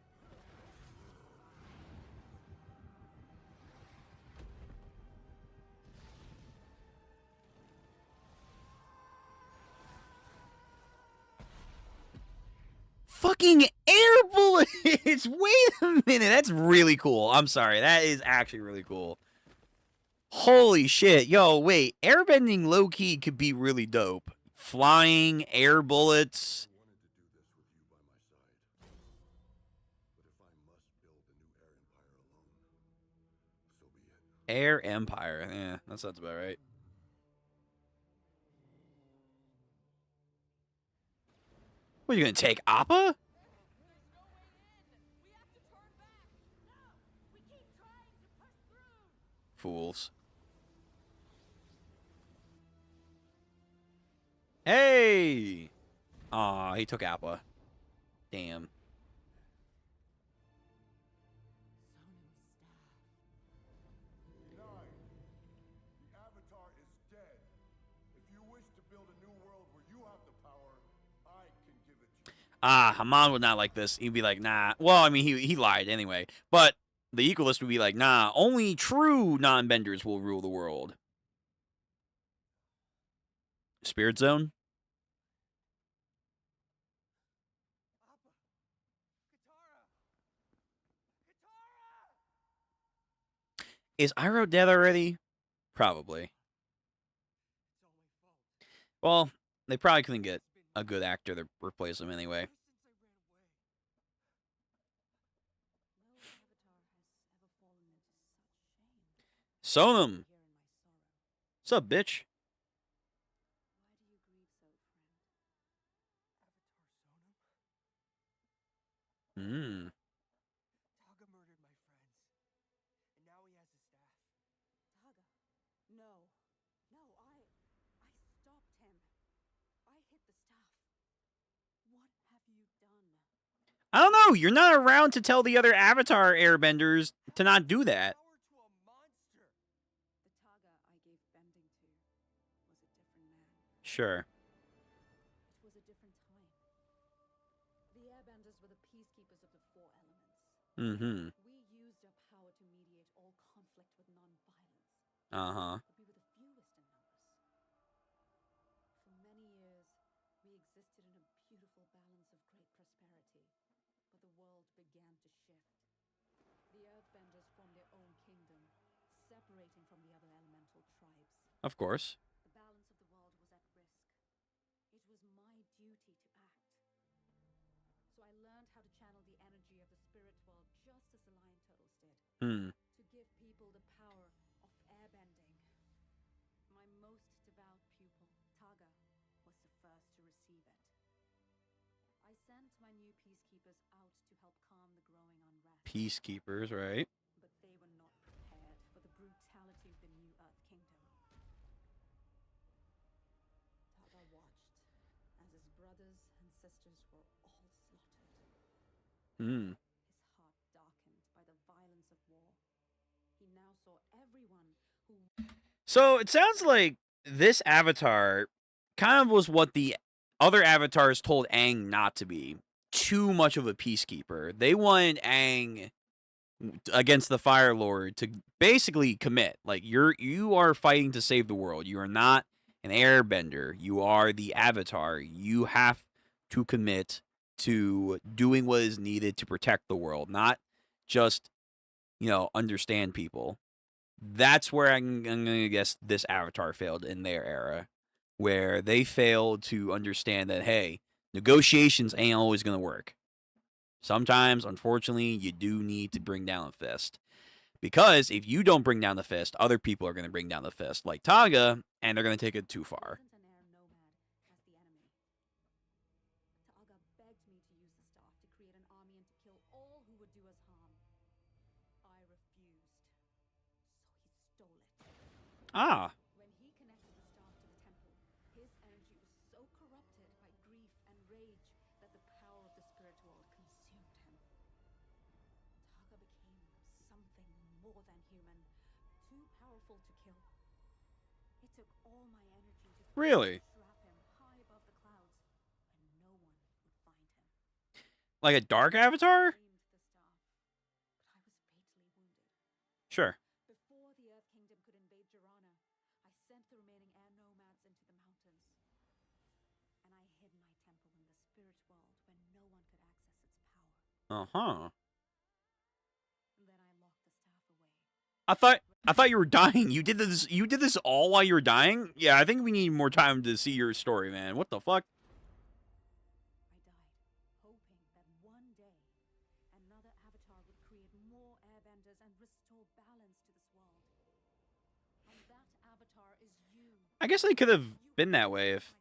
[SPEAKER 1] Fucking air bullets! Wait a minute, that's really cool. I'm sorry, that is actually really cool. Holy shit. Yo, wait, airbending low-key could be really dope. Flying, air bullets.
[SPEAKER 6] I wanted to do this with you by my side. But if I must build a new air empire alone, so be it.
[SPEAKER 1] Air Empire. Yeah, that sounds about right. What, are you gonna take Appa? Fools. Hey! Aw, he took ATLA. Damn.
[SPEAKER 6] Denied. The Avatar is dead. If you wish to build a new world where you have the power, I can give it to you.
[SPEAKER 1] Ah, Haman would not like this. He'd be like, nah. Well, I mean, he lied anyway. But the Equalist would be like, nah, only true non-benders will rule the world. Spirit Zone?
[SPEAKER 3] Appa! Katara! Katara!
[SPEAKER 1] Is Iroh dead already? Probably.
[SPEAKER 3] It's all my fault.
[SPEAKER 1] Well, they probably couldn't get a good actor to replace him anyway.
[SPEAKER 3] Ever since I ran away.
[SPEAKER 4] No avatar has ever fallen into such shame.
[SPEAKER 1] Sonam!
[SPEAKER 4] Here in my sorrow.
[SPEAKER 1] What's up, bitch?
[SPEAKER 4] Why do you grieve so, friend?
[SPEAKER 3] Avatar Sonam?
[SPEAKER 1] Hmm.
[SPEAKER 3] Taga murdered my friends. And now he has a staff.
[SPEAKER 4] Taga. No. No, I stopped him. I hit the staff. What have you done?
[SPEAKER 1] I don't know. You're not around to tell the other Avatar airbenders to not do that.
[SPEAKER 3] Power to a monster.
[SPEAKER 4] The Taga I gave bending to was a different man.
[SPEAKER 1] Sure.
[SPEAKER 4] It was a different time. The airbenders were the peacekeepers of the four elements.
[SPEAKER 1] Mm-hmm.
[SPEAKER 4] We used our power to mediate all conflict with non-violence.
[SPEAKER 1] Uh-huh.
[SPEAKER 4] But we were the fewest in numbers. For many years, we existed in a beautiful balance of great prosperity. But the world began to shift. The Earthbenders formed their own kingdom, separating from the other elemental tribes.
[SPEAKER 1] Of course.
[SPEAKER 4] The balance of the world was at risk. It was my duty to act. So I learned how to channel the energy of the spirit world just as the lion turtles did.
[SPEAKER 1] Hmm.
[SPEAKER 4] To give people the power of airbending. My most devout pupil, Taga, was the first to receive it. I sent my new peacekeepers out to help calm the growing unrest.
[SPEAKER 1] Peacekeepers, right?
[SPEAKER 4] But they were not prepared for the brutality of the new Earth Kingdom. Taga watched as his brothers and sisters were all slaughtered.
[SPEAKER 1] Hmm.
[SPEAKER 4] His heart darkened by the violence of war. He now saw everyone who
[SPEAKER 1] So it sounds like this Avatar kind of was what the other Avatars told Aang not to be. Too much of a peacekeeper. They wanted Aang against the Fire Lord to basically commit. Like you are fighting to save the world. You are not an airbender. You are the Avatar. You have to commit to doing what is needed to protect the world, not just, understand people. That's where I'm going to guess this Avatar failed in their era, where they failed to understand that, hey, negotiations ain't always going to work. Sometimes, unfortunately, you do need to bring down a fist. Because if you don't bring down the fist, other people are going to bring down the fist, like Taga, and they're going to take it too far.
[SPEAKER 4] wasn't an air nomad as the enemy. Taga begged me to use the staff to create an army and to kill all who would do us harm. I refused. So he stole it.
[SPEAKER 1] Ah,
[SPEAKER 4] When he connected the staff to the temple, his energy was so corrupted by grief and rage that the power of the spirit world consumed him. Taga became something more than human, too powerful to kill. It took all my energy to
[SPEAKER 1] really?
[SPEAKER 4] trap him high above the clouds when no one would find him.
[SPEAKER 1] Like a dark Avatar?
[SPEAKER 4] Aimed the staff, but I was fatally wounded.
[SPEAKER 1] Sure.
[SPEAKER 4] Before the Earth Kingdom could invade Jirana, I sent the remaining air nomads into the mountains. And I hid my temple in the spirit world where no one could access its power.
[SPEAKER 1] Uh-huh.
[SPEAKER 4] And then I locked the staff away.
[SPEAKER 1] I thought you were dying. You did this all while you were dying? Yeah, I think we need more time to see your story, man. What the fuck?
[SPEAKER 4] I died, hoping that one day another avatar would create more airbenders and restore balance to this world. And that avatar is you.
[SPEAKER 1] I guess they could have been that way if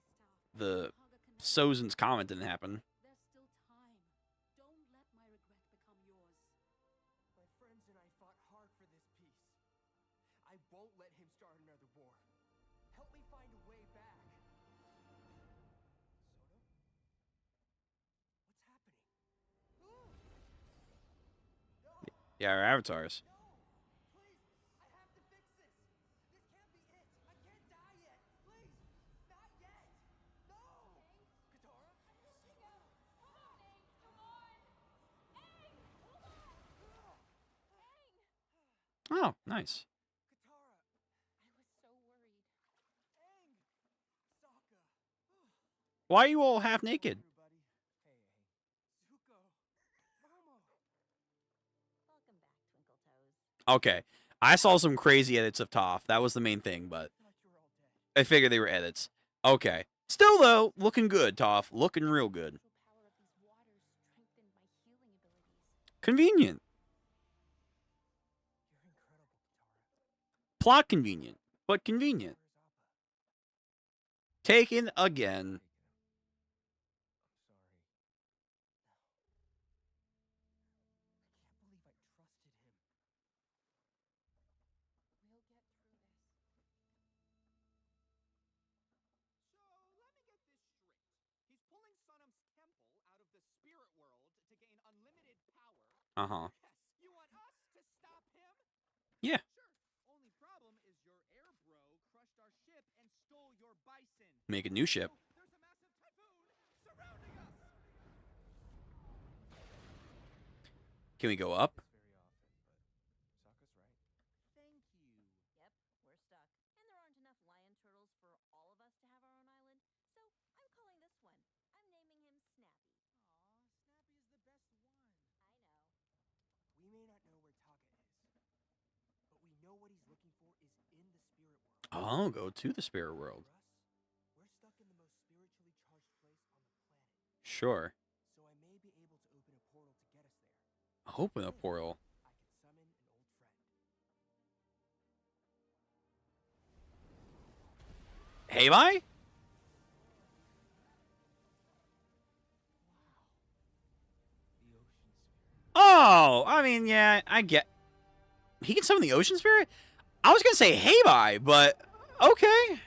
[SPEAKER 4] My staff,
[SPEAKER 1] the
[SPEAKER 4] Taga connected.
[SPEAKER 1] Sozin's comment didn't happen.
[SPEAKER 4] There's still time. Don't let my regret become yours.
[SPEAKER 3] My friends and I fought hard for this peace. I
[SPEAKER 2] won't let him start another war. Help me find a way back.
[SPEAKER 1] Yeah, our avatars.
[SPEAKER 2] No! Please! I have to fix this! This can't be it! I can't die yet! Please! Not yet! No! Katara?
[SPEAKER 1] Oh, nice.
[SPEAKER 2] Katara!
[SPEAKER 4] I was so worried.
[SPEAKER 2] Aang! Sokka!
[SPEAKER 1] Why are you all half naked?
[SPEAKER 2] Everybody. Hey. Zuko! Momo!
[SPEAKER 4] Welcome back, Twinkle Toes.
[SPEAKER 1] Okay. I saw some crazy edits of Toph. That was the main thing, but
[SPEAKER 2] Thought you were all dead.
[SPEAKER 1] I figured they were edits. Okay. Still, though, looking good, Toph. Looking real good.
[SPEAKER 4] The power of these waters strengthened my healing abilities.
[SPEAKER 1] Convenient.
[SPEAKER 2] You're incredible, Katara.
[SPEAKER 1] Plot convenient, but convenient.
[SPEAKER 2] Where's Appa?
[SPEAKER 1] Taken again.
[SPEAKER 2] I'm sorry. I can't believe I trusted him.
[SPEAKER 4] We'll get through this.
[SPEAKER 3] So, let me get this straight. He's pulling Sonam's temple out of the spirit world to gain unlimited power.
[SPEAKER 1] Uh-huh.
[SPEAKER 3] Yes, you want us to stop him?
[SPEAKER 1] Yeah.
[SPEAKER 3] Sure. Only problem is your air bro crushed our ship and stole your bison.
[SPEAKER 1] Make a new ship.
[SPEAKER 3] Oh, there's a massive typhoon surrounding us.
[SPEAKER 1] Can we go up?
[SPEAKER 2] Very often, but Sokka's right.
[SPEAKER 7] Thank you.
[SPEAKER 4] Yep, we're stuck. And there aren't enough lion turtles for all of us to have our own island. So I'm calling this one. I'm naming him Snappy.
[SPEAKER 3] Aw, Snappy is the best one.
[SPEAKER 4] I know.
[SPEAKER 2] We may not know where Taka is, but we know what he's looking for is in the spirit world.
[SPEAKER 1] Oh, go to the spirit world.
[SPEAKER 2] For us, we're stuck in the most spiritually charged place on the planet.
[SPEAKER 1] Sure.
[SPEAKER 2] So I may be able to open a portal to get us there.
[SPEAKER 1] Open a portal.
[SPEAKER 2] I can summon an old friend.
[SPEAKER 1] Hey, bye?
[SPEAKER 2] The ocean spirit.
[SPEAKER 1] Oh, I mean, yeah, I get. He can summon the ocean spirit? I was gonna say hey bye, but okay.
[SPEAKER 4] This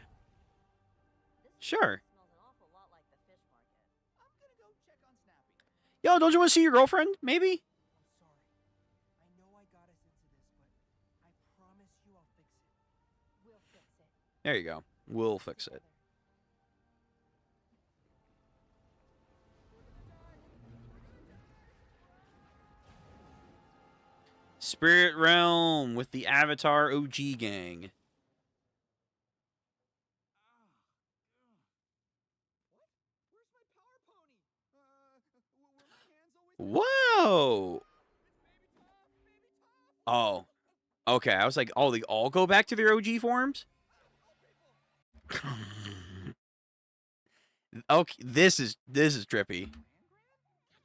[SPEAKER 1] Sure.
[SPEAKER 4] smells an awful lot like the fish market.
[SPEAKER 3] I'm gonna go check on Snappy.
[SPEAKER 1] Yo, don't you want to see your girlfriend? Maybe?
[SPEAKER 2] I'm sorry. I know I got us into this, but I promise you I'll fix it.
[SPEAKER 4] We'll fix it.
[SPEAKER 1] There you go. We'll fix it.
[SPEAKER 4] Together.
[SPEAKER 1] Spirit Realm with the Avatar OG gang.
[SPEAKER 3] What? Where's my power pony? Were my hands always
[SPEAKER 1] Whoa!
[SPEAKER 3] It's baby Tom!
[SPEAKER 1] Oh. Okay, I was like, oh, they all go back to their OG forms? Okay, this is trippy.
[SPEAKER 4] Your sister, you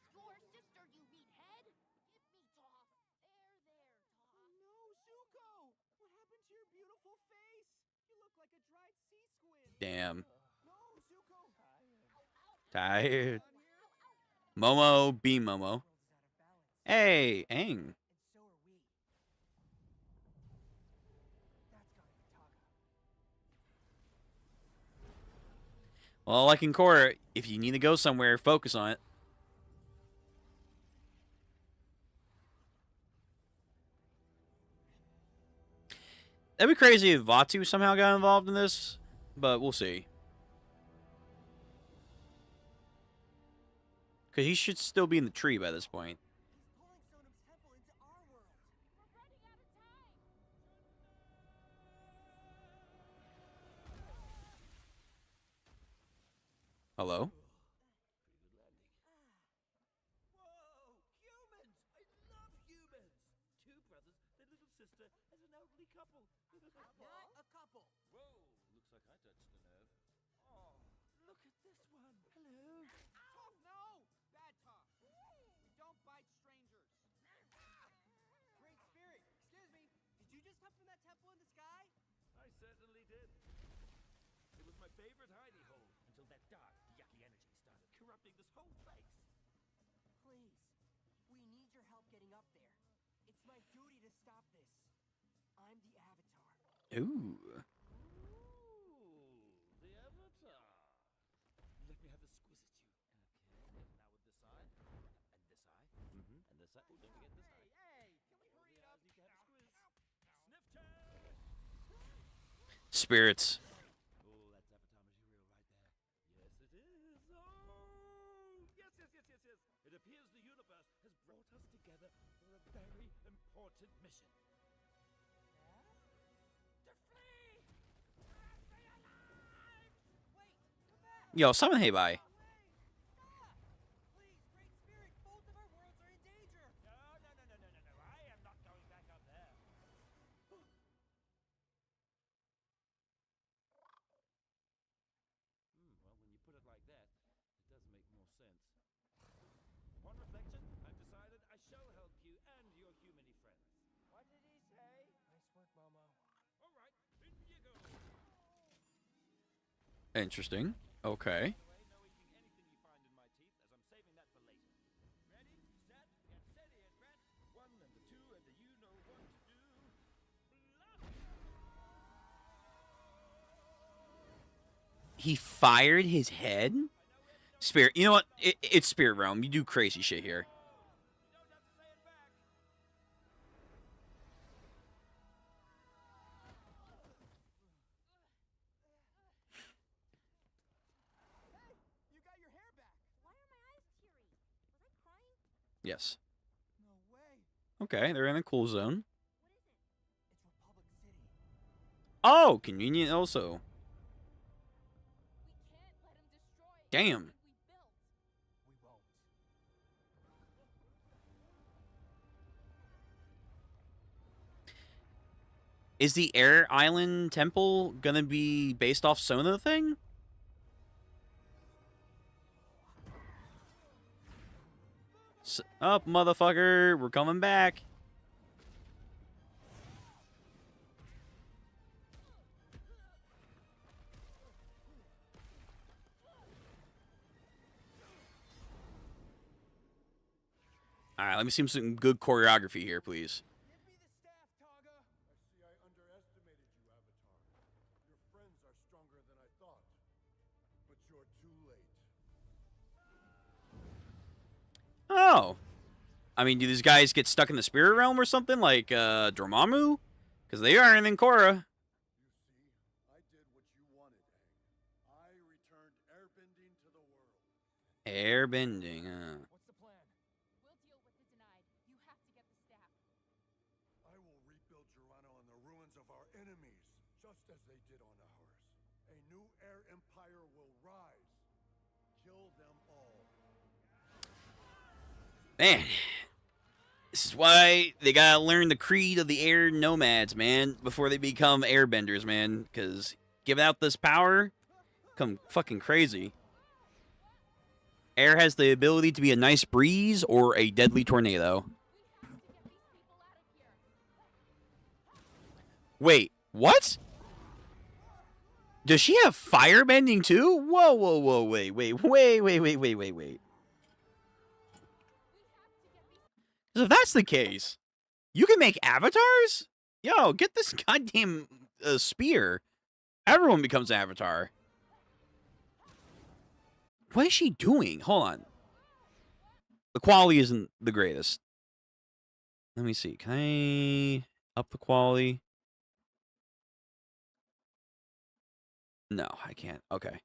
[SPEAKER 4] meathead! Get me, Toph! There, Toph!
[SPEAKER 3] No, Zuko! What happened to your beautiful face? You look like a dried sea squid.
[SPEAKER 1] Damn.
[SPEAKER 3] No, Zuko!
[SPEAKER 1] Tired. Momo, be Momo.
[SPEAKER 2] The world is out of balance.
[SPEAKER 1] Hey, Aang.
[SPEAKER 2] And so are we. That's gotta be Taka.
[SPEAKER 1] Well, like in Korra, if you need to go somewhere, focus on it. That'd be crazy if Vaatu somehow got involved in this, but we'll see. Because he should still be in the tree by this point.
[SPEAKER 2] He's pulling Sonam's temple into our world.
[SPEAKER 4] We're running out of time!
[SPEAKER 1] Hello?
[SPEAKER 7] Whoa! Humans! I love humans! Two brothers, their little sister, and an elderly couple.
[SPEAKER 2] Not a couple.
[SPEAKER 7] Whoa! Looks like I touched a nerve. Oh, look at this one. Hello.
[SPEAKER 3] Toph, no! Bad Toph. We don't bite strangers.
[SPEAKER 2] Great spirit. Excuse me. Did you just come from that temple in the sky?
[SPEAKER 7] I certainly did. It was my favorite hidey hole until that dark, yucky energy started corrupting this whole place.
[SPEAKER 2] Please. We need your help getting up there. It's my duty to stop this. I'm the Avatar.
[SPEAKER 1] Ooh.
[SPEAKER 8] The Avatar. Let me have a squiz at you. Okay. Now with this eye. And this eye. Mm-hmm. And this eye. Oh, don't forget this eye.
[SPEAKER 3] Hey, can we hurry it up?
[SPEAKER 8] Need to have a squiz. Sniff test.
[SPEAKER 1] Spirits.
[SPEAKER 8] Oh, that's Avatar material right there. Yes, it is. Oh, yes. It appears the universe has brought us together for a very important mission. To flee! Stay alive!
[SPEAKER 3] Wait, come back!
[SPEAKER 1] Yo, summon Hey Bye.
[SPEAKER 3] Stop! Please, Great Spirit, both of our worlds are in danger!
[SPEAKER 8] No. I am not going back up there. Well, when you put it like that, it does make more sense. Upon reflection, I've decided I shall help you and your humany friends.
[SPEAKER 3] What did he say?
[SPEAKER 2] Nice work, Momo.
[SPEAKER 8] All right, in you go.
[SPEAKER 1] Interesting. Okay.
[SPEAKER 8] By the way, no eating anything you find in my teeth, as I'm saving that for later. Ready, set, get steady, and red. 1 and the 2 and the you know what to do. Bluff!
[SPEAKER 1] He fired his head? Spirit. You know what? It's Spirit Realm. You do crazy shit here.
[SPEAKER 8] You don't have to say it back.
[SPEAKER 3] Hey, you got your hair back!
[SPEAKER 4] Why are my eyes teary? Was I crying?
[SPEAKER 1] Yes.
[SPEAKER 3] No way!
[SPEAKER 1] Okay, they're in a cool zone.
[SPEAKER 4] What is it?
[SPEAKER 3] It's Republic City.
[SPEAKER 1] Oh, convenient also.
[SPEAKER 4] We can't let him destroy
[SPEAKER 1] Damn.
[SPEAKER 4] everything we built.
[SPEAKER 3] We won't.
[SPEAKER 1] Is the Air Island Temple gonna be based off Sona thing? Up, motherfucker. We're coming back. Alright, let me see some good choreography here, please.
[SPEAKER 3] Give me the staff, Taga!
[SPEAKER 6] I see I underestimated you, Avatar. Your friends are stronger than I thought. But you're too late.
[SPEAKER 1] Oh. I mean, do these guys get stuck in the spirit realm or something like Dormammu? Because they aren't in Korra.
[SPEAKER 6] You see, I did what you wanted, Aang. I returned airbending to the world.
[SPEAKER 1] Airbending,
[SPEAKER 3] What's the plan?
[SPEAKER 4] We'll deal with the denied. You have to get the staff.
[SPEAKER 6] I will rebuild Geronto on the ruins of our enemies, just as they did on ours. A new air empire will rise. Kill them all.
[SPEAKER 1] Man. This is why they gotta learn the creed of the air nomads, man, before they become airbenders, man. Because giving out this power, come fucking crazy. Air has the ability to be a nice breeze or a deadly tornado.
[SPEAKER 4] We have to get these people out of here.
[SPEAKER 1] Wait, what? Does she have firebending too? Whoa, wait. So if that's the case, you can make avatars? Yo, get this goddamn spear. Everyone becomes an avatar. What is she doing? Hold on. The quality isn't the greatest. Let me see. Can I up the quality? No, I can't. Okay.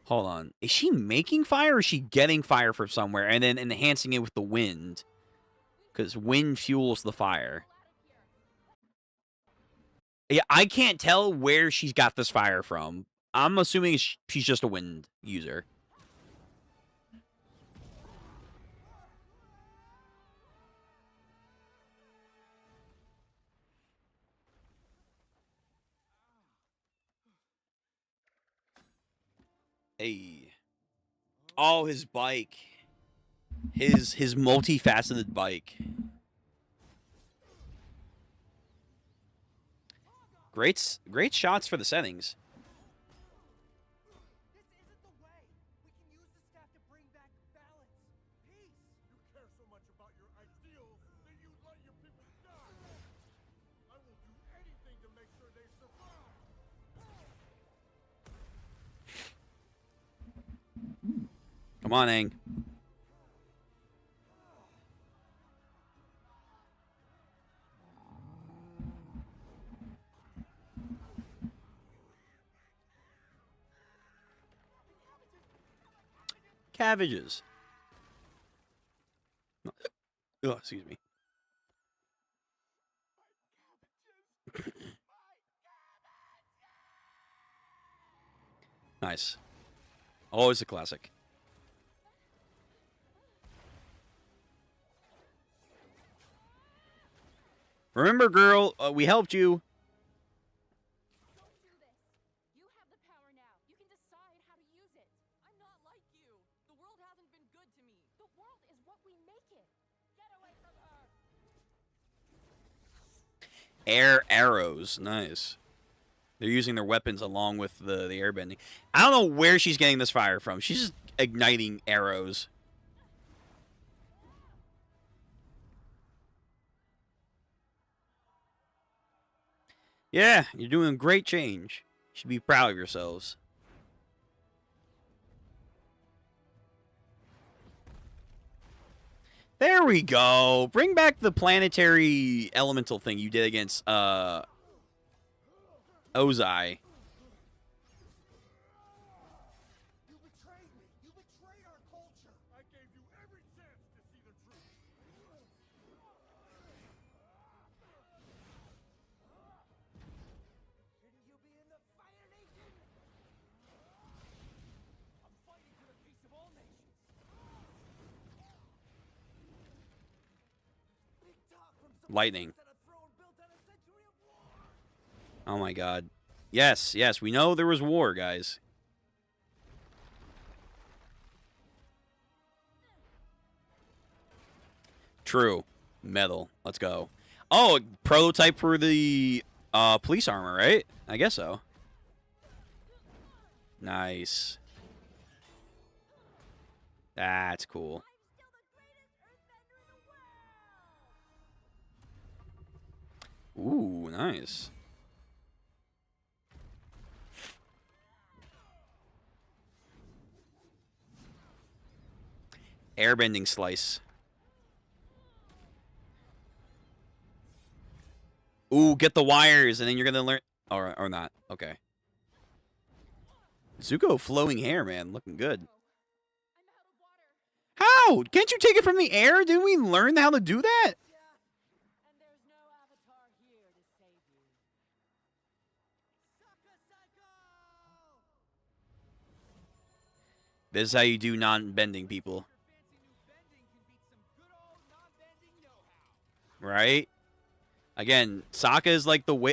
[SPEAKER 1] Hold on. Is she making fire or is she getting fire from somewhere and then enhancing it with the wind? Because wind fuels the fire. Yeah, I can't tell where she's got this fire from. I'm assuming she's just a wind user. Hey. Oh, his bike. His multifaceted bike. Great shots for the settings.
[SPEAKER 3] This isn't the way! We can use the staff to bring back balance, peace!
[SPEAKER 6] You care so much about your ideals that you let your people die. I will do anything
[SPEAKER 1] Come on, Aang. Cabbages. Oh, excuse me. Nice. Always a classic. Remember, girl, we helped you.
[SPEAKER 4] Don't do this. You have the power now. You can decide how to use it. I'm not like you. The world hasn't been good to me. The world is what we make it. Get away from her.
[SPEAKER 1] Air arrows. Nice. They're using their weapons along with the airbending. I don't know where she's getting this fire from. She's just igniting arrows. Yeah, you're doing a great change. You should be proud of yourselves. There we go. Bring back the planetary elemental thing you did against Ozai.
[SPEAKER 6] You betrayed me! You betrayed our culture! I gave you every chance to see the truth!
[SPEAKER 3] Shouldn't you be in the Fire Nation?
[SPEAKER 8] I'm fighting for the peace of all nations.
[SPEAKER 3] Big talk from someone
[SPEAKER 1] Lightning.
[SPEAKER 3] who set a throne built on a century of war.
[SPEAKER 1] Oh my god. Yes, yes, we know there was war, guys. True. Metal. Let's go. Oh, prototype for the police armor, right? I guess so. Nice. That's cool.
[SPEAKER 4] I'm still the greatest earthbender in the world.
[SPEAKER 1] Ooh, nice. Airbending slice. Ooh, get the wires, and then you're gonna learn... Or not. Okay. Zuko flowing hair, man. Looking good.
[SPEAKER 4] I'm out of water.
[SPEAKER 1] How? Can't you take it from the air? Didn't we learn how to do that?
[SPEAKER 7] And there's no avatar here to save you.
[SPEAKER 3] Sucker Psycho!
[SPEAKER 1] This is how you do non-bending, people.
[SPEAKER 3] Your fancy new bending can beat some good old non-bending know-how.
[SPEAKER 1] Right? Again, Sokka is like the way...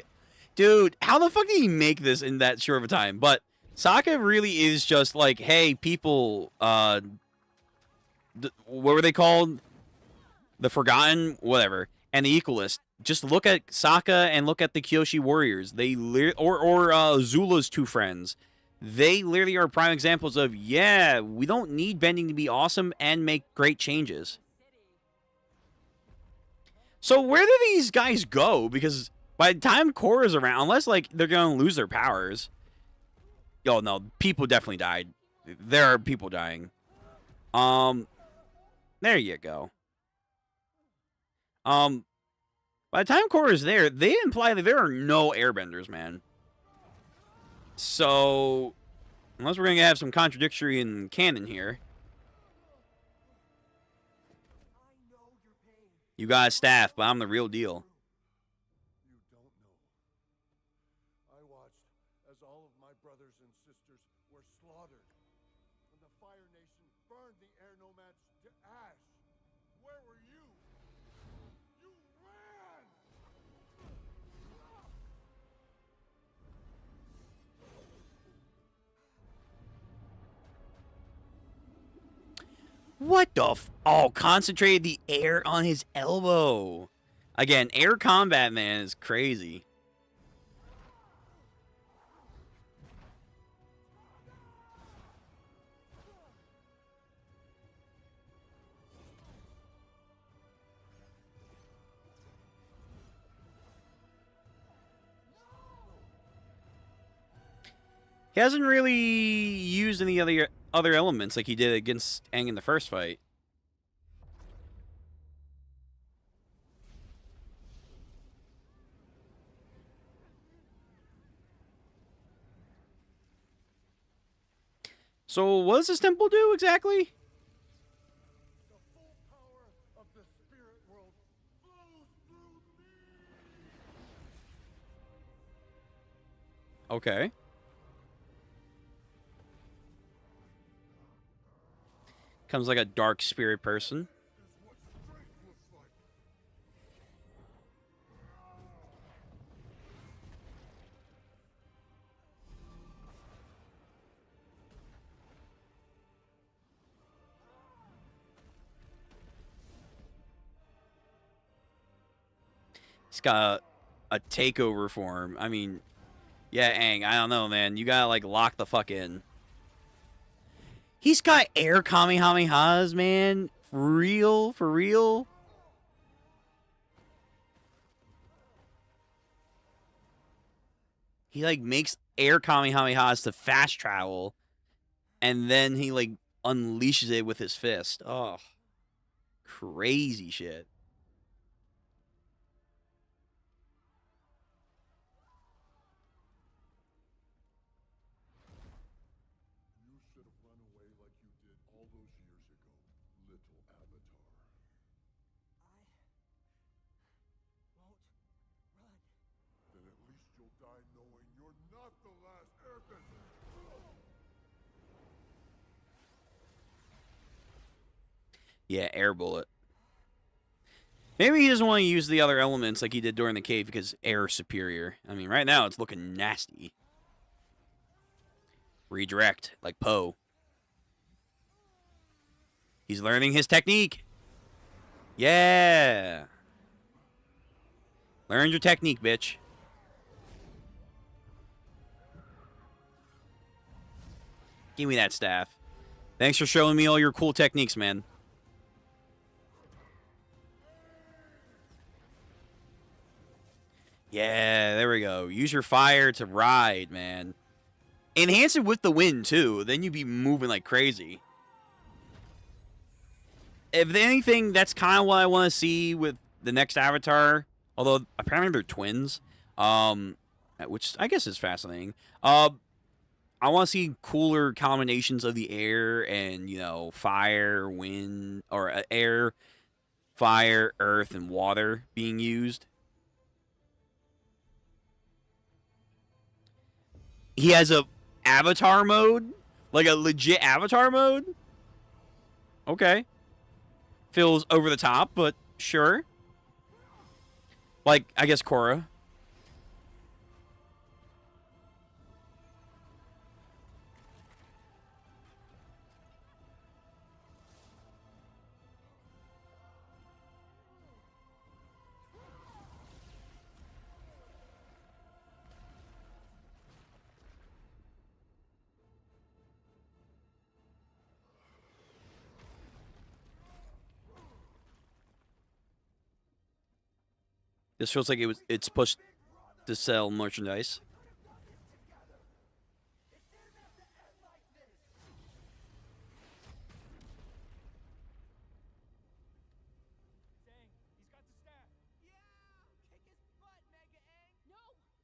[SPEAKER 1] Dude, how the fuck did he make this in that short of a time? But Sokka really is just like, hey, people, what were they called? The Forgotten? Whatever. And the Equalist. Just look at Sokka and look at the Kyoshi Warriors. They or Zula's two friends. They literally are prime examples of, yeah, we don't need bending to be awesome and make great changes. So where do these guys go? Because by the time Korra's around, unless like they're gonna lose their powers, oh no, people definitely died. There are people dying. There you go. By the time Korra's there, they imply that there are no airbenders, man. So unless we're gonna have some contradictory in canon here. You got a staff, but I'm the real deal.
[SPEAKER 6] You don't know. I watched as all of my brothers and sisters were slaughtered when the Fire Nation burned the air nomads to ash. Where were you? You ran!
[SPEAKER 1] What the f... Oh, concentrated the air on his elbow. Again, air combat, man, is crazy. He hasn't really used any other other elements like he did against Aang in the first fight. So what does this temple do exactly?
[SPEAKER 6] The full power of the spirit world flows through me.
[SPEAKER 1] Okay. Comes like a dark spirit person.
[SPEAKER 6] Is what strength looks like.
[SPEAKER 1] He's got a takeover form. I mean, yeah, Aang, I don't know, man. You gotta, like, lock the fuck in. He's got air Kamehamehas, man. For real? For real? He, like, makes air Kamehamehas to fast travel. And then he, like, unleashes it with his fist. Oh. Crazy shit.
[SPEAKER 6] You should have run away like you did all those years ago, little Avatar.
[SPEAKER 3] I won't run.
[SPEAKER 6] Then at least you'll die knowing you're not the last airbender.
[SPEAKER 1] Yeah, air bullet. Maybe he doesn't want to use the other elements like he did during the cave because air is superior. I mean, right now it's looking nasty. Redirect, like Poe. He's learning his technique. Yeah. Learn your technique, bitch. Give me that staff. Thanks for showing me all your cool techniques, man. Yeah, there we go. Use your fire to ride, man. Enhance it with the wind, too. Then you'd be moving like crazy. If anything, that's kind of what I want to see with the next Avatar. Although, apparently they're twins. Which I guess is fascinating. I want to see cooler combinations of the air and, you know, fire, wind, or air, fire, earth, and water being used. He has a avatar mode? Like a legit avatar mode? Okay. Feels over the top, but sure. Like, I guess Korra. This feels like it's pushed to sell merchandise.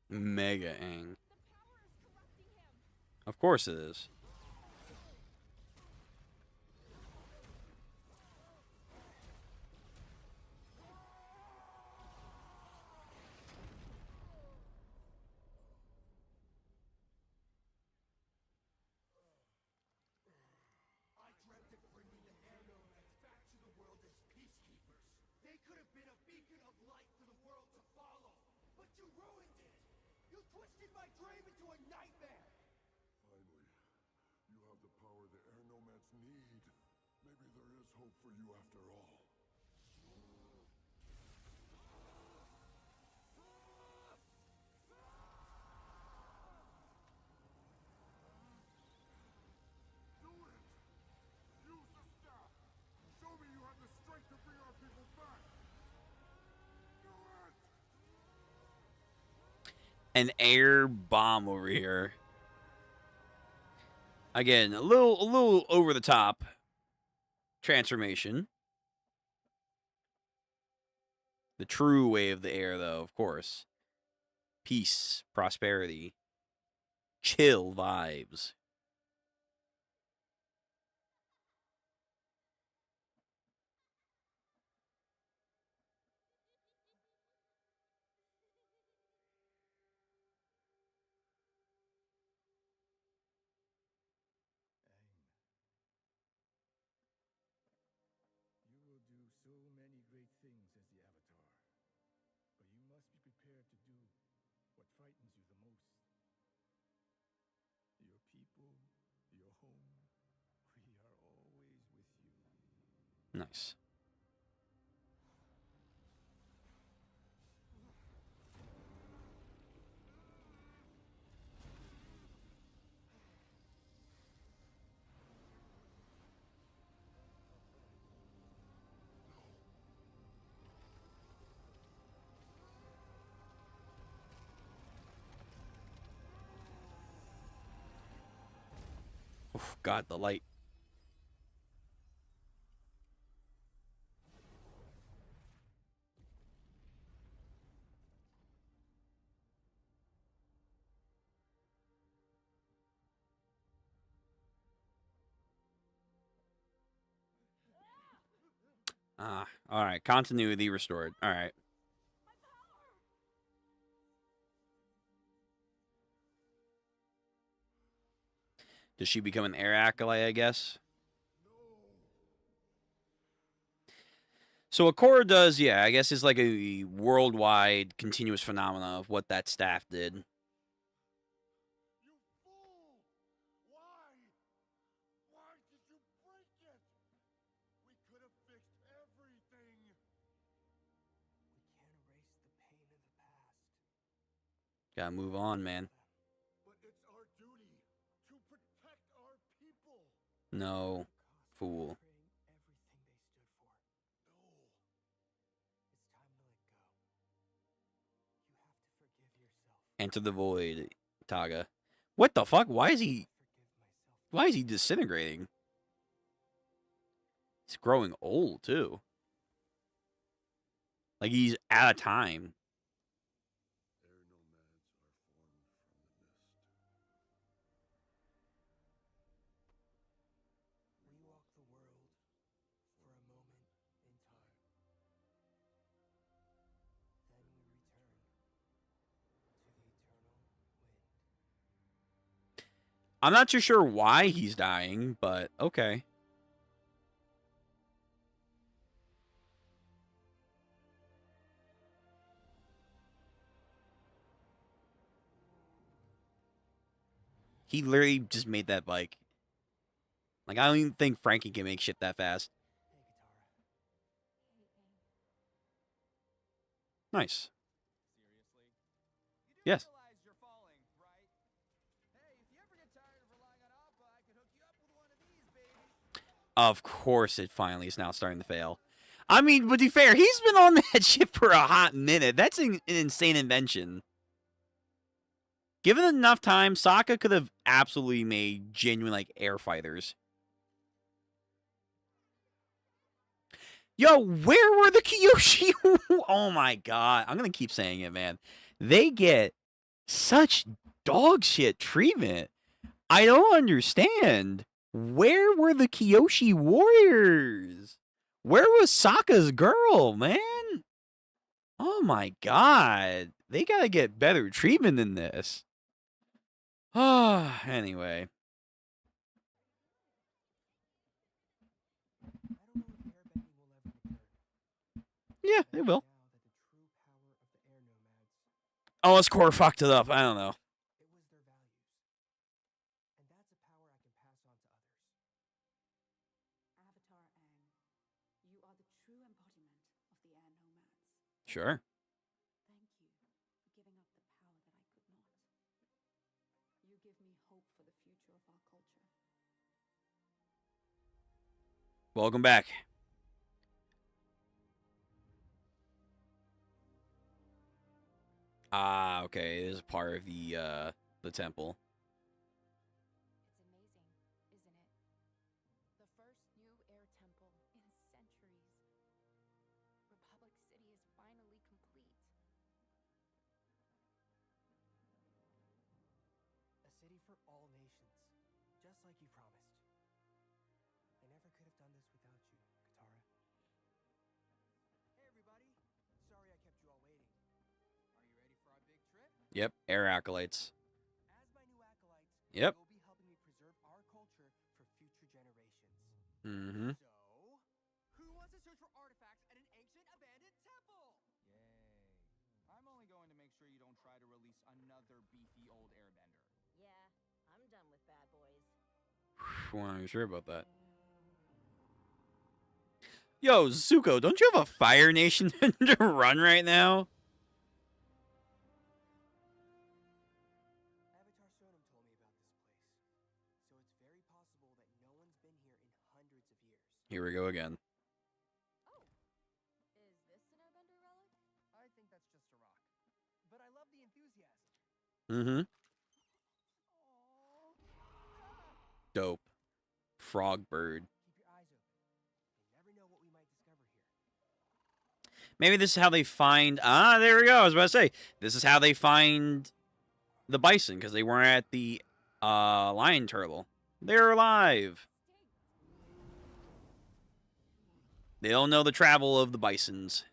[SPEAKER 1] Mega Aang. Of course it is.
[SPEAKER 6] I dreamt of bringing the air nomads back to the world as peacekeepers. They could have been a beacon of light for the world to follow, but you ruined it. You twisted my dream into a nightmare. Finally, you have the power the air nomads need. Maybe there is hope for you after all. Do it! Use the staff! Show me you have the strength to bring our people back! Do it!
[SPEAKER 1] An air bomb over here. Again, a little over the top transformation. The true way of the air, though, of course. Peace, prosperity, chill vibes.
[SPEAKER 6] You will do so many great things as the Avatar, but you must be prepared to do what frightens you the most. Your people, your home, we are always with you.
[SPEAKER 1] Nice. Oof, God, the light. Ah, all right. Continuity restored. All right. Does she become an air acolyte, I guess? So what Korra does, yeah, I guess is like a worldwide continuous phenomena of what that staff did.
[SPEAKER 6] You fool! Why? Why did you break it? We could have fixed everything.
[SPEAKER 2] We can't erase the pain of the past.
[SPEAKER 1] Gotta move on, man.
[SPEAKER 6] But it's our duty to protect our people.
[SPEAKER 1] No, fool. Enter the void, Taga. What the fuck? Why is he disintegrating? He's growing old too. Like he's out of time.
[SPEAKER 6] Air nomads are formed from the mist.
[SPEAKER 2] We walk the world for a moment in time. Then we return to the eternal wind.
[SPEAKER 1] I'm not too sure why he's dying, but okay. He literally just made that bike. Like, I don't even think Frankie can make shit that fast. Nice.
[SPEAKER 3] Seriously? You do
[SPEAKER 1] Yes.
[SPEAKER 3] realize you're falling, right? Hey, if you ever get tired of relying on Appa, I can hook you up with one of these, baby.
[SPEAKER 1] Of course it finally is now starting to fail. I mean, but to be fair, he's been on that ship for a hot minute. That's an insane invention. Given enough time, Sokka could have absolutely made genuine, like, air fighters. Yo, where were the Kyoshi? Oh my god. I'm going to keep saying it, man. They get such dog shit treatment. I don't understand. Where were the Kyoshi warriors? Where was Sokka's girl, man? Oh my god. They got to get better treatment than this. Ah, anyway.
[SPEAKER 2] I don't know if airbending will ever return.
[SPEAKER 1] Yeah,
[SPEAKER 2] But I
[SPEAKER 1] it
[SPEAKER 2] know
[SPEAKER 1] will.
[SPEAKER 2] now that the true power of the air nomads,
[SPEAKER 1] Unless Korra fucked it up. I don't know.
[SPEAKER 2] it was their values. And that's a power I can pass on to others.
[SPEAKER 4] Avatar Aang, you are the true embodiment of the air nomads.
[SPEAKER 1] Sure.
[SPEAKER 4] Thank you for giving up the power that I could not. You give me hope for the future of our culture.
[SPEAKER 1] Welcome back. Ah, okay. It is part of the temple.
[SPEAKER 4] It's amazing
[SPEAKER 2] for all nations, just like you promised. I never could have done this without you, Katara. Hey everybody! Sorry I kept you all waiting. Are you ready for our big trip?
[SPEAKER 1] Yep, air acolytes.
[SPEAKER 2] As my new acolytes,
[SPEAKER 1] Yep.
[SPEAKER 2] you'll be helping me preserve our culture for future generations.
[SPEAKER 1] Mm-hmm.
[SPEAKER 2] So, who wants to search for artifacts at an ancient abandoned temple?
[SPEAKER 3] Yay. I'm only going to make sure you don't try to release another beefy old airbender.
[SPEAKER 7] Yeah, I'm done with bad boys.
[SPEAKER 1] Well, I'm not sure about that. Yo, Zuko, don't you have a Fire Nation to run right now?
[SPEAKER 2] Avatar Sonam told me about this place, so it's very possible that no one's been here in hundreds of years.
[SPEAKER 1] Here we go again.
[SPEAKER 7] Oh, is this an airbender relic?
[SPEAKER 3] I think that's just a rock.
[SPEAKER 2] But I love the enthusiasm.
[SPEAKER 1] Mm-hmm. Dope. Frog bird.
[SPEAKER 2] Keep your eyes open. You never know what we might discover here.
[SPEAKER 1] Maybe this is how they find... Ah, there we go. I was about to say. This is how they find the bison, because they weren't at the lion turtle. They're alive. They don't know the travel of the bisons.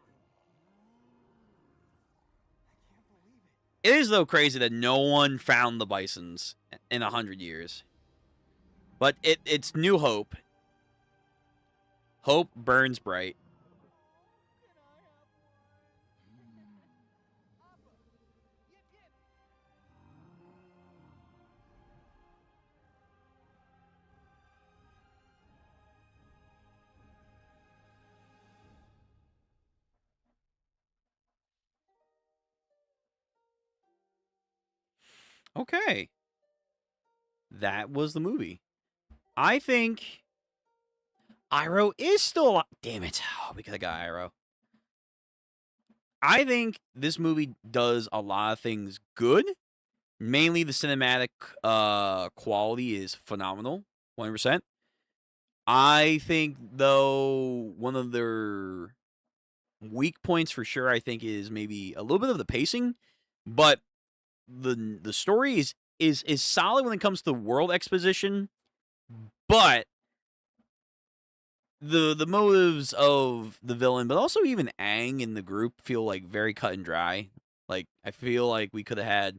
[SPEAKER 2] I can't believe it.
[SPEAKER 1] It is, though, crazy that no one found the bisons in 100 years. But it's New Hope. Hope burns bright.
[SPEAKER 2] Can I have one? Appa! Yip yip!
[SPEAKER 1] Okay. That was the movie. I think Iroh is still alive. Damn it. Oh, because I got Iroh. I think this movie does a lot of things good. Mainly the cinematic quality is phenomenal. 100%. I think, though, one of their weak points for sure, I think, is maybe a little bit of the pacing. But the story is solid when it comes to world exposition. But the motives of the villain, but also even Aang in the group, feel like very cut and dry. Like, I feel like we could have had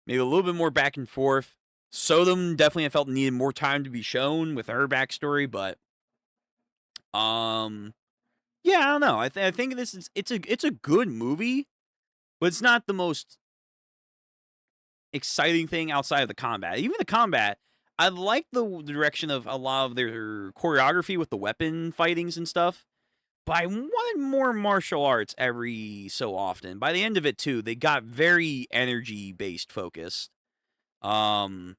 [SPEAKER 1] maybe a little bit more back and forth. Sodom definitely I felt needed more time to be shown with her backstory, but yeah, I don't know. I think this is it's a good movie, but it's not the most exciting thing outside of the combat. Even the combat, I like the direction of a lot of their choreography with the weapon fightings and stuff. But I wanted more martial arts every so often. By the end of it, too, they got very energy-based focused. Yeah.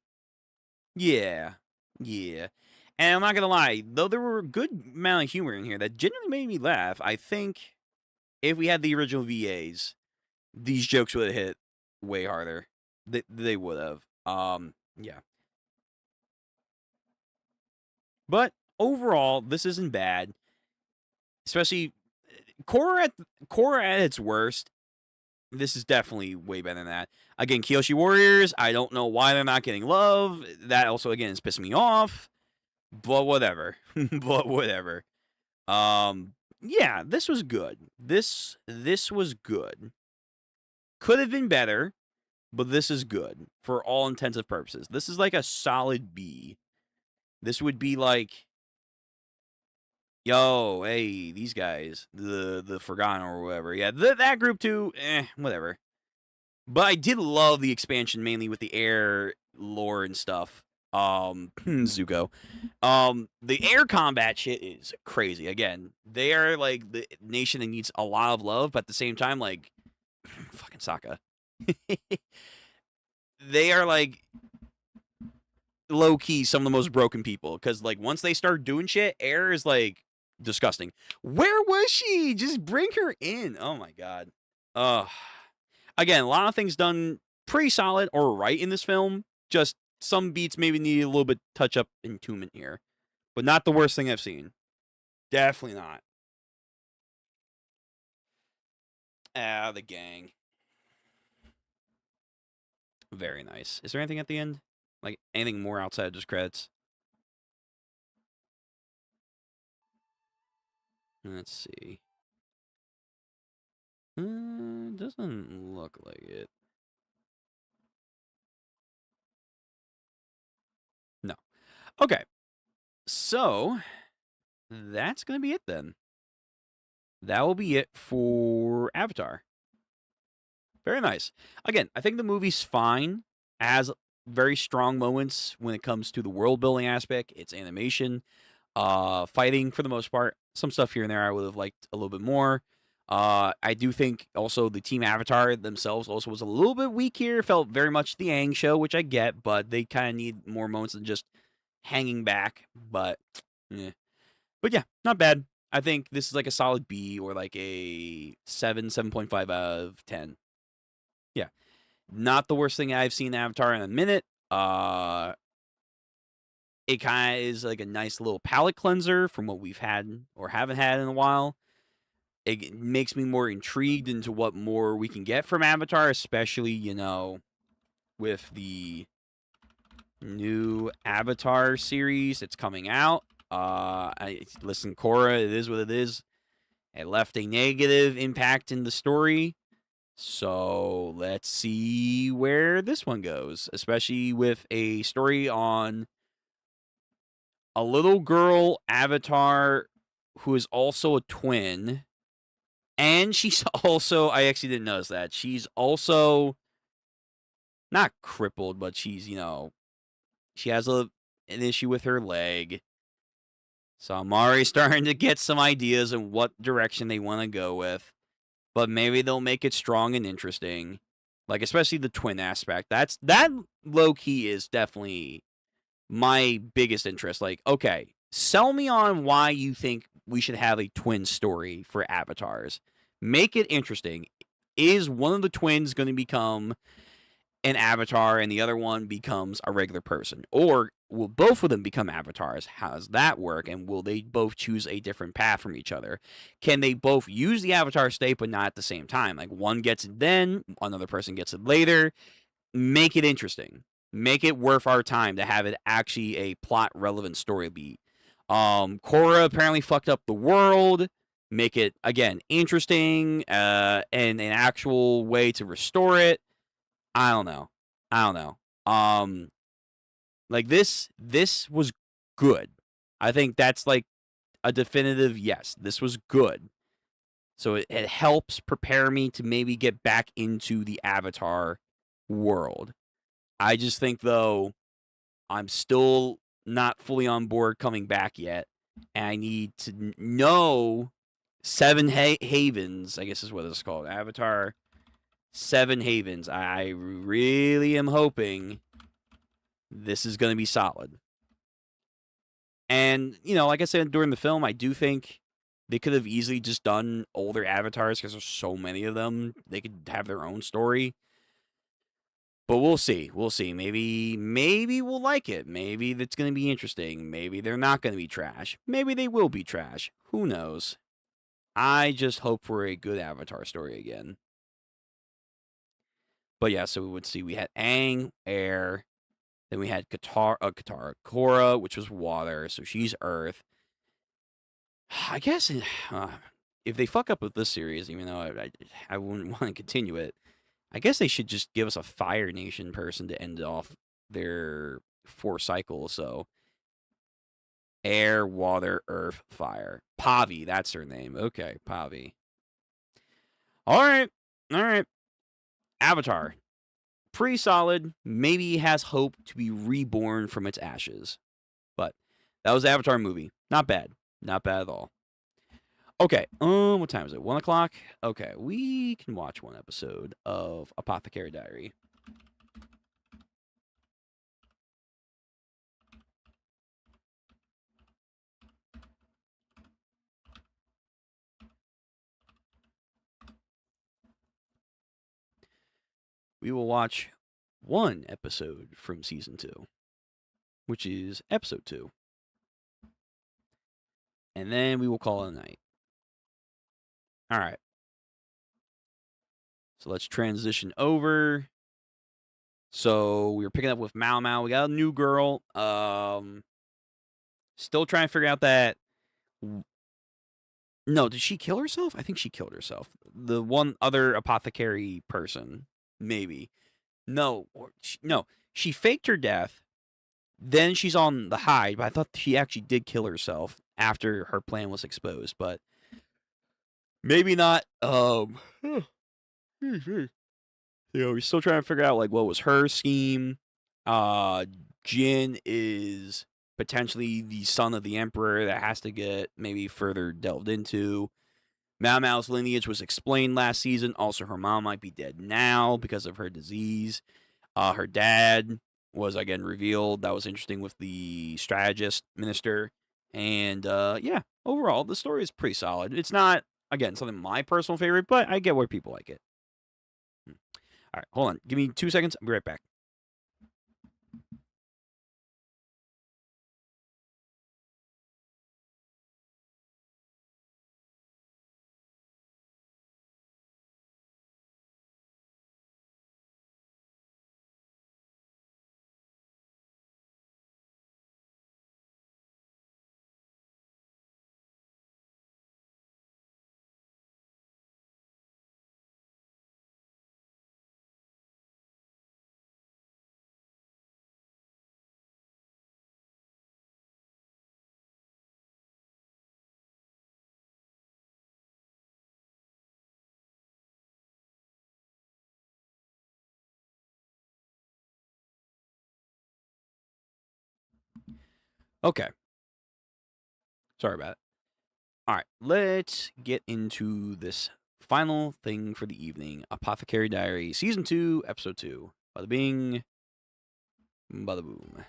[SPEAKER 1] And I'm not gonna lie, though there were a good amount of humor in here that genuinely made me laugh, I think if we had the original VAs, these jokes would have hit way harder. They would have. Yeah. But overall, this isn't bad. Especially Korra at its worst. This is definitely way better than that. Again, Kyoshi Warriors, I don't know why they're not getting love. That also, again, is pissing me off. But whatever. Yeah, this was good. This was good. Could have been better, but this is good for all intents and purposes. This is like a solid B. This would be like, yo, hey, these guys, the Forgotten or whatever. Yeah, that group too, whatever. But I did love the expansion, mainly with the air lore and stuff. Zuko. The air combat shit is crazy. Again, they are like the nation that needs a lot of love, but at the same time, like, fucking Sokka. They are like low key some of the most broken people because like once they start doing shit, air is like disgusting. Where was she? Just bring her in. Oh my god. Again, a lot of things done pretty solid or right in this film. Just some beats maybe need a little bit touch up and tunement here, but not the worst thing I've seen. Definitely not. The gang. Very nice. Is there anything at the end? Like, anything more outside of just credits? Let's see. Doesn't look like it. No. Okay. So, that's going to be it then. That will be it for Avatar. Very nice. Again, I think the movie's fine. Has very strong moments when it comes to the world building aspect, its animation, fighting for the most part. Some stuff here and there I would have liked a little bit more. I do think also the Team Avatar themselves also was a little bit weak here. Felt very much the Aang show, which I get, but they kind of need more moments than just hanging back. But, yeah. But yeah, not bad. I think this is like a solid B or like a 7.5 out of 10. Yeah. Not the worst thing I've seen Avatar in a minute. It kind of is like a nice little palate cleanser from what we've had or haven't had in a while. It makes me more intrigued into what more we can get from Avatar, especially, you know, with the new Avatar series that's coming out. Listen, Korra, it is what it is. It left a negative impact in the story. So let's see where this one goes, especially with a story on a little girl Avatar who is also a twin. And she's also, I actually didn't notice that, she's also not crippled, but she's, you know, she has an issue with her leg. So I'm already starting to get some ideas of what direction they want to go with. But maybe they'll make it strong and interesting. Like, especially the twin aspect. That low-key is definitely my biggest interest. Like, okay, sell me on why you think we should have a twin story for avatars. Make it interesting. Is one of the twins going to become an avatar and the other one becomes a regular person? Or will both of them become avatars? How does that work? And will they both choose a different path from each other? Can they both use the avatar state but not at the same time? Like, one gets it then, another person gets it later. Make it interesting. Make it worth our time to have it actually a plot relevant story beat. Korra apparently fucked up the world. Make it, again, interesting and an actual way to restore it. I don't know. Like, this was good. I think that's like a definitive yes. This was good. So it helps prepare me to maybe get back into the Avatar world. I just think, though, I'm still not fully on board coming back yet. And I need to know Seven Havens, I guess is what it's called. Avatar Seven Havens. I really am hoping this is going to be solid. And, you know, like I said during the film, I do think they could have easily just done older avatars because there's so many of them. They could have their own story. But we'll see. We'll see. Maybe we'll like it. Maybe it's going to be interesting. Maybe they're not going to be trash. Maybe they will be trash. Who knows? I just hope for a good Avatar story again. But yeah, so we would see we had Aang, air. Then we had Korra, which was water. So she's earth. I guess if they fuck up with this series, even though I wouldn't want to continue it, I guess they should just give us a Fire Nation person to end off their 4 cycles. So air, water, earth, fire. Pavi, that's her name. Okay, Pavi. All right. Avatar. Pretty solid. Maybe has hope to be reborn from its ashes. But that was the Avatar movie. Not bad. Not bad at all. Okay, what time is it? 1 o'clock? Okay, we can watch one episode of Apothecary Diary. We will watch one episode from Season 2, which is Episode 2. And then we will call it a night. Alright. So let's transition over So we were picking up with Mao Mao. We got a new girl. Still trying to figure out that. No, did she kill herself? I think she killed herself. The one other apothecary person, maybe. No, no. She faked her death. Then she's on the hide, but I thought she actually did kill herself after her plan was exposed. But maybe not. We're still trying to figure out like what was her scheme. Jin is potentially the son of the emperor that has to get maybe further delved into. Mao Mao's lineage was explained last season. Also, her mom might be dead now because of her disease. Her dad was again revealed. That was interesting with the strategist minister. And yeah, overall, the story is pretty solid. It's not, again, something my personal favorite, but I get where people like it. All right, hold on. Give me 2 seconds. I'll be right back. Okay. Sorry about it. All right, let's get into this final thing for the evening. Apothecary Diaries, Season 2, Episode 2. Bada bing, bada boom.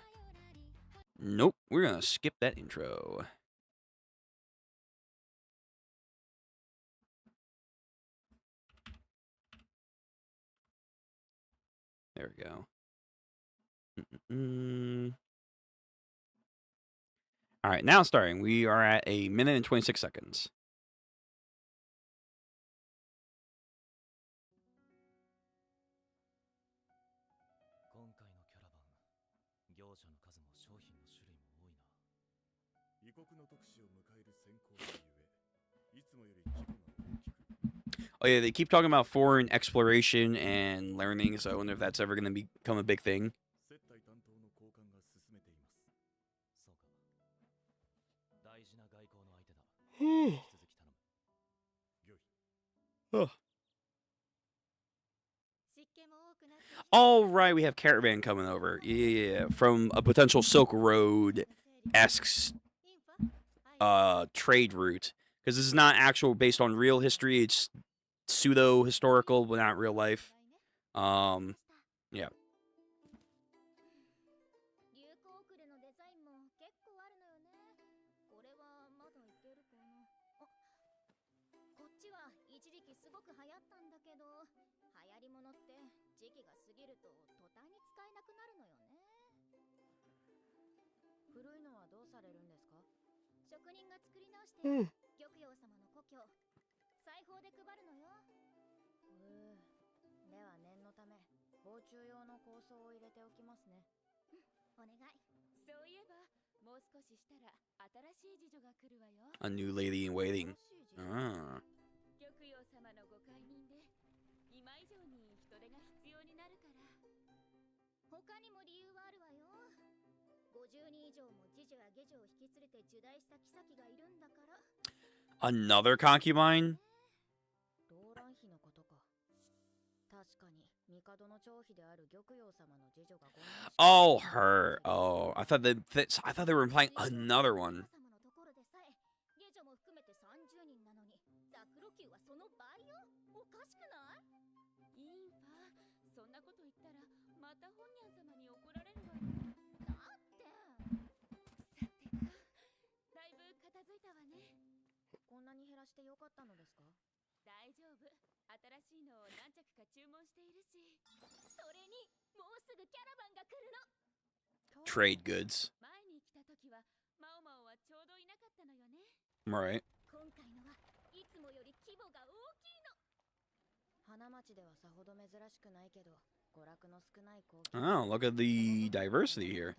[SPEAKER 1] Nope, we're going to skip that intro. There we go. All right, now starting. We are at 1 minute and 26 seconds. Oh yeah, they keep talking about foreign exploration and learning, so I wonder if that's ever going to become a big thing. All right, we have caravan coming over. Yeah, from a potential Silk Road-esque trade route. Because this is not actual based on real history. It's pseudo-historical, but not real life. Yeah.
[SPEAKER 4] そういえば、もう少ししたら新しい次女が来るわよ。
[SPEAKER 1] A new lady in waiting. Ah.
[SPEAKER 4] 玉葉様のご解任で今以上に人手が必要になるから。他にも理由はあるわよ。50人以上も次女や下女を引き連れて受代した妃がいるんだから。
[SPEAKER 1] Another concubine? Oh, her. Oh, I thought they were implying another one. Trade goods. Right.
[SPEAKER 4] 花町ではさほど珍しくないけど、
[SPEAKER 1] Oh, look at the diversity here.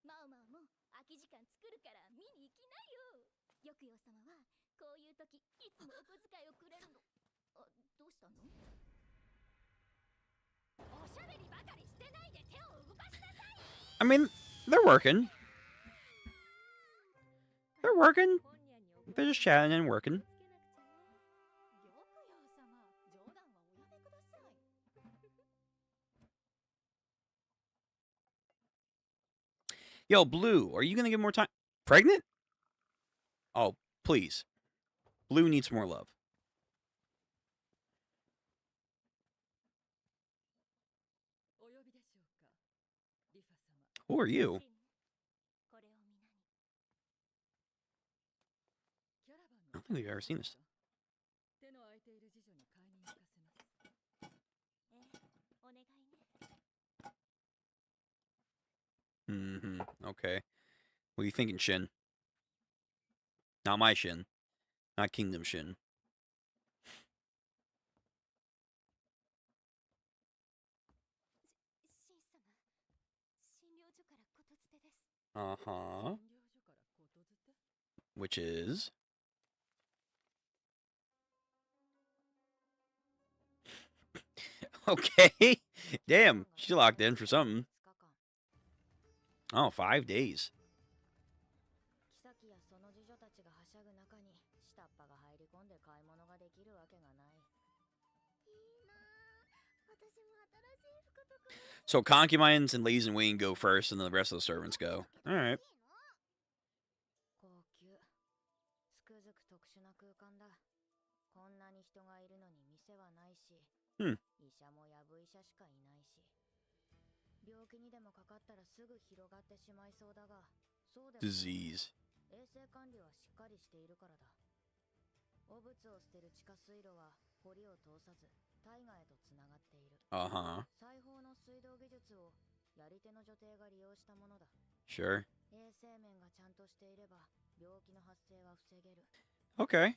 [SPEAKER 9] マウマウも空き時間作るから見に行きなよ。よくよ様はこういう時いつもお小遣いをくれるの。あ、どうしたの？おしゃべりばかりしてないで手を動かしなさい。
[SPEAKER 1] I mean, they're working. They're working. They're just chatting and working. Yo, Blue, are you gonna give more time? Pregnant? Oh, please. Blue needs more love. Who are you? I don't think we've ever seen this. Okay. What are you thinking, Shin? Not my Shin. Not Kingdom Shin. Uh-huh. Which is? Okay. Damn, she locked in for something. Oh, 5 days. So concubines and ladies in waiting go first, and then the rest of the servants go. All right. Hmm. Disease. Uh-huh. Sure. Okay.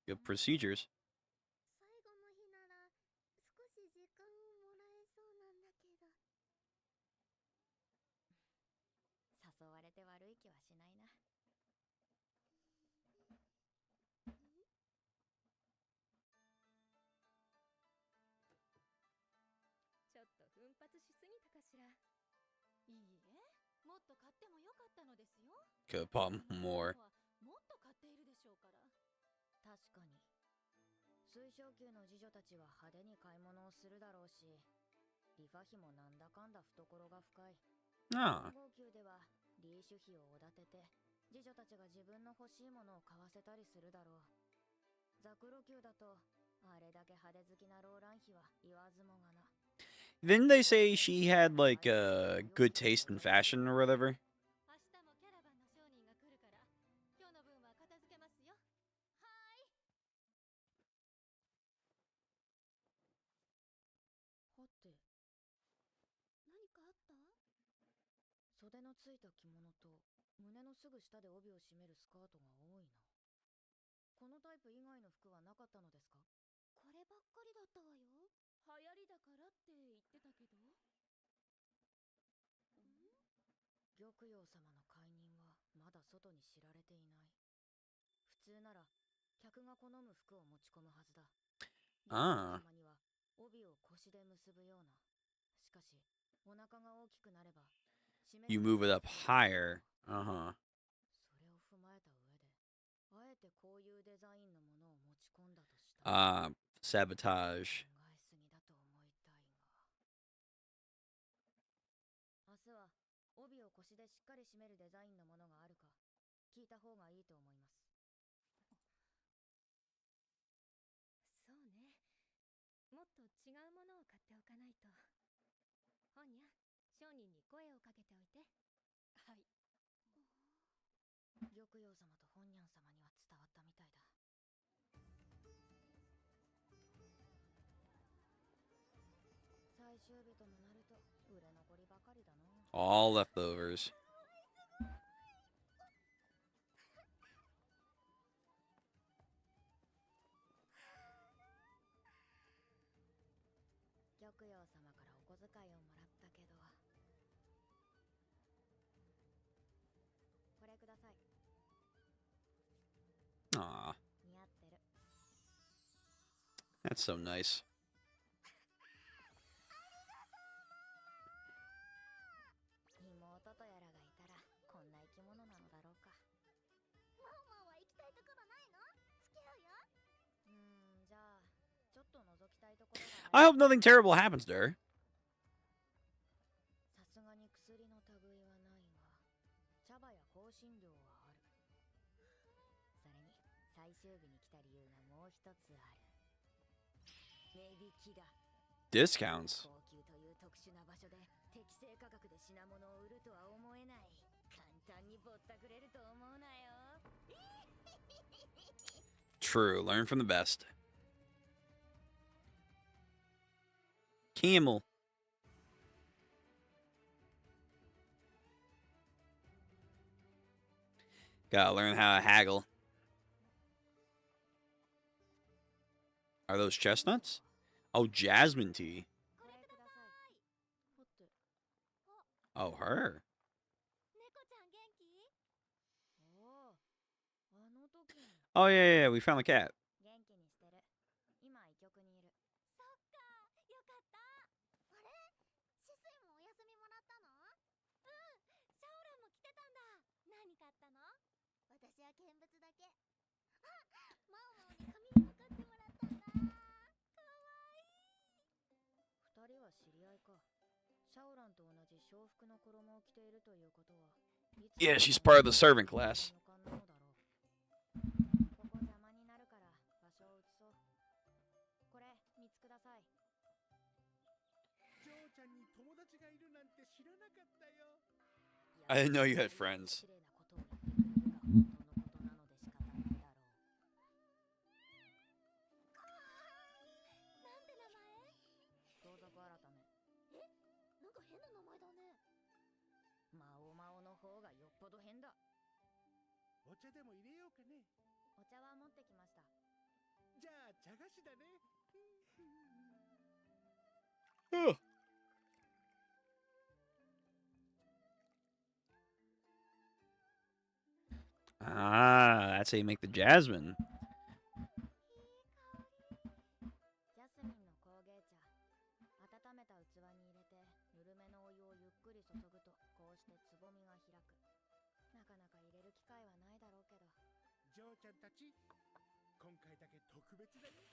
[SPEAKER 1] Good procedures. Could have bought more. Ah. Didn't they say she had, like, good taste in fashion or whatever? Ah. You move it up higher. Uh-huh. Sabotage. All leftovers.
[SPEAKER 10] 玉様からお小遣いをもらったけど。これください。
[SPEAKER 1] Aw,
[SPEAKER 10] 似合ってる。
[SPEAKER 1] that's so nice.
[SPEAKER 10] 妹とやらがいたらこんな生き物なのだろうか。
[SPEAKER 9] ママは行きたいところないの？付き合うよ。
[SPEAKER 10] じゃあちょっと覗きたいところが
[SPEAKER 1] I hope nothing terrible happens to her.
[SPEAKER 10] さすがに薬の類はないが、茶葉や香辛料はある。それに最終日に来た理由がもう一つある。値引きだ。
[SPEAKER 1] Discounts.
[SPEAKER 10] 高級という特殊な場所で適正価格で品物を売るとは思えない。簡単にぼったくれると思うなよ。
[SPEAKER 1] True. Learn from the best. Camel. Gotta learn how to haggle. Are those chestnuts? Oh, jasmine tea.
[SPEAKER 10] これください。ほって。
[SPEAKER 1] Oh, her.
[SPEAKER 9] 猫ちゃん元気？
[SPEAKER 10] おお、あの時の。
[SPEAKER 1] Oh, yeah, we found the cat.
[SPEAKER 10] 元気にしてる。今医局にいる。
[SPEAKER 9] そっか、よかった。あれ？シスイもお休みもらったの？うん、シャオランも来てたんだ。何買ったの？私は見物だけ。あ、マオマオに髪も買ってもらったんだ。かわいい。
[SPEAKER 10] 二人は知り合いか。シャオランと同じ娼服の衣を着ているということは。
[SPEAKER 1] Yeah, she's part of the servant class.
[SPEAKER 10] ここ邪魔になるから場所を移そう。これ3つください。
[SPEAKER 8] ジョーちゃんに友達がいるなんて知らなかったよ。
[SPEAKER 1] I didn't know you had friends.
[SPEAKER 10] 綺麗なことをやってくれるが本当のことなので仕方ないだろう。
[SPEAKER 9] なんて名前？
[SPEAKER 10] 盗賊改め。
[SPEAKER 9] え、なんか変な名前だね。
[SPEAKER 10] マオマオの方がよっぽど変だ。
[SPEAKER 8] お茶でも入れようかね。
[SPEAKER 10] お茶は持ってきました。
[SPEAKER 8] じゃあ茶菓子だね。
[SPEAKER 1] Ugh. Ah, that's how you make the jasmine.
[SPEAKER 10] ジャスミンの工芸茶。温めた器に入れてぬるめのお湯をゆっくり注ぐとこうしてつぼみが開く。なかなか入れる機会はないだろうけど。
[SPEAKER 8] ジョーちゃんたち、今回だけ特別だよ。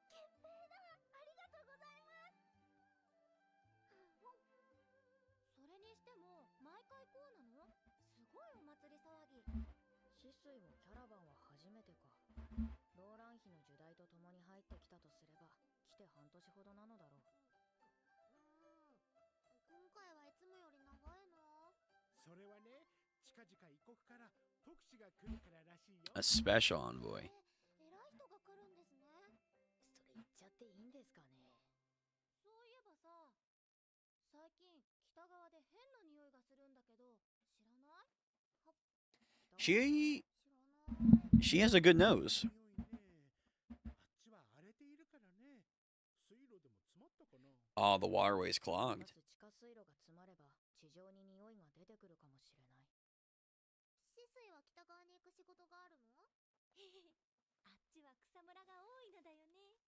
[SPEAKER 9] 決定だ。ありがとうございます。それにしても毎回こうなの？すごいお祭り騒ぎ。
[SPEAKER 10] シスイもキャラバンは初めてか。ローラン妃の時代とともに入ってきたとすれば来て半年ほどなのだろう。
[SPEAKER 9] 今回はいつもより長いの？
[SPEAKER 8] それはね、近々異国から特使が来るかららしいよ。
[SPEAKER 1] A special envoy.
[SPEAKER 9] 偉い人が来るんですね。
[SPEAKER 10] それ言っちゃっていいんですかね。
[SPEAKER 9] そういえばさ、最近北側で変な匂いがするんだけど、知らない？
[SPEAKER 1] She
[SPEAKER 9] 知らない。
[SPEAKER 1] has a good nose.
[SPEAKER 8] 匂いね。あっちは荒れているからね。水路でも詰まったかな。
[SPEAKER 1] Oh, the waterway's clogged.
[SPEAKER 10] 地下水路が詰まれば地上に匂いが出てくるかもしれない。
[SPEAKER 9] シスイは北側に行く仕事があるの？あっちは草むらが多いのだよね。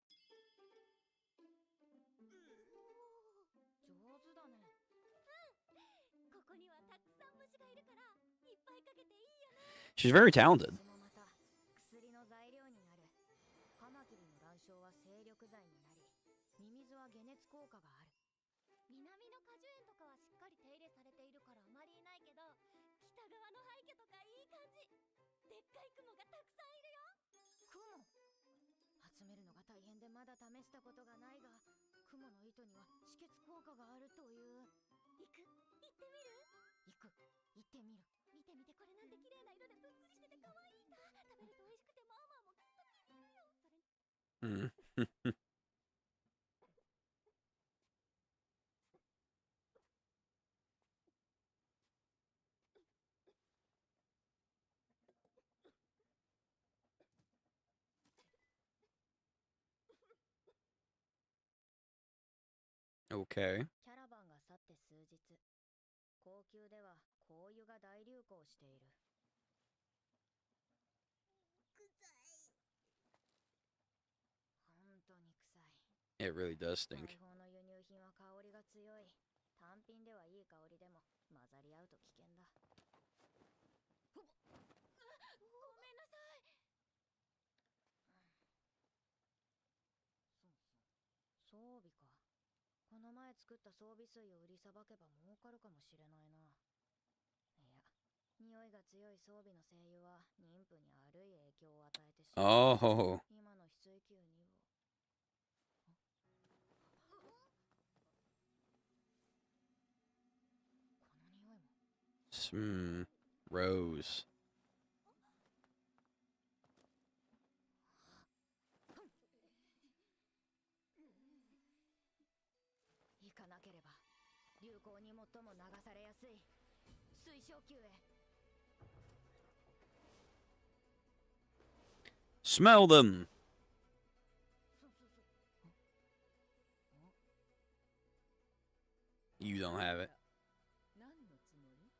[SPEAKER 10] 上手だね。
[SPEAKER 9] ここにはたくさん虫がいるから、いっぱいかけていいよね。
[SPEAKER 1] She's very talented.
[SPEAKER 10] 水もまた薬の材料になる。カマキリの卵巣は精力剤になり、ミミズは解熱効果がある。
[SPEAKER 9] 南の果樹園とかはしっかり手入れされているからあまりいないけど、北側の廃墟とかいい感じ。でっかい雲がたくさんいるよ。
[SPEAKER 10] 雲集めるのが大変でまだ試したことがないが、雲の糸には止血効果があるという。
[SPEAKER 9] 行ってみる？
[SPEAKER 10] 行ってみる。
[SPEAKER 9] 見てみて、これなんて綺麗な色でぷっくりしてて可愛いんだ。食べると美味しくてママもきっと気に入るよ。それ
[SPEAKER 1] Mm. Okay.
[SPEAKER 10] キャラバンが去って数日、高級では香油が大流行している。本当に臭い。
[SPEAKER 1] It really does stink.
[SPEAKER 10] 大砲の輸入品は香りが強い。単品ではいい香りでも混ざり合うと危険だ。ごめんなさい。装備か。この前作った装備水を売りさばけば儲かるかもしれないな。いや、匂いが強い装備の精油は妊婦に悪い影響を与えてしまう。
[SPEAKER 1] Oh.
[SPEAKER 10] 今の翡翠球にを。この匂いも。
[SPEAKER 1] Rose.
[SPEAKER 10] 行かなければ流行に最も流されやすい水晶球へ。
[SPEAKER 1] Smell them. You don't have it.
[SPEAKER 7] 何のつもり？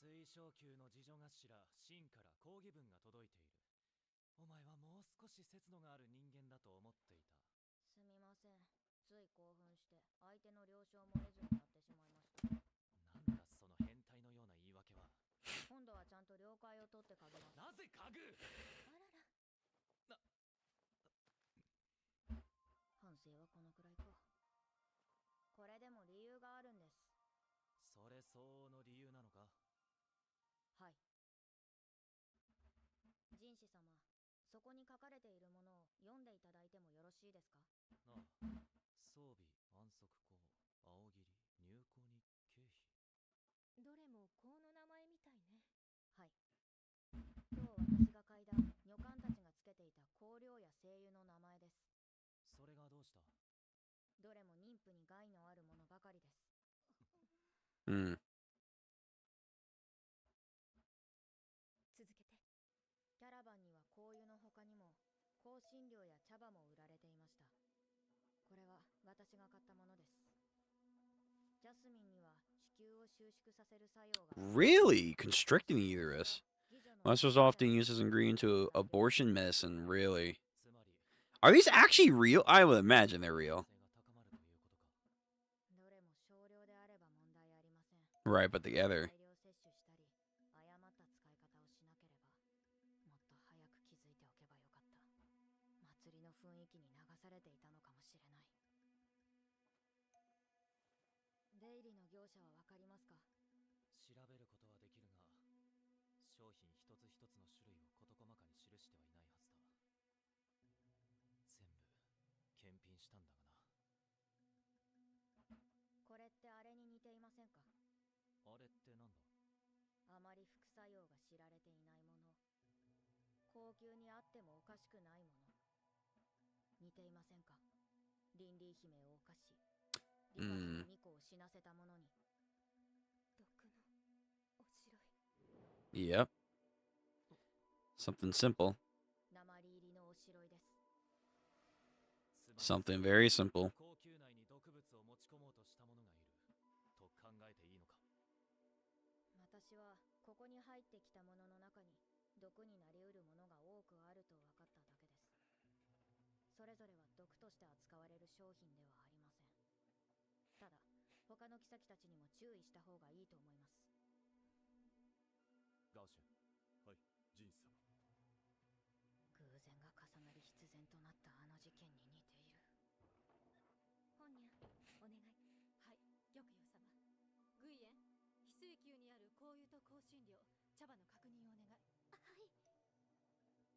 [SPEAKER 8] 水晶球の次女頭シンから抗議文が届いている。お前はもう少し節度がある人間だと思っていた。
[SPEAKER 10] すみません。つい興奮して相手の了承も得ずにやってしまいました。
[SPEAKER 8] なんだその変態のような言い訳は。
[SPEAKER 10] 今度はちゃんと了解を取ってかけます。
[SPEAKER 8] なぜ嗅ぐ？
[SPEAKER 10] あらら。反省はこのくらいか。これでも理由があるんです。
[SPEAKER 8] それ相応の理由なのか？
[SPEAKER 10] はい。人士様、そこに書かれているものを読んでいただいてもよろしいですか？
[SPEAKER 8] ああ、装備、安息香、青霧、入港に経費。
[SPEAKER 4] どれも香の名前みたいね。
[SPEAKER 10] はい。今日私が嗅いだ女官たちがつけていた香料や精油の名前です。
[SPEAKER 8] それがどうした？
[SPEAKER 10] どれも妊婦に害のあるものばかりです。
[SPEAKER 1] Hmm.
[SPEAKER 10] 続けて。キャラバンには香油の他にも香辛料や茶葉も売られていました。これは私が買ったものです。ジャスミンには子宮を収縮させる作用が。
[SPEAKER 1] Really? Constricting the uterus. This was often used as an ingredient to abortion medicine. Really? Are these actually real? I would imagine they're real.
[SPEAKER 10] どれも少量であれば問題ありません。
[SPEAKER 1] Right, but together.
[SPEAKER 10] 大量摂取したり誤った使い方をしなければもっと早く気づいておけばよかった。祭りの雰囲気に流されていたのかもしれない。出入りの業者はわかりますか？
[SPEAKER 8] 調べることはできるが、商品一つ一つの種類を事細かに記してはいないはずだ。全部検品したんだがな。
[SPEAKER 10] これってあれに似ていませんか？
[SPEAKER 8] あれってなんだ？
[SPEAKER 10] あまり副作用が知られていないもの。高級にあってもおかしくないもの。似ていませんか？リンリー姫を犯し、リカ姫ミコを死なせたものに。
[SPEAKER 4] 毒のおしろい。
[SPEAKER 1] Yep. Something simple.
[SPEAKER 10] 鉛入りのおしろいです。
[SPEAKER 1] Something very simple.
[SPEAKER 8] 高級内に毒物を持ち込もうとした者がいると考えていいのか？
[SPEAKER 10] 私はここに入ってきたものの中に毒になりうるものが多くあると分かっただけです。それぞれは毒として扱われる商品ではありません。ただ他の妃たちにも注意した方がいいと思います。
[SPEAKER 6] ガーシェン。はい、ジン様。
[SPEAKER 10] 偶然が重なり必然となったあの事件に似ている。
[SPEAKER 4] 本にゃ、お願い。はい、玉葉様。グイエン、翡翠球にある香油と香辛料、茶葉の確認をお願い。
[SPEAKER 9] はい。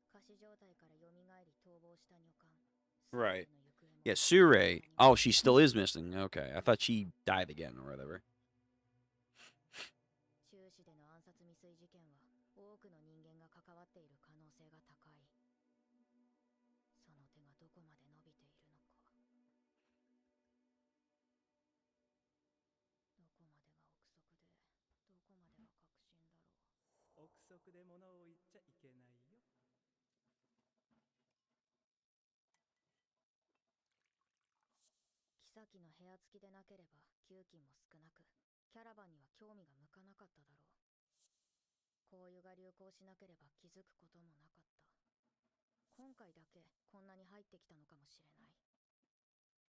[SPEAKER 10] 仮死状態から蘇り逃亡した女官。
[SPEAKER 1] Right. Yeah, Sure. Oh, she still is missing. Okay. I thought she died again or whatever.
[SPEAKER 10] 中市での暗殺未遂事件は多くの人間が関わっている可能性が高い。その手がどこまで伸びているのか。どこまでが憶測で、どこまでが確信だろう。
[SPEAKER 3] 憶測で物を言っちゃいけないよ。
[SPEAKER 10] 機の部屋付きでなければ給金も少なく、キャラバンには興味が向かなかっただろう。こういうが流行しなければ気づくこともなかった。今回だけこんなに入ってきたのかもしれない。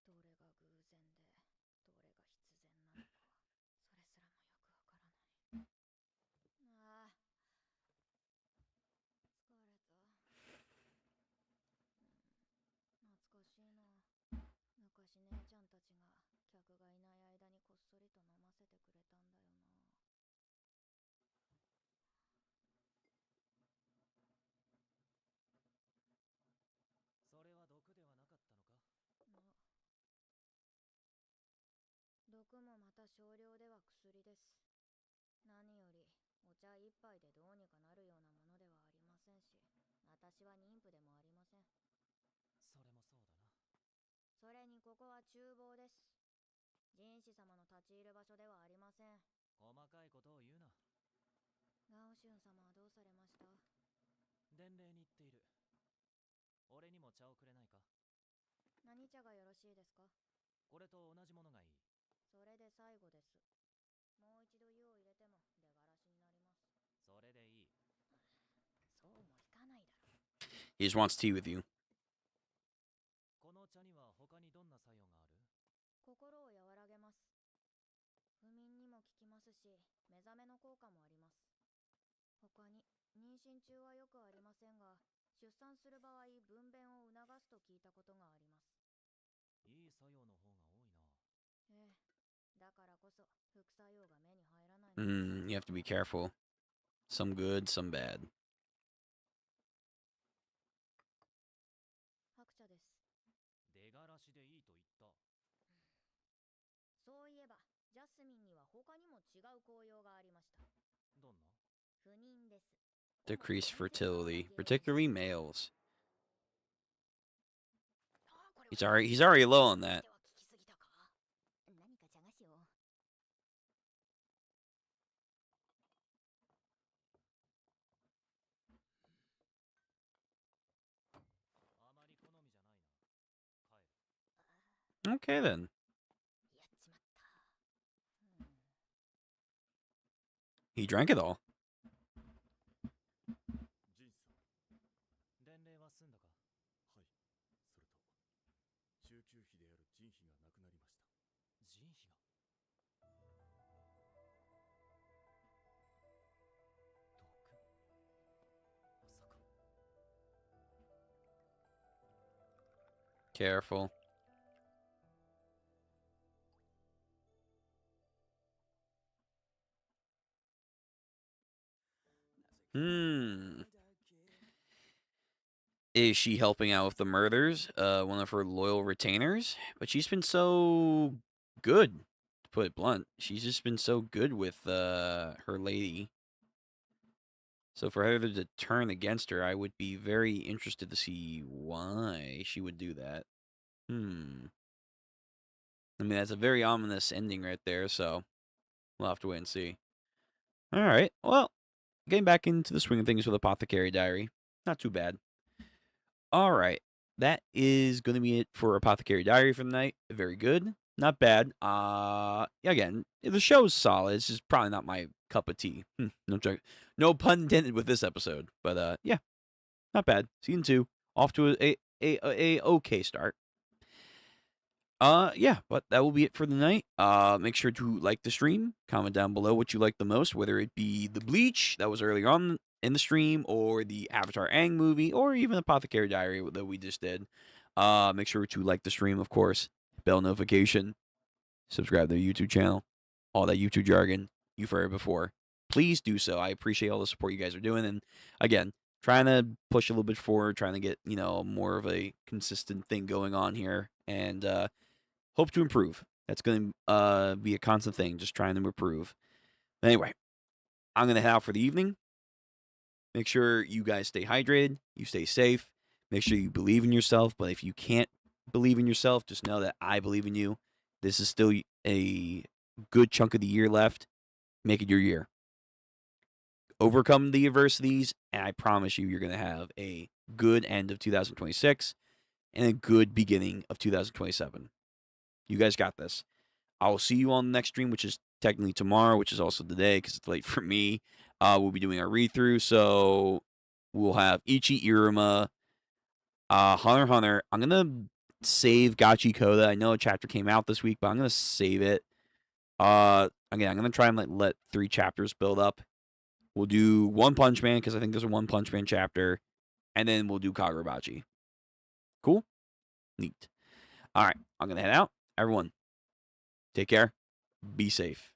[SPEAKER 10] どれが偶然で、どれが必然なのか、それすらもよくわからない。ああ、疲れた。懐かしいな。昔姉ちゃんたちが客がいない間にこっそりと飲ませてくれたんだよな。
[SPEAKER 8] それは毒ではなかったのか？
[SPEAKER 10] 毒もまた少量では薬です。何よりお茶一杯でどうにかなるようなものではありませんし、私は妊婦でもありません。
[SPEAKER 8] それもそうだな。
[SPEAKER 10] それにここは厨房です。人士様の立ち入る場所ではありません。
[SPEAKER 8] 細かいことを言うな。
[SPEAKER 10] ガオシュン様はどうされました？
[SPEAKER 8] 伝令に行っている。俺にも茶をくれないか？
[SPEAKER 10] 何茶がよろしいですか？
[SPEAKER 8] これと同じものがいい。
[SPEAKER 10] それで最後です。もう一度湯を入れても出がらしになります。
[SPEAKER 8] それでいい。
[SPEAKER 10] そうもいかないだろう。
[SPEAKER 1] He just wants tea with you.
[SPEAKER 8] この茶には他にどんな作用がある？
[SPEAKER 10] 心を和らげます。不眠にも効きますし、目覚めの効果もあります。他に、妊娠中はよくありませんが、出産する場合、分娩を促すと聞いたことがあります。
[SPEAKER 8] いい作用の方が多いな。
[SPEAKER 10] ええ。だからこそ、副作用が目に入らないの。
[SPEAKER 1] You have to be careful. Some good, some bad.
[SPEAKER 10] 白茶です。
[SPEAKER 8] 出がらしでいいと言った。
[SPEAKER 10] そういえば、ジャスミンには他にも違う効用がありました。
[SPEAKER 8] どんな？
[SPEAKER 10] 不妊です。
[SPEAKER 1] Decrease fertility, particularly males. He's already low on that.
[SPEAKER 10] 何か茶菓子を。
[SPEAKER 8] あまり好みじゃないな。帰る。
[SPEAKER 1] Okay then.
[SPEAKER 10] やっちまった。
[SPEAKER 1] He drank it all.
[SPEAKER 6] ジンさん。
[SPEAKER 8] 伝令は済んだか？
[SPEAKER 6] はい。それと、中級妃であるジン妃が亡くなりました。
[SPEAKER 8] ジン妃が？毒？まさか。
[SPEAKER 1] Careful. Is she helping out with the murders? One of her loyal retainers? But she's been so good, to put it blunt. She's just been so good with her lady. So for her to turn against her, I would be very interested to see why she would do that. I mean, that's a very ominous ending right there, so we'll have to wait and see. All right, well, getting back into the swing of things with Apothecary Diary. Not too bad. All right, that is going to be it for Apothecary Diary for the night. Very good. Not bad. Again, the show's solid. It's just probably not my cup of tea. No joke. No pun intended with this episode. But, yeah, not bad. Season 2, off to a okay start. Yeah, but that will be it for the night. Make sure to like the stream. Comment down below what you like the most, whether it be the Bleach that was earlier on in the stream, or the Avatar Aang movie, or even Apothecary Diary that we just did. Make sure to like the stream, of course. Bell notification. Subscribe to the YouTube channel. All that YouTube jargon you've heard before. Please do so. I appreciate all the support you guys are doing. And again, trying to push a little bit forward, trying to get, more of a consistent thing going on here. And hope to improve. That's going to be a constant thing, just trying to improve. Anyway, I'm going to head out for the evening. Make sure you guys stay hydrated, you stay safe. Make sure you believe in yourself. But if you can't believe in yourself, just know that I believe in you. This is still a good chunk of the year left. Make it your year. Overcome the adversities, and I promise you're going to have a good end of 2026 and a good beginning of 2027. You guys got this. I will see you on the next stream, which is technically tomorrow, which is also today because it's late for me. We'll be doing our read-through, so we'll have Ichi Iruma, Hunter x Hunter. I'm going to save Gachi Koda. I know a chapter came out this week, but I'm going to save it. Again, I'm going to try and let 3 chapters build up. We'll do One Punch Man because I think there's a One Punch Man chapter, and then we'll do Kagurabachi. Cool? Neat. All right, I'm going to head out. Everyone, take care. Be safe.